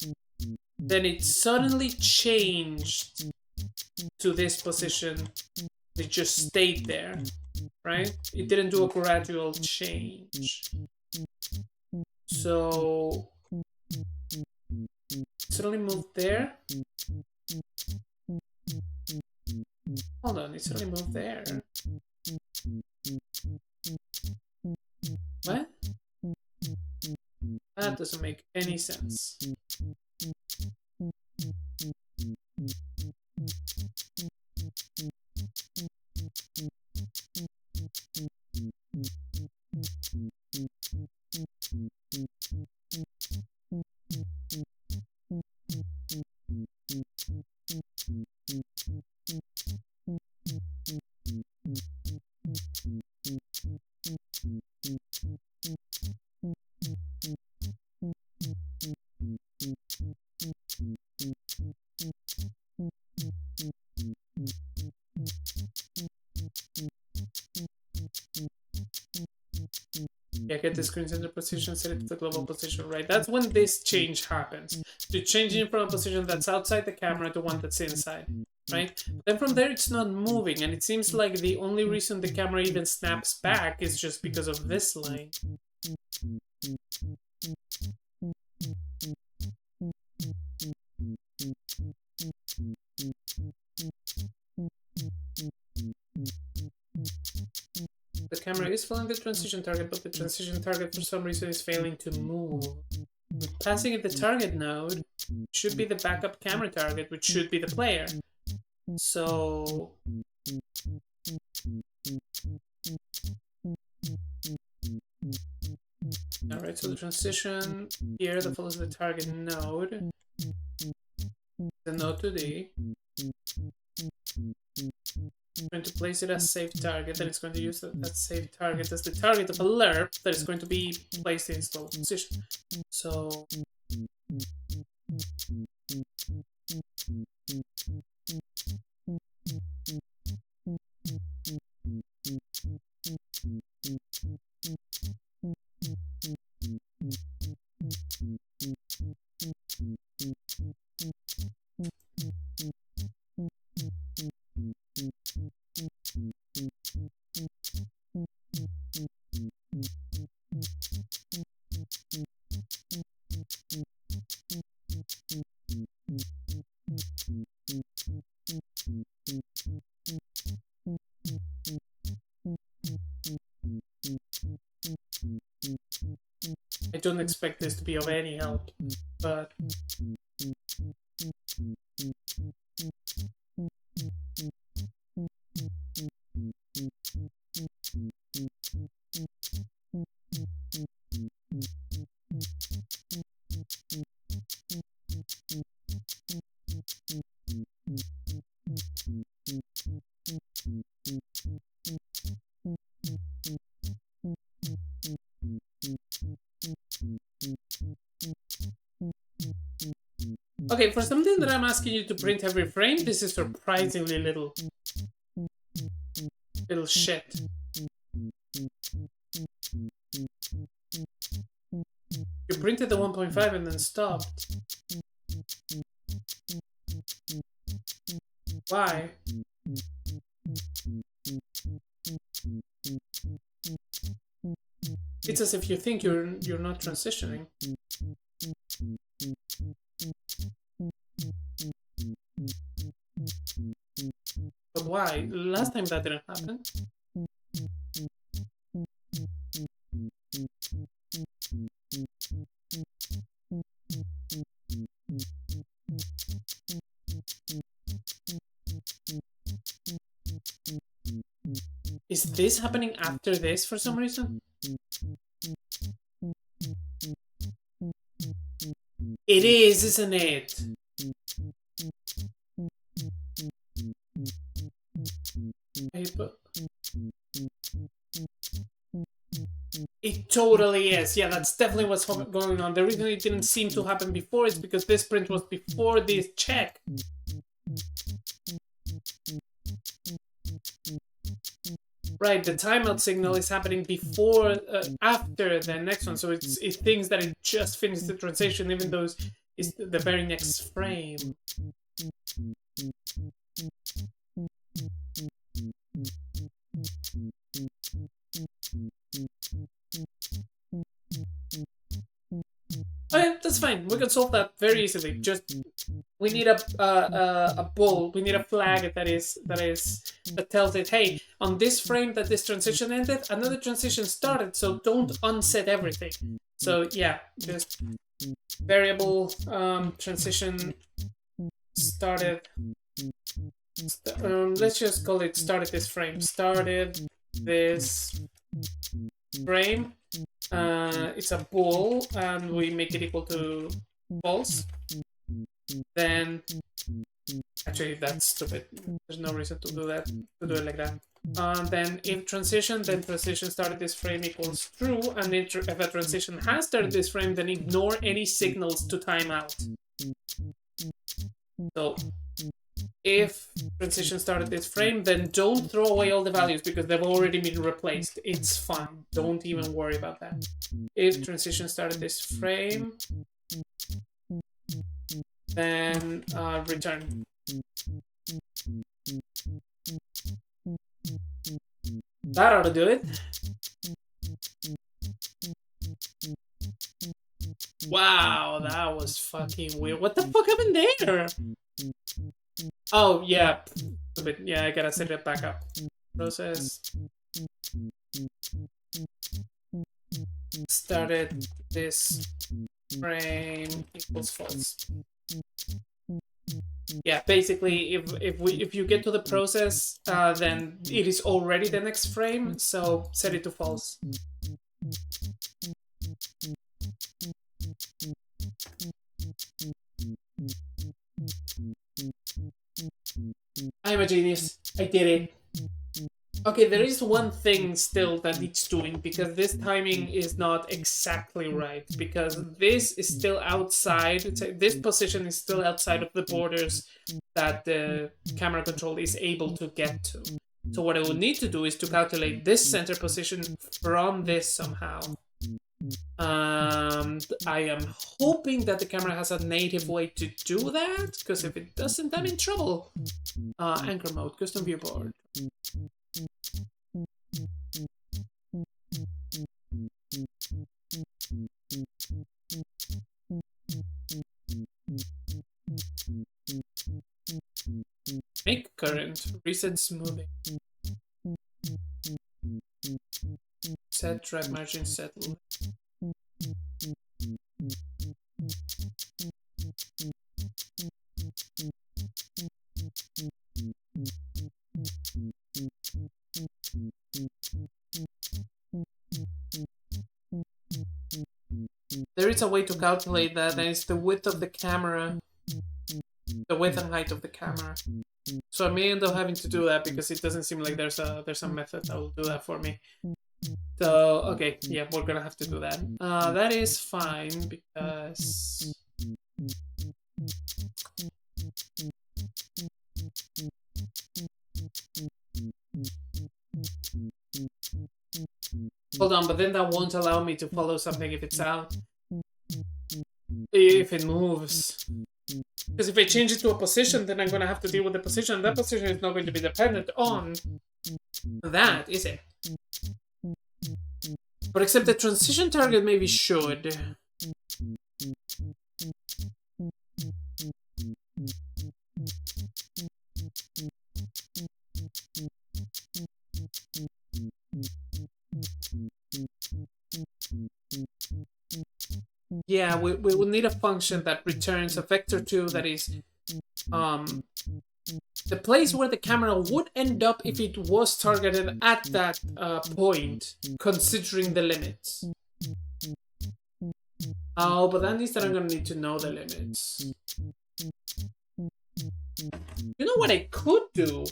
then it suddenly changed to this position. It just stayed there, right? It didn't do a gradual change. So it suddenly moved there. Hold on, it suddenly moved there. What? That doesn't make any sense. Yeah, get the screen center position, set it to the global position, right? That's when this change happens. You change it from a position that's outside the camera to one that's inside, right? Then from there, it's not moving, and it seems like the only reason the camera even snaps back is just because of this line. The camera is following the transition target, but the transition target for some reason is failing to move. With passing at the target node should be the backup camera target, which should be the player. So alright, so the transition here that follows the target node, the node 2D. Going to place it as safe target, then it's going to use that safe target as the target of a lerp that is going to be placed in its global position. So I don't expect this to be of any help, but Okay, for something that I'm asking you to print every frame, this is surprisingly little shit. You printed the 1.5 and then stopped. Why? It's as if you think you're not transitioning. But why? Last time that didn't happen. Is this happening after this for some reason? It is, isn't it? It totally is. Yeah, that's definitely what's going on. The reason it didn't seem to happen before is because this print was before this check. Right, the timeout signal is happening before, after the next one, so it thinks that it just finished the transition, even though it's the very next frame. Okay, that's fine. We can solve that very easily. Just we need a bull. We need a flag that tells it, hey, on this frame that this transition ended, another transition started. So don't unset everything. So yeah, just variable transition started. Let's just call it started this frame. Started this frame. It's a bool, and we make it equal to false. Then, actually, that's stupid. There's no reason to do that. To do it like that. Then if transition, then transition started this frame equals true, and if a transition has started this frame, then ignore any signals to timeout. So if transition started this frame, then don't throw away all the values because they've already been replaced. It's fine. Don't even worry about that. If transition started this frame, then return. That ought to do it. Wow, that was fucking weird. What the fuck happened there? Oh, yeah. Yeah, I gotta set it back up. Process. Started this frame equals false. Yeah, basically, if you get to the process, then it is already the next frame, so set it to false. I'm a genius. I did it. Okay, there is one thing still that needs doing, because this timing is not exactly right, because this is still outside, this position is still outside of the borders that the camera control is able to get to. So what I would need to do is to calculate this center position from this somehow. I am hoping that the camera has a native way to do that, because if it doesn't, I'm in trouble. Anchor mode, custom viewport. Make current, reset smoothing. Set drag margin, set. There is a way to calculate that, and it's the width of the camera. The width and height of the camera. So I may end up having to do that because it doesn't seem like there's a method that will do that for me. So okay, yeah, we're gonna have to do that. That is fine because hold on, but then that won't allow me to follow something if it's out. If it moves. Because if I change it to a position, then I'm gonna have to deal with the position. That position is not going to be dependent on that, is it? But except the transition target maybe should. Yeah, we will need a function that returns a vector2 that is the place where the camera would end up if it was targeted at that point, considering the limits. Oh, but that means that I'm gonna need to know the limits. You know what I could do?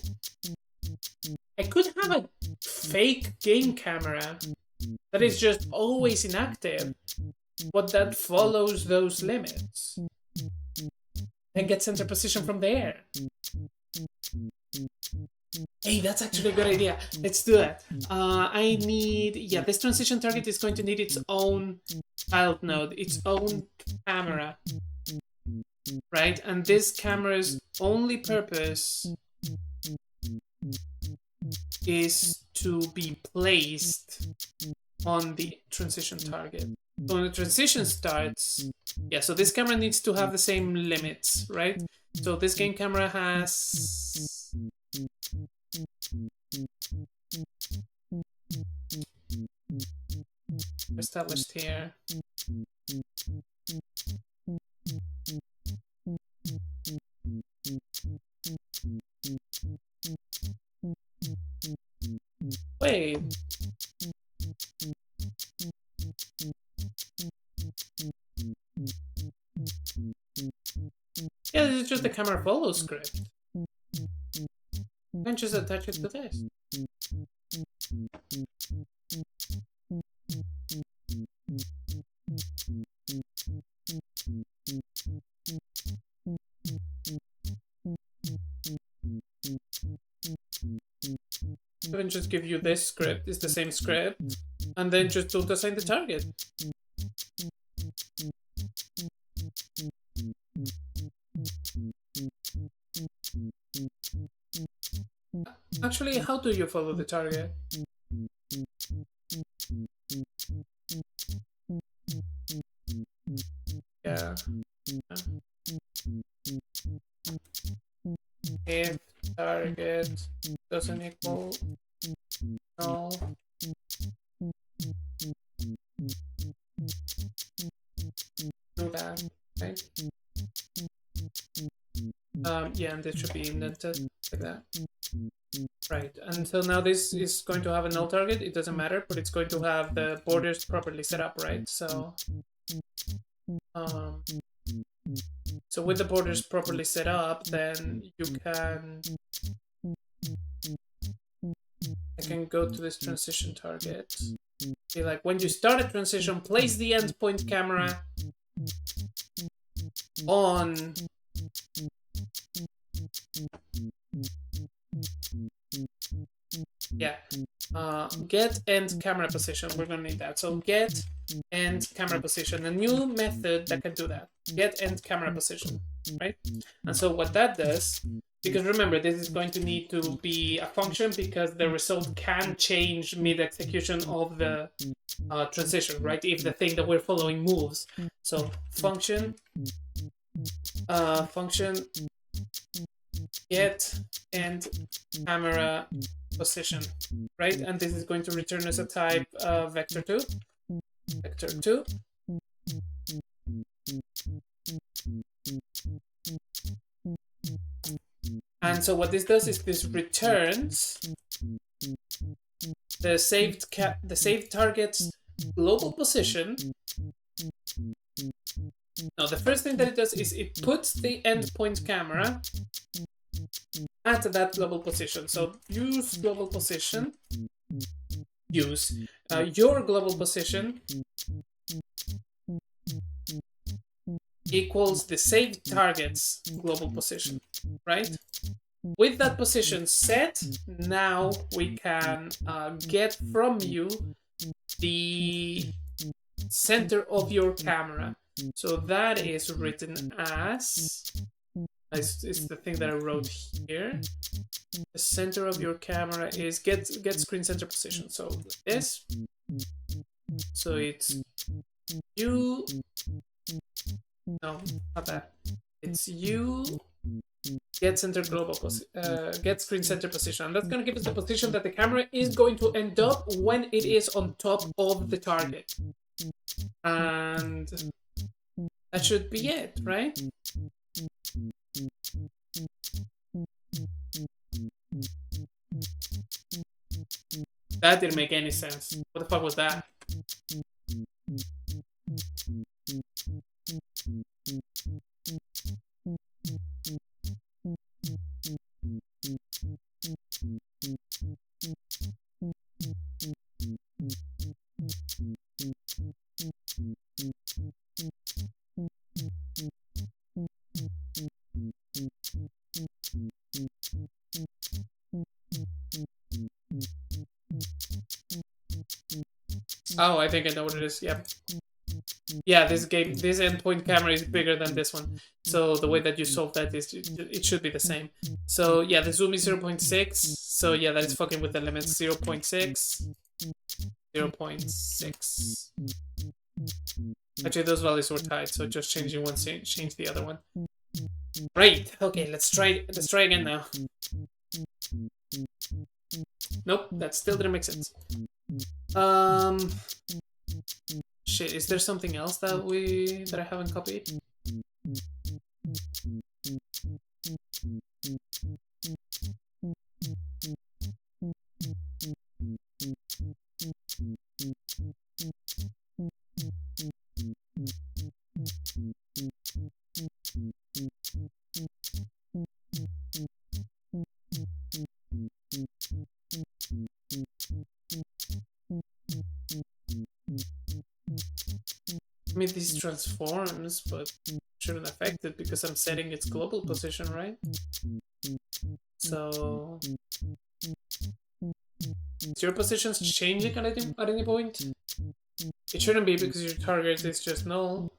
I could have a fake game camera that is just always inactive, but that follows those limits and gets center position from there. Hey, that's actually a good idea. Let's do that. I need... Yeah, this transition target is going to need its own child node, its own camera. Right? And this camera's only purpose is to be placed on the transition target. So when the transition starts... Yeah, so this camera needs to have the same limits, right? So this game camera has... established here. Wait. Yeah, this is just the camera follow script. You can just attach it to this. I can just give you this script, it's the same script, and then just don't assign the target. Actually, how do you follow the target? Yeah. If target doesn't equal null, do that, right? Yeah, and this should be indented like that. Right, and so now this is going to have a null target, it doesn't matter, but it's going to have the borders properly set up, right? So with the borders properly set up, then you can... I can go to this transition target. Be like, when you start a transition, place the endpoint camera on... Yeah, get end camera position. We're gonna need that. So get end camera position, a new method that can do that. Get end camera position, right? And so what that does, because remember, this is going to need to be a function because the result can change mid-execution of the transition, right? If the thing that we're following moves. So function get end camera position, right? And this is going to return as a type vector2. Vector2. And so what this does is this returns the saved target's global position. Now the first thing that it does is it puts the endpoint camera at that global position. So use global position, use your global position equals the saved target's global position, right? With that position set, now we can get from you the center of your camera. So that is written as is the thing that I wrote here. The center of your camera is get screen center position. So this. So it's you. No, not that. It's you. Get center global get screen center position. And that's going to give us the position that the camera is going to end up when it is on top of the target. And that should be it, right? That didn't make any sense. What the fuck was that? Oh, I think I know what it is. Yep. Yeah, this endpoint camera is bigger than this one. So the way that you solve that is it should be the same. So yeah, the zoom is 0.6. So yeah, that is fucking with the limits. 0.6. 0.6. Actually, those values were tied, so just changing one, change the other one. Right. Okay, let's try again now. Nope, that still didn't make sense. Shit, is there something else that I haven't copied? I mean, this transforms, but shouldn't affect it because I'm setting its global position, right? So, is your positions changing at any point? It shouldn't be because your target is just null.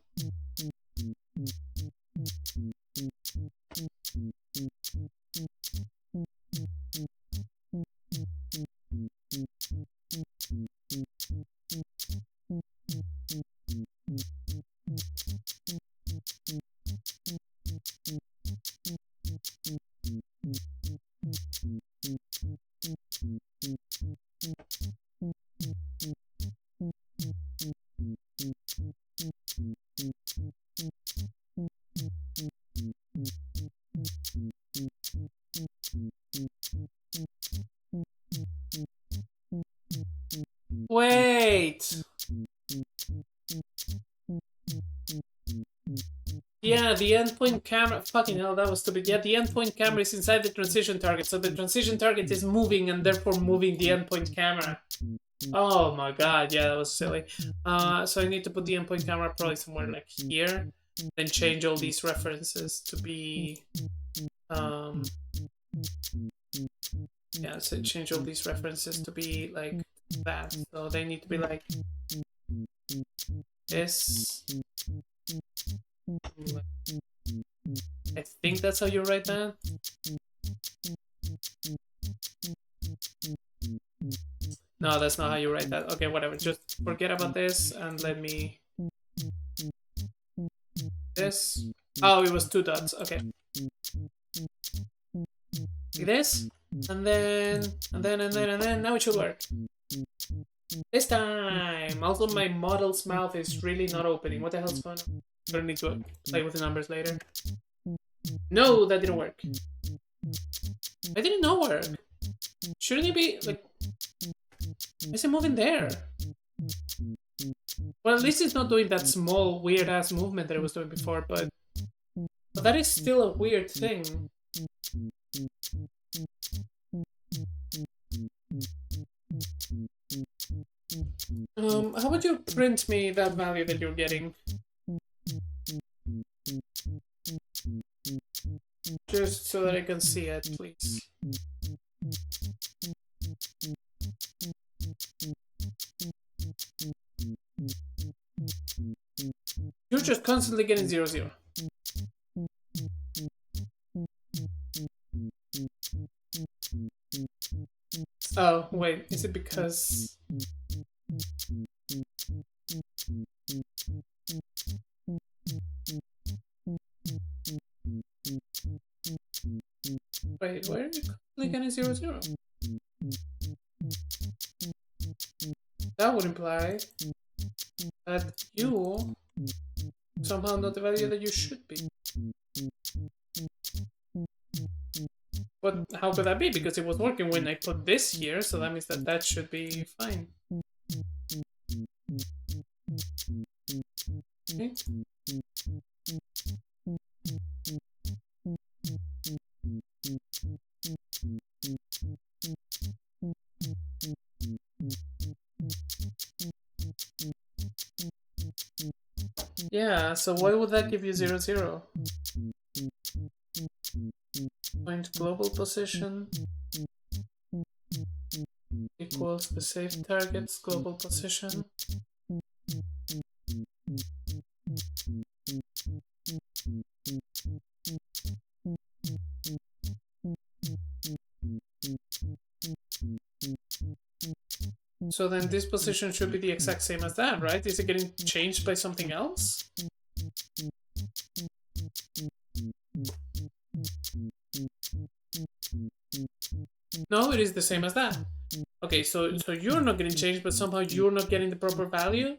Wait! Yeah, the endpoint camera... Fucking hell, that was stupid. Yeah, the endpoint camera is inside the transition target, so the transition target is moving and therefore moving the endpoint camera. Oh my god, yeah, that was silly. So I need to put the endpoint camera probably somewhere like here, then change all these references to be... yeah, so change all these references to be like that. So they need to be like this. I think that's how you write that. No, that's not how you write that. Okay, whatever. Just forget about this and let me... This. Oh, it was 2 dots. Okay. Like this. And then... Now it should work. This time! Also, my model's mouth is really not opening. What the hell's going on? I'm gonna need to play with the numbers later. No, that didn't work. Why did it not work? Shouldn't it be, like... Why is it moving there? Well, at least it's not doing that small, weird-ass movement that it was doing before, but that is still a weird thing. How would you print me that value that you're getting? Just so that I can see it, please. You're just constantly getting 0, 0. Oh, wait, is it because... Wait, why are you constantly getting 0, 0? That would imply that you somehow not the value that you should be. But how could that be? Because it was working when I put this here, so that means that that should be fine. Okay. Yeah, so why would that give you 0, 0? Point global position equals the safe target's global position. So then this position should be the exact same as that, right? Is it getting changed by something else? No, it is the same as that. Okay, so you're not getting changed, but somehow you're not getting the proper value?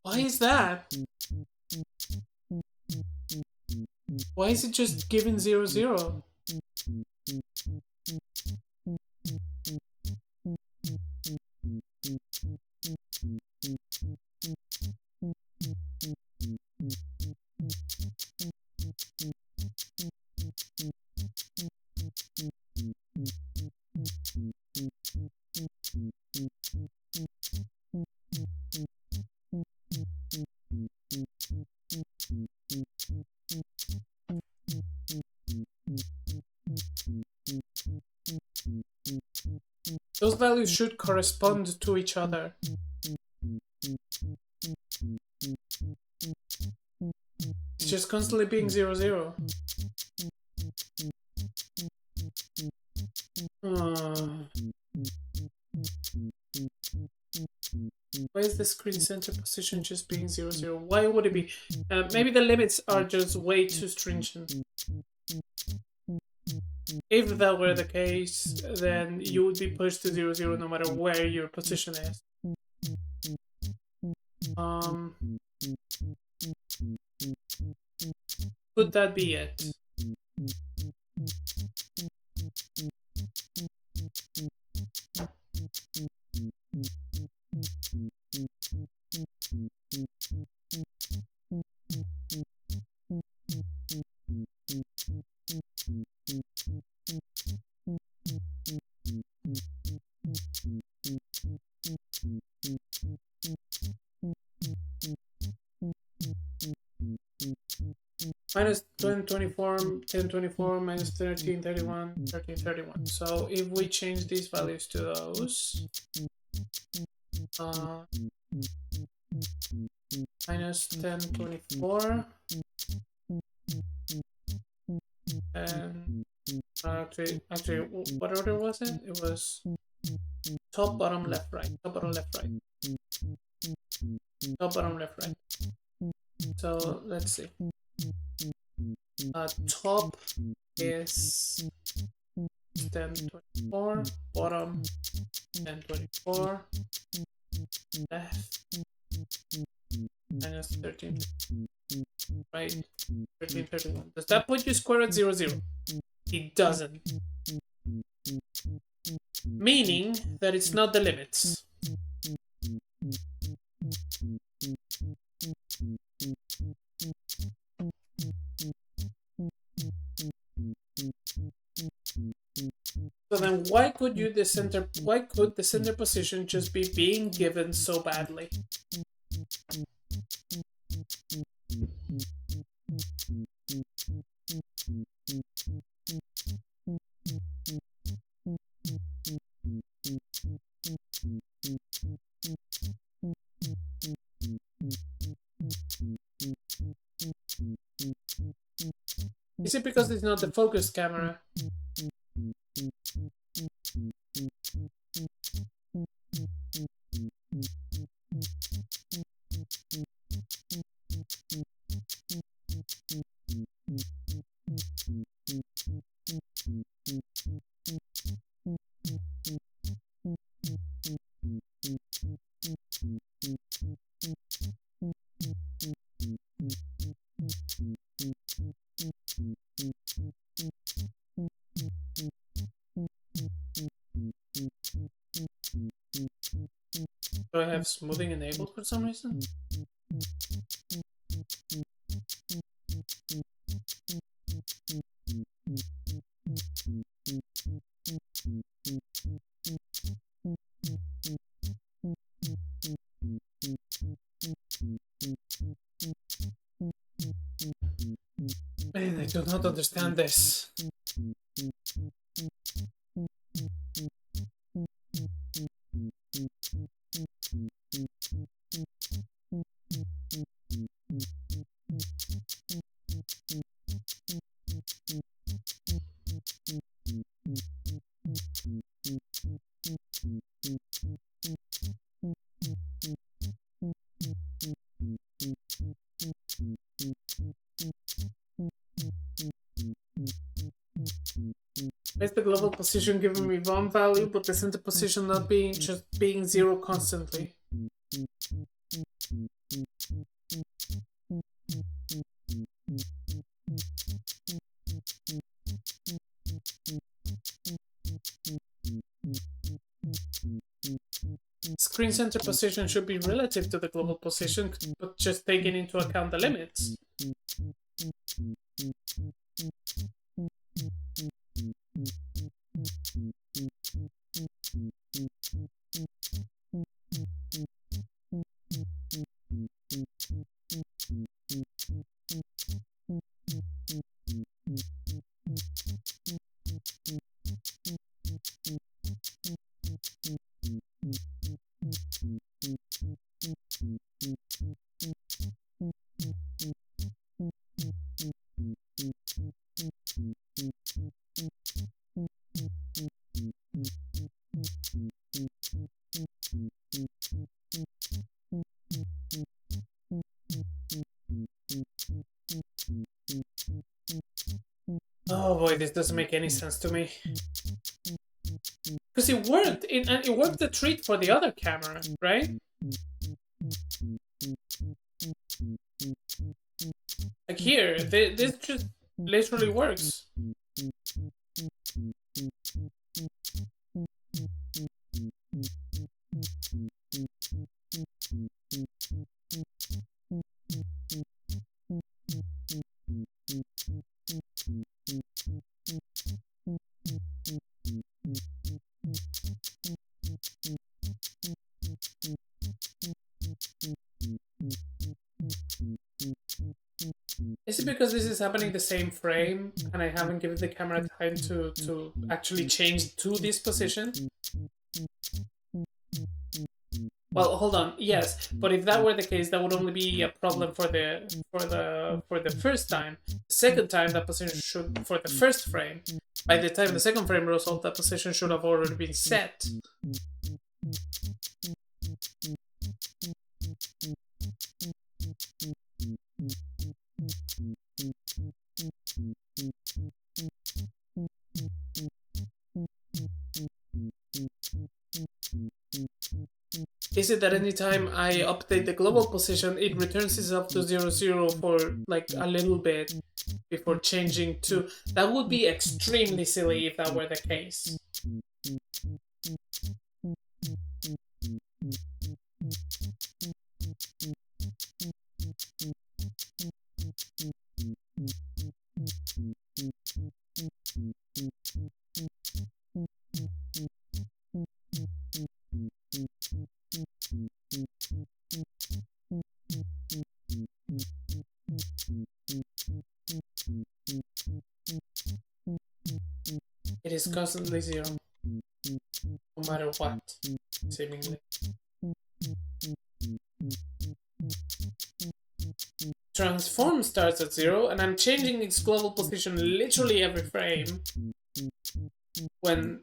Why is that? Why is it just giving 0, 0? Those values should correspond to each other. It's just constantly being 0, 0. Why is the screen center position just being 0, 0? Why would it be? Maybe the limits are just way too stringent. If that were the case, then you would be pushed to 0, 0 no matter where your position is. Could that be it? Minus 10, 24, 10, 24, minus 13, 31, 13, 31. So if we change these values to those, minus 10, 24, and actually, what order was it? It was top, bottom, left, right, top, bottom, left, right, top, bottom, left, right. So let's see. Top is 1024, bottom 1024, left minus 13, right 1331. Does that put you square at 0, 0? It doesn't. Meaning that it's not the limits. So then why could the center position just be being given so badly? Is it because it's not the focus camera? Do I have smoothing enabled for some reason? Man, I do not understand this. Is the global position giving me one value, but the center position not being just being 0 constantly? Screen center position should be relative to the global position, but just taking into account the limits. Oh boy, this doesn't make any sense to me. Because it worked, and it worked the treat for the other camera, right? Like here, this just literally works. Is it because this is happening the same frame and I haven't given the camera time to actually change to this position? Well, hold on. Yes, but if that were the case, that would only be a problem for the first time. The second time, that position should for the first frame. By the time the second frame rolls out, that position should have already been set. Is it that anytime I update the global position, it returns itself to 0, 0 for like a little bit before changing to... That would be extremely silly if that were the case. It is constantly 0, no matter what, seemingly. Transform starts at 0, and I'm changing its global position literally every frame. When...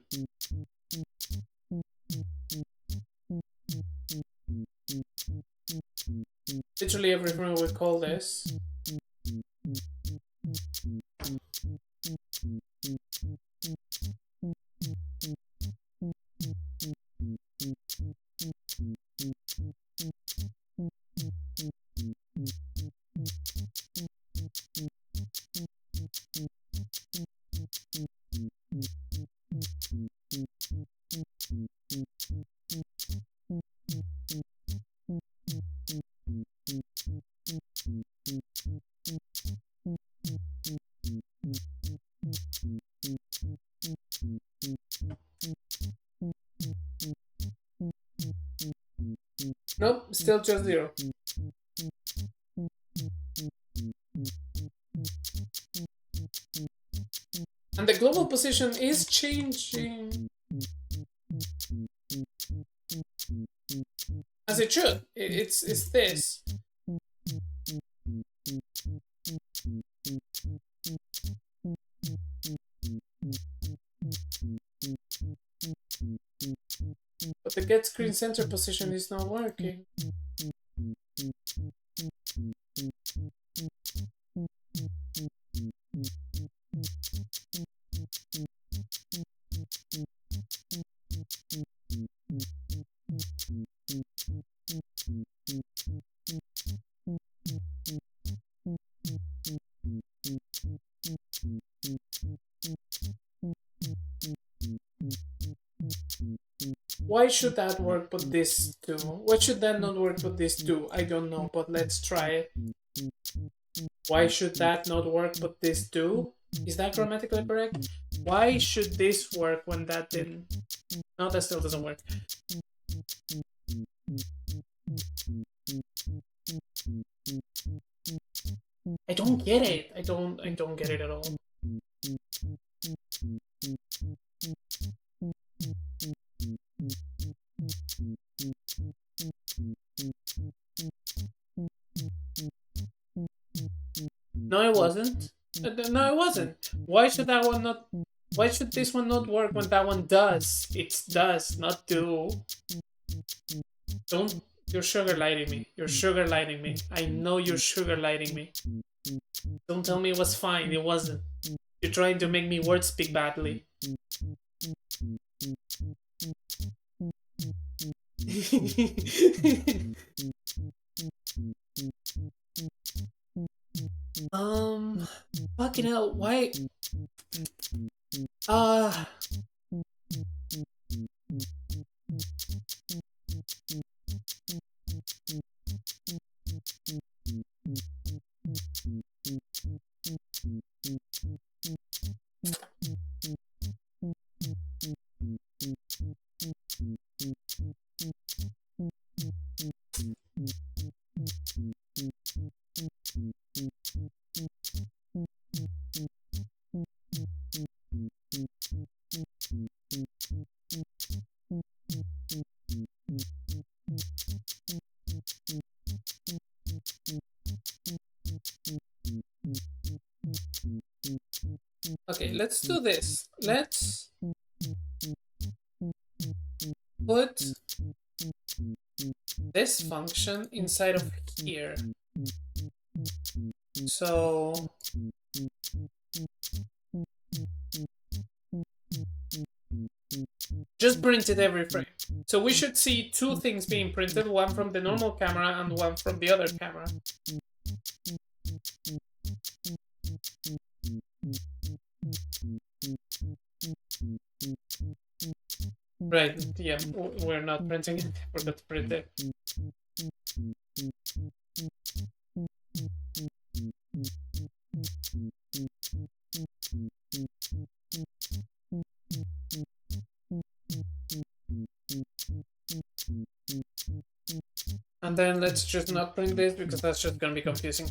Literally every frame we call this. Nope, still just 0. And the global position is changing. As it should. It's this. But the get screen center position is not working. Why should that work but this do? Why should that not work but this do? I don't know, but let's try it. Why should that not work but this do? Is that grammatically correct? Why should this work when that didn't? No, that still doesn't work. I don't get it. I don't get it at all. No, it wasn't. No, it wasn't. Why should that one not... Why should this one not work when that one does? It does, not do. Don't... You're sugar lighting me. You're sugar lighting me. I know you're sugar lighting me. Don't tell me it was fine. It wasn't. You're trying to make me word speak badly. Fucking hell, why? Okay, let's do this. Let's put this function inside of here. So Just printed every frame. So we should see two things being printed, one from the normal camera and one from the other camera. Right, yeah, we're not printing it, we're going to print it. And then let's just not print this because that's just gonna be confusing.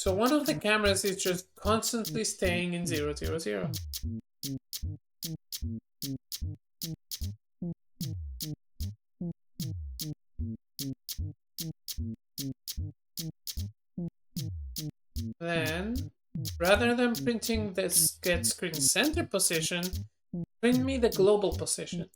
So one of the cameras is just constantly staying in 0, 0, 0. Then, rather than printing the get screen center position, print me the global position.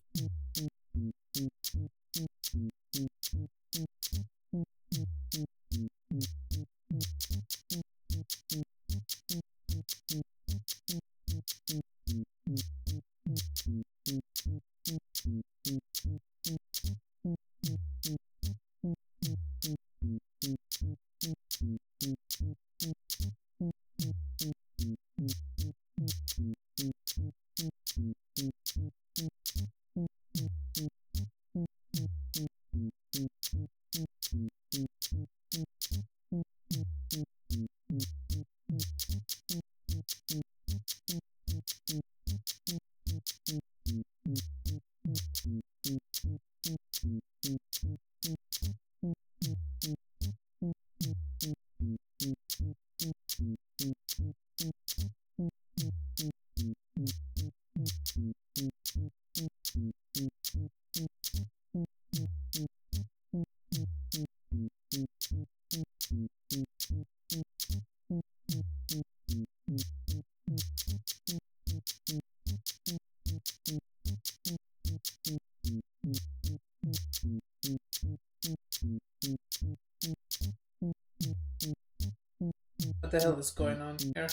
What the hell is going on here?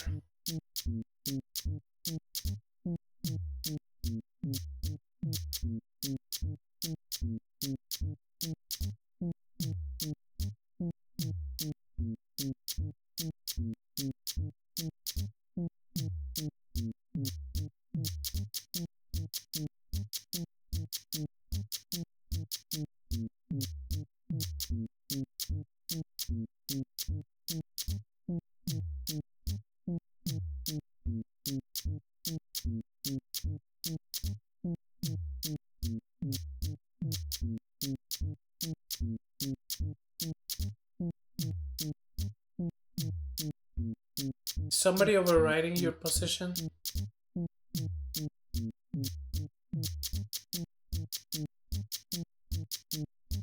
Somebody overriding your position?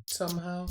Somehow?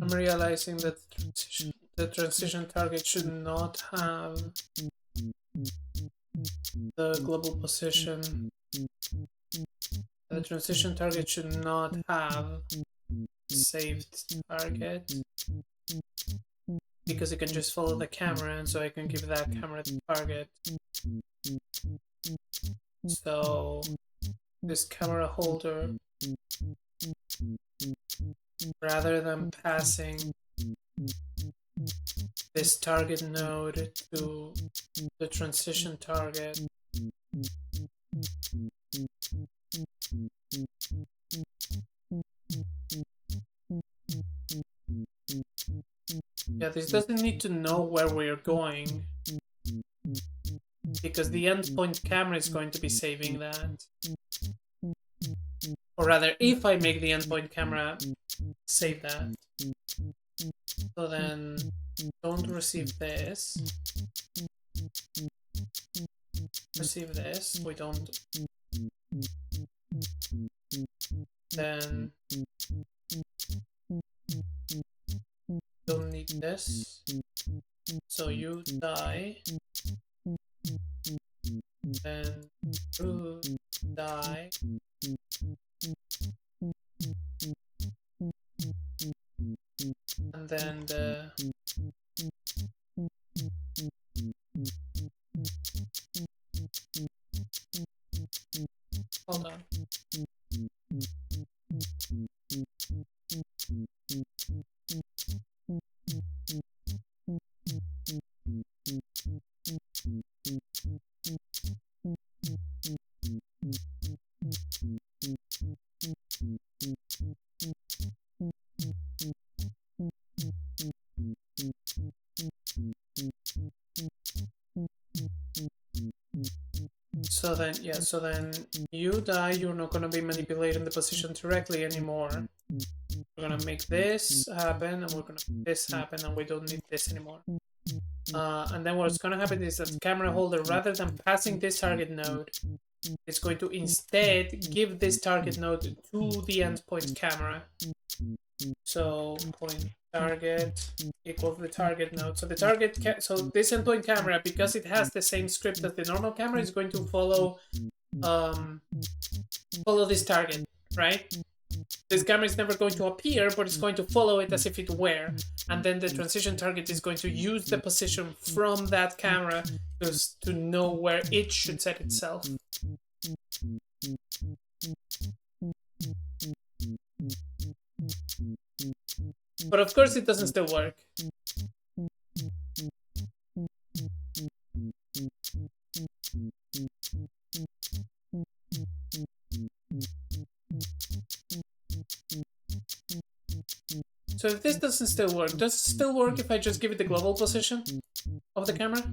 I'm realizing that the transition target should not have the global position. The transition target should not have saved target because it can just follow the camera, and so I can give that camera the target. So this camera holder, rather than passing this target node to the transition target, yeah, this doesn't need to know where we're going, because the endpoint camera is going to be saving that. Or rather, if I make the endpoint camera save that. So then, don't receive this. Receive this. We don't. Then don't need this. So you die. Then you die. And then the hold on. So then, yeah, so then you die, you're not going to be manipulating the position directly anymore. We're going to make this happen, and we're going to make this happen, and we don't need this anymore. And then what's going to happen is that the camera holder, rather than passing this target node, it's going to instead give this target node to the endpoint camera. So point target equals the target node. So the target, so this endpoint camera, because it has the same script as the normal camera, is going to follow follow this target, right? This camera is never going to appear, but it's going to follow it as if it were. And then the transition target is going to use the position from that camera to know where it should set itself. But of course it doesn't still work. So if this doesn't still work, does it still work if I just give it the global position of the camera?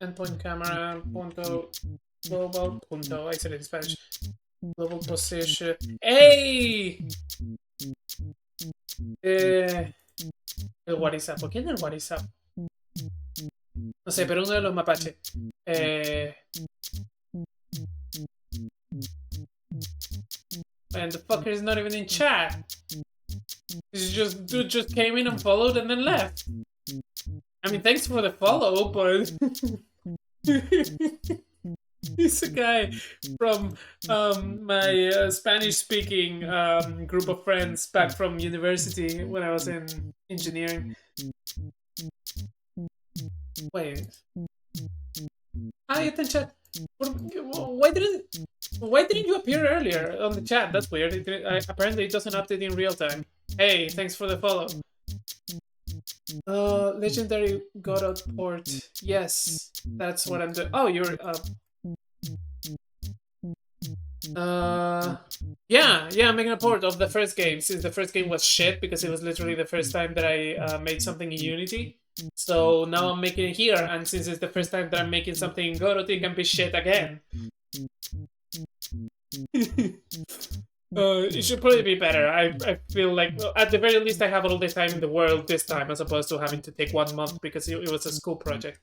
Endpoint camera, punto, global, punto, I said it in Spanish. Global position. ¡Ey! El WhatsApp. ¿Por qué no el WhatsApp? No sé, pero uno de los mapaches. And the fucker is not even in chat. This just dude just came in and followed and then left. I mean, thanks for the follow, but he's a guy from my Spanish-speaking group of friends back from university when I was in engineering. Wait. Hi, attention. Why didn't you appear earlier on the chat? That's weird. Apparently it doesn't update in real time. Hey, thanks for the follow. Legendary Godot port. Yes, that's what I'm doing. Oh, you're yeah, I'm making a port of the first game, since the first game was shit because it was literally the first time that I made something in Unity. So now I'm making it here, and since it's the first time that I'm making something in Godot, it can be shit again. It should probably be better. I feel like, well, at the very least, I have all the time in the world this time, as opposed to having to take 1 month because it was a school project.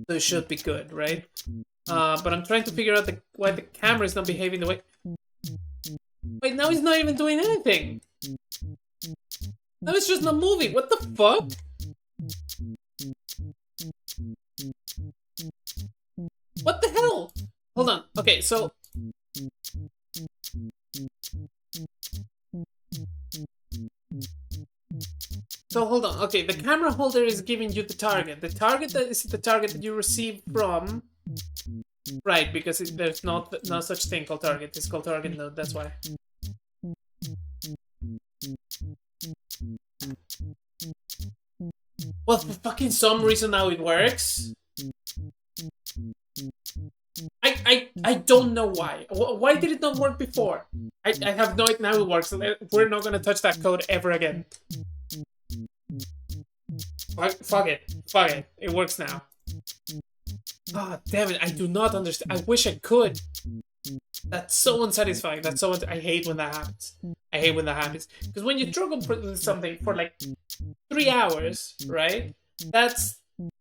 So it should be good, right? But I'm trying to figure out why the camera is not behaving the way... Wait, now it's not even doing anything! Now it's just not moving! What the fuck? What the hell? Hold on. Okay, so... hold on. Okay, the camera holder is giving you the target. The target that is the target that you receive from... Right, because there's no such thing called target. It's called target node, that's why. Well, for fucking some reason now it works. I don't know why. Why did it not work before? I have no idea. Now it works. We're not gonna touch that code ever again. Fuck it. Fuck it. It works now. Ah, damn it. I do not understand. I wish I could. That's so unsatisfying. That's so I hate when that happens. I hate when that happens. Because when you struggle for something for like 3 hours, right?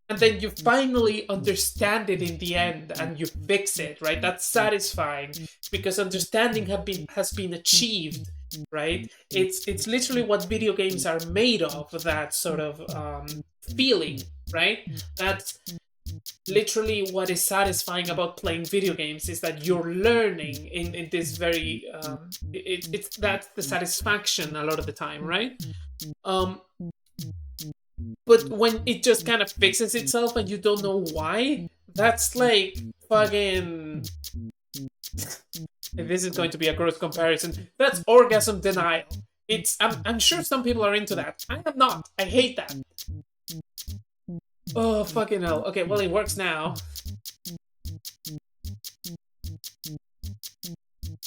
And then you finally understand it in the end and you fix it, right? That's satisfying because understanding has been achieved, right? It's literally what video games are made of, that sort of feeling, right? That's literally what is satisfying about playing video games, is that you're learning in this very that's the satisfaction a lot of the time, right? But when it just kind of fixes itself and you don't know why, that's like fucking... This is going to be a gross comparison. That's orgasm denial. I'm sure some people are into that. I am not. I hate that. Oh, fucking hell. Okay, well, it works now.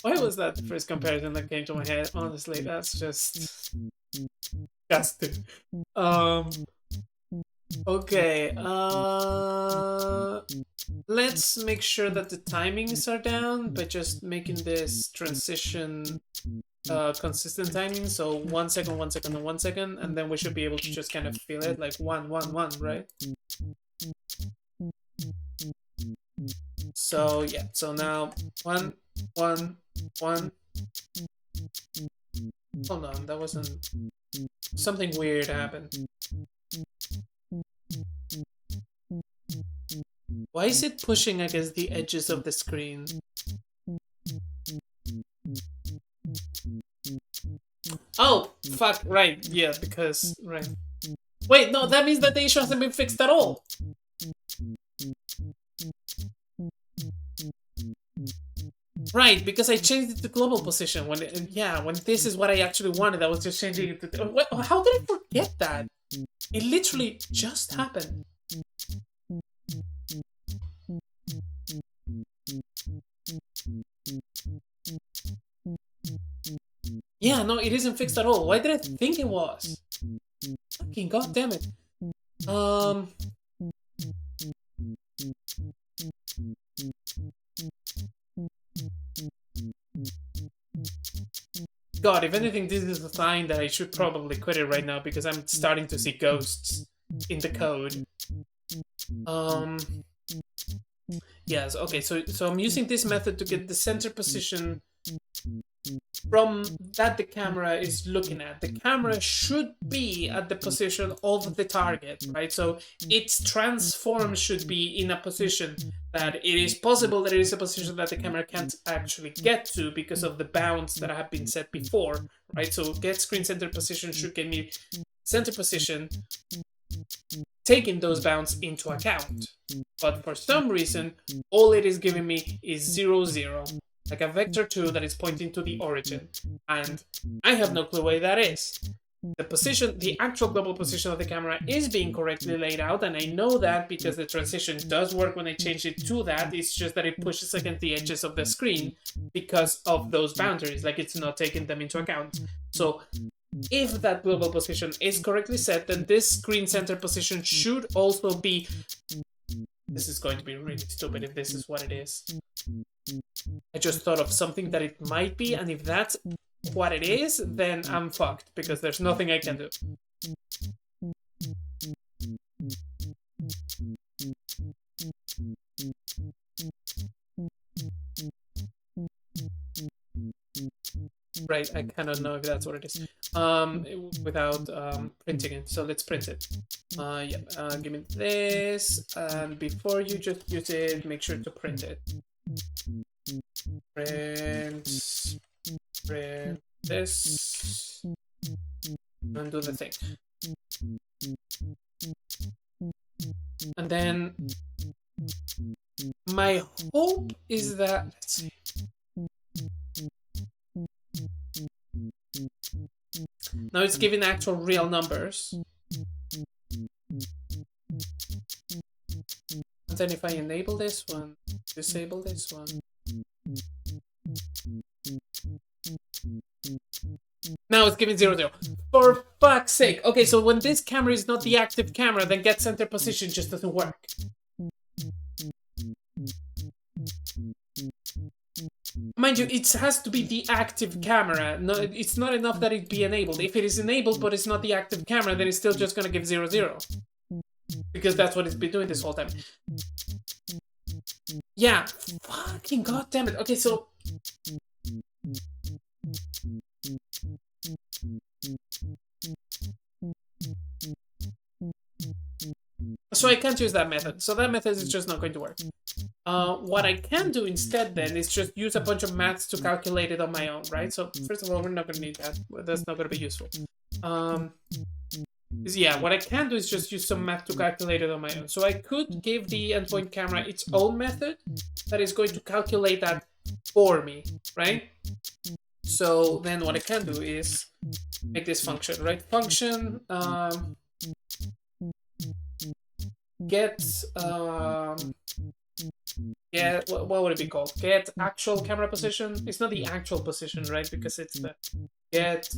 Why was that the first comparison that came to my head? Honestly, that's just... disgusting. Okay, let's make sure that the timings are down by just making this transition consistent timing. So 1 second, 1 second, and 1 second, and then we should be able to just kind of feel it like 1, 1, 1, right? So yeah, so now 1, 1, 1. Hold on, that wasn't... Something weird happened. Why is it pushing against the edges of the screen? Oh, fuck, right, yeah, because, right. Wait, no, that means that the issue hasn't been fixed at all. Right, because I changed it to global position when this is what I actually wanted. I was just changing it to... How did I forget that? It literally just happened. Yeah, no, it isn't fixed at all. Why did I think it was? Fucking goddamn it. God, if anything, this is a sign that I should probably quit it right now because I'm starting to see ghosts in the code. Yes, okay, so I'm using this method to get the center position from that the camera is looking at. The camera should be at the position of the target, right? So its transform should be in a position that it is possible that it is a position that the camera can't actually get to because of the bounds that have been set before, right? So get screen center position should get me center position, taking those bounds into account. But for some reason, all it is giving me is 0, 0. Like a vector 2 that is pointing to the origin. And I have no clue where that is. The position, the actual global position of the camera is being correctly laid out, and I know that because the transition does work when I change it to that. It's just that it pushes against the edges of the screen because of those boundaries, like it's not taking them into account. So if that global position is correctly set, then this screen center position should also be... This is going to be really stupid if this is what it is. I just thought of something that it might be, and if that's what it is, then I'm fucked, because there's nothing I can do. Right, I cannot know if that's what it is without printing it. So let's print it. Give me this, and before you just use it, make sure to print it. Print this, and do the thing. And then my hope is that, let's see. Now it's giving actual real numbers. And then if I enable this one, disable this one. Now it's giving 0, 0. For fuck's sake. Okay, so when this camera is not the active camera, then get center position just doesn't work. Mind you, it has to be the active camera. No, it's not enough that it be enabled. If it is enabled but it's not the active camera, then it's still just gonna give 0, 0. Because that's what it's been doing this whole time. Yeah, fucking goddammit. Okay, so... So I can't use that method. So that method is just not going to work. What I can do instead then is just use a bunch of maths to calculate it on my own, right? So first of all, we're not going to need that. That's not going to be useful. Yeah, what I can do is just use some math to calculate it on my own. So I could give the endpoint camera its own method that is going to calculate that for me, right? So then what I can do is make this function, right? Function get what would it be called? Get actual camera position. It's not the actual position, right? Because it's the get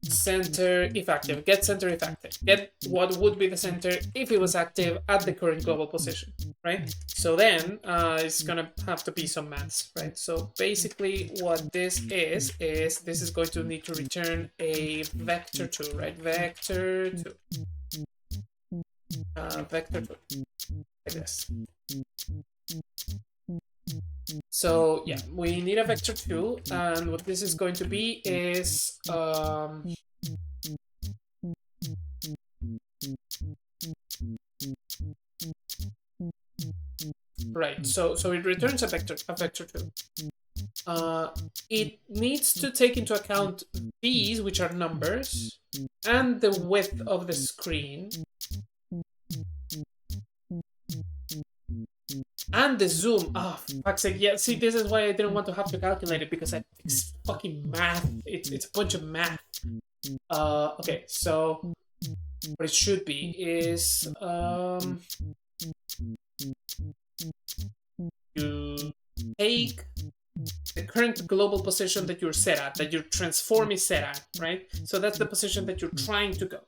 center if active. Get center if active. Get what would be the center if it was active at the current global position, right? So then it's gonna have to be some maths, right? So basically what this is this is going to need to return a vector 2, right? Vector 2. Vector 2. Like this. So yeah, we need a vector 2, and what this is going to be is right. So it returns a vector 2. It needs to take into account these, which are numbers, and the width of the screen, and the zoom. Oh, fuck's sake. Yeah, see, this is why I didn't want to have to calculate it, because it's fucking math. It's a bunch of math. Okay, so what it should be is you take the current global position that you're set at, that your transform is set at, right? So that's the position that you're trying to go.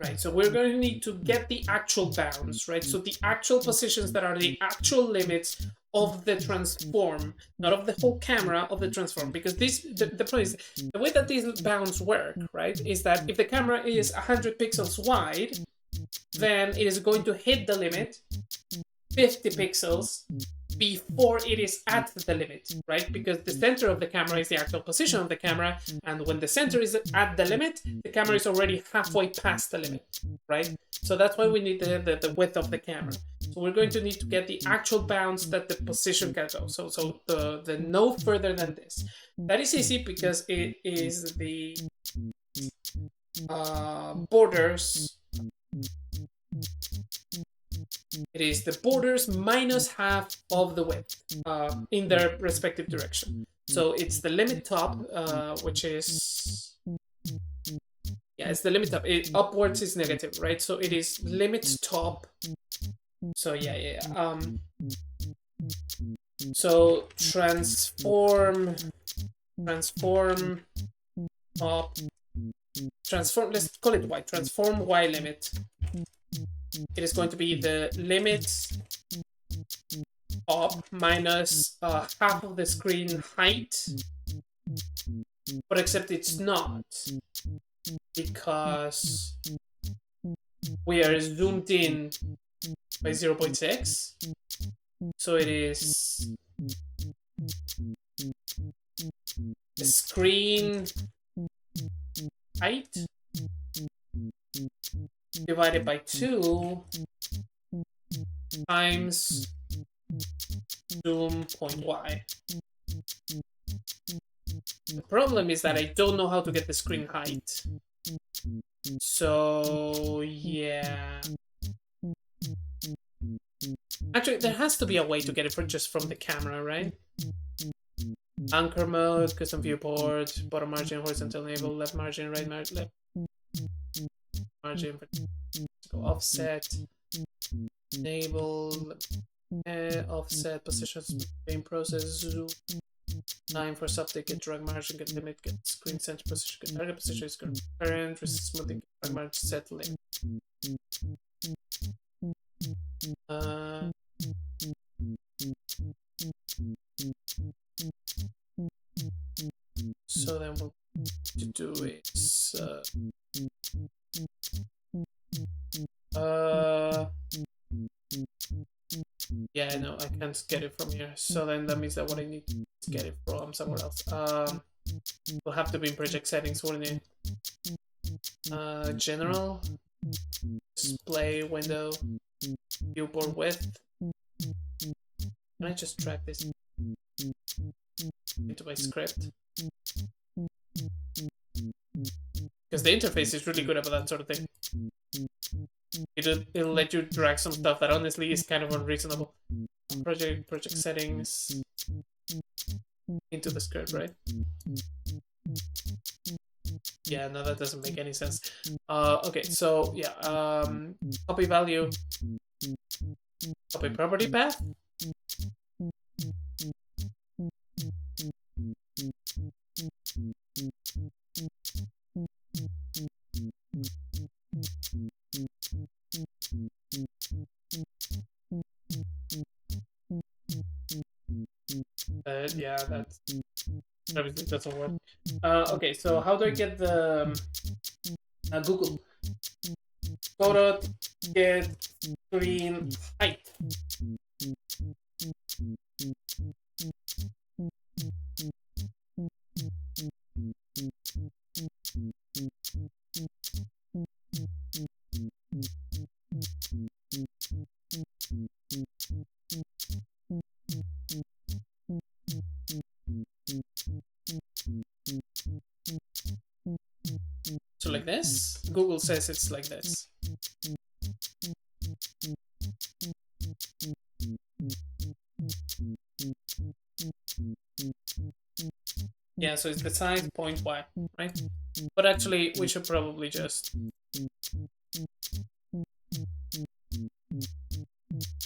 Right, so we're going to need to get the actual bounds, right? So the actual positions that are the actual limits of the transform, not of the whole camera, of the transform. Because the point is, the way that these bounds work, right, is that if the camera is 100 pixels wide, then it is going to hit the limit 50 pixels before it is at the limit, right? Because the center of the camera is the actual position of the camera, and when the center is at the limit, the camera is already halfway past the limit, right? So that's why we need the width of the camera. So we're going to need to get the actual bounds that the position can go. So the no further than this. That is easy because it is the borders. It is the borders minus half of the width in their respective direction. So it's the limit top, which is Yeah, it's the limit top. Upwards is negative, right? So it is limit top. So yeah. So transform top. Transform. Let's call it y. Transform y limit. It is going to be the limit top minus half of the screen height, but except it's not, because we are zoomed in by 0.6, so it is the screen height divided by 2 times zoom point y. The problem is that I don't know how to get the screen height. So yeah. Actually, there has to be a way to get it just from the camera, right? Anchor mode, custom viewport, bottom margin, horizontal enable, left margin, right margin, left margin, offset, enable, offset, positions, game process, zoom, time for subtick, get drag margin, get limit, get screen center position, get target position, is current, resist smoothing, drag margin, set limit. So then what to do is yeah, no, I can't get it from here. So then that means that what I need to get it from somewhere else. Will have to be in project settings, wouldn't it? General, display window, viewport width. Can I just drag this into my script? Because the interface is really good about that sort of thing. It'll let you drag some stuff that honestly is kind of unreasonable. Project settings into the script, right? Yeah, no, that doesn't make any sense. Okay, so yeah, copy value, copy property path. Yeah, that obviously doesn't work. Okay, so how do I get the Google photo get screen height? So like this, Google says it's like this. Yeah, so it's the size point y, right? But actually, we should probably just...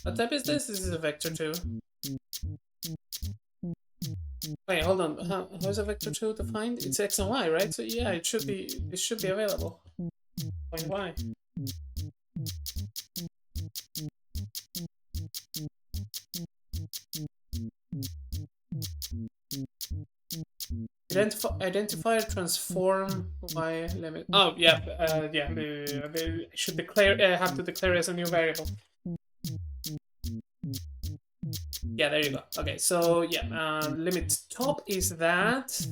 What type is this? This is a vector 2. Wait, hold on. How's a vector 2 defined? It's x and y, right? So yeah, it should be available. Point y. Identifier transform y limit. Oh yeah, yeah. They should declare. Have to declare as a new variable. Yeah, there you go. Okay, so yeah, limit top is that.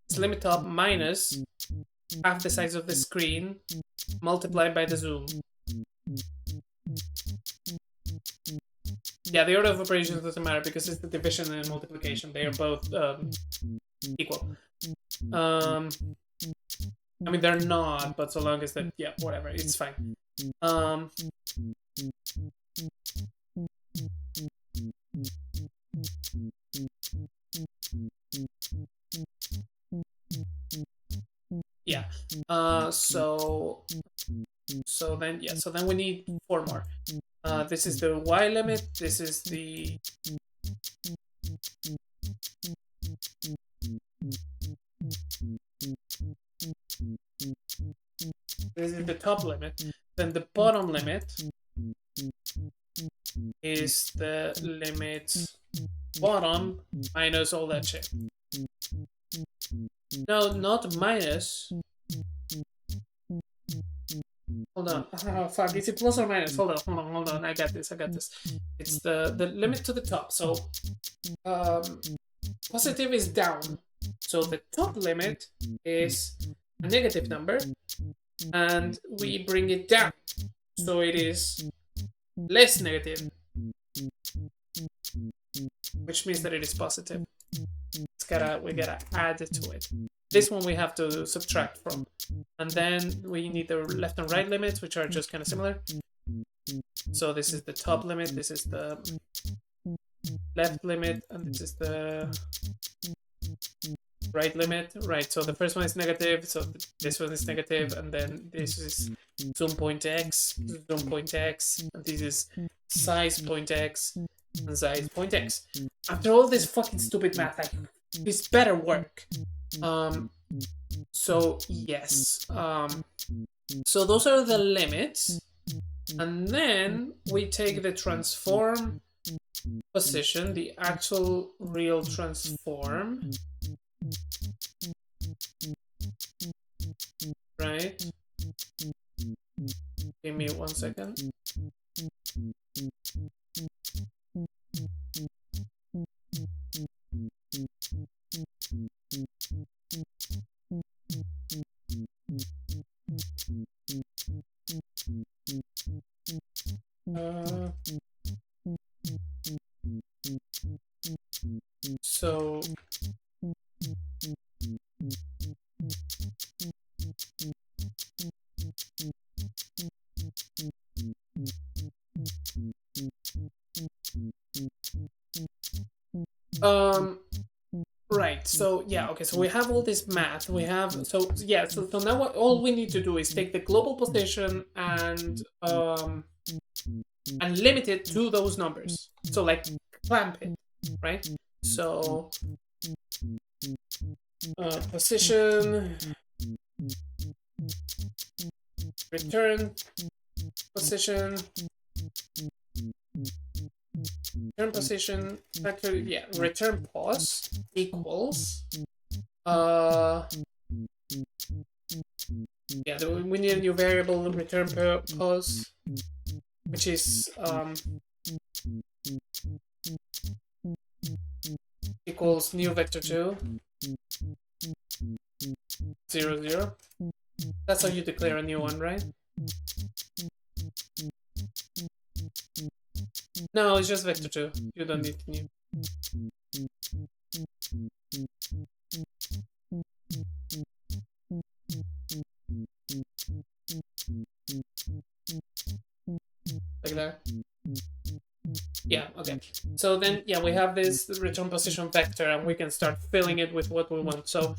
It's limit top minus half the size of the screen multiplied by the zoom. Yeah, the order of operations doesn't matter because it's the division and multiplication. They are both equal. I mean, they're not, but so long as that, yeah, whatever, it's fine. Yeah. So then we need 4 more. This is the y limit. This is the top limit. Then the bottom limit is the limit bottom minus all that shit. No, not minus. Hold on. Oh, fuck. Is it plus or minus? Hold on. I got this. It's the limit to the top. So, positive is down. So the top limit is a negative number, and we bring it down. So it is less negative, which means that it is positive. We gotta add to it. This one we have to subtract from. And then we need the left and right limits, which are just kind of similar. So this is the top limit, this is the left limit, and this is the right limit. Right, so the first one is negative, so this one is negative, and then this is zoom point x, and this is size point x, and size point x. After all this fucking stupid math, this better work. So yes, so those are the limits, and then we take the transform position, the actual real transform, right? Give me 1 second. So right, so yeah, okay, so we have all this math, we have, so yeah, so now all we need to do is take the global position and limit it to those numbers, so like clamp it, right? So position, return position, return position, actually, yeah, return pos equals, yeah, we need a new variable, return pos, which is, equals new vector 2, 0, 0. That's how you declare a new one, right? No, it's just vector 2. You don't need new. Like that. Yeah, okay. So then, yeah, we have this return position vector, and we can start filling it with what we want. So,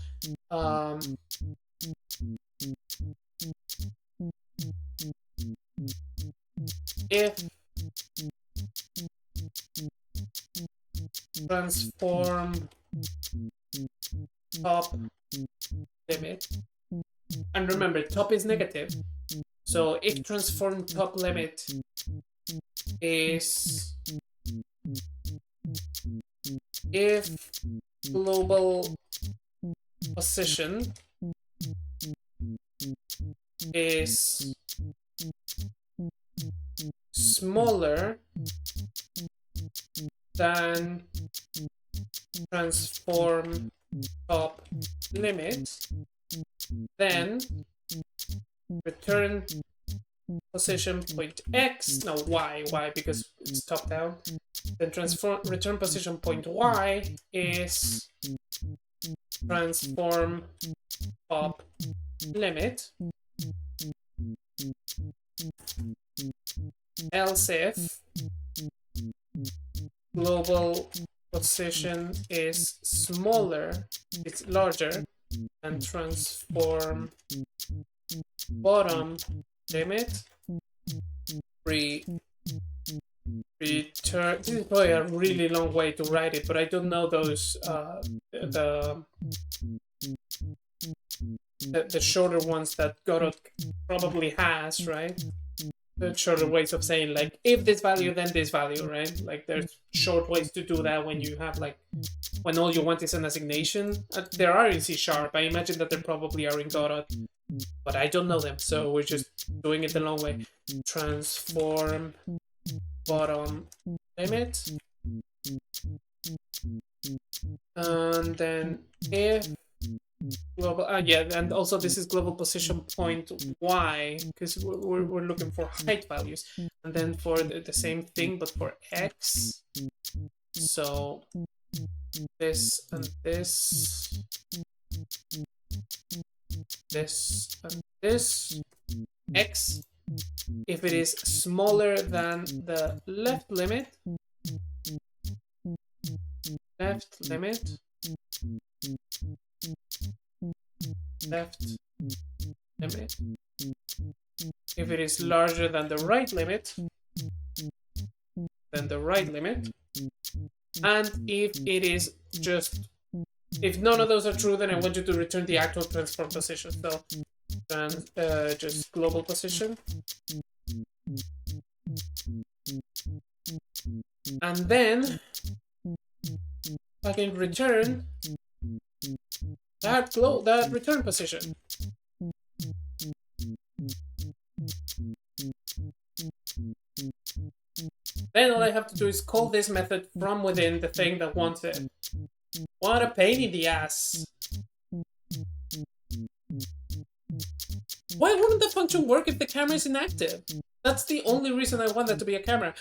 if transform top limit, and remember, top is negative. So if transform top limit is if global position is smaller than transform top limit, then return position point x, no y, because it's top down, then return position point y is transform top limit, else if global position is smaller, it's larger than transform bottom limit return. This is probably a really long way to write it, but I don't know those the shorter ones that Godot probably has, right? The shorter ways of saying, like, if this value, then this value, right? Like, there's short ways to do that when you have, like, when all you want is an assignation. There are in C#. I imagine that there probably are in Godot, but I don't know them, so we're just doing it the long way. Transform bottom limit, and then if global, yeah, and also this is global position point y, because we're looking for height values, and then for the same thing but for x, so this and this, this and this, x, if it is smaller than the left limit, left limit, if it is larger than the right limit, then the right limit, and if it is just, if none of those are true, then I want you to return the actual transform position. So just global position, and then I can return that return position. Then all I have to do is call this method from within the thing that wants it. What a pain in the ass. Why wouldn't the function work if the camera is inactive? That's the only reason I want that to be a camera.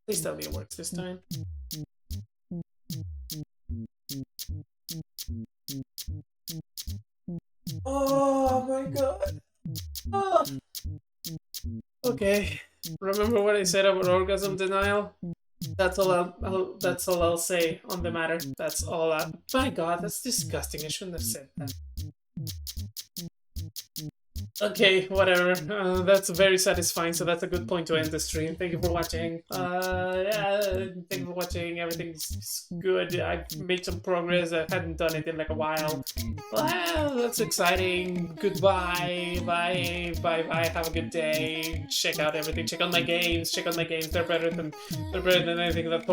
Please tell me it works this time. Oh my god. Oh. Okay. Remember what I said about orgasm denial? That's all I'll say on the matter. That's all. My god, that's disgusting. I shouldn't have said that. Okay, whatever. That's very satisfying, so that's a good point to end the stream. Thank you for watching. Thank you for watching. Everything's good. I've made some progress. I hadn't done it in like a while. Well, that's exciting. Goodbye. Bye. Bye. Have a good day. Check out everything. Check out my games. They're better than anything that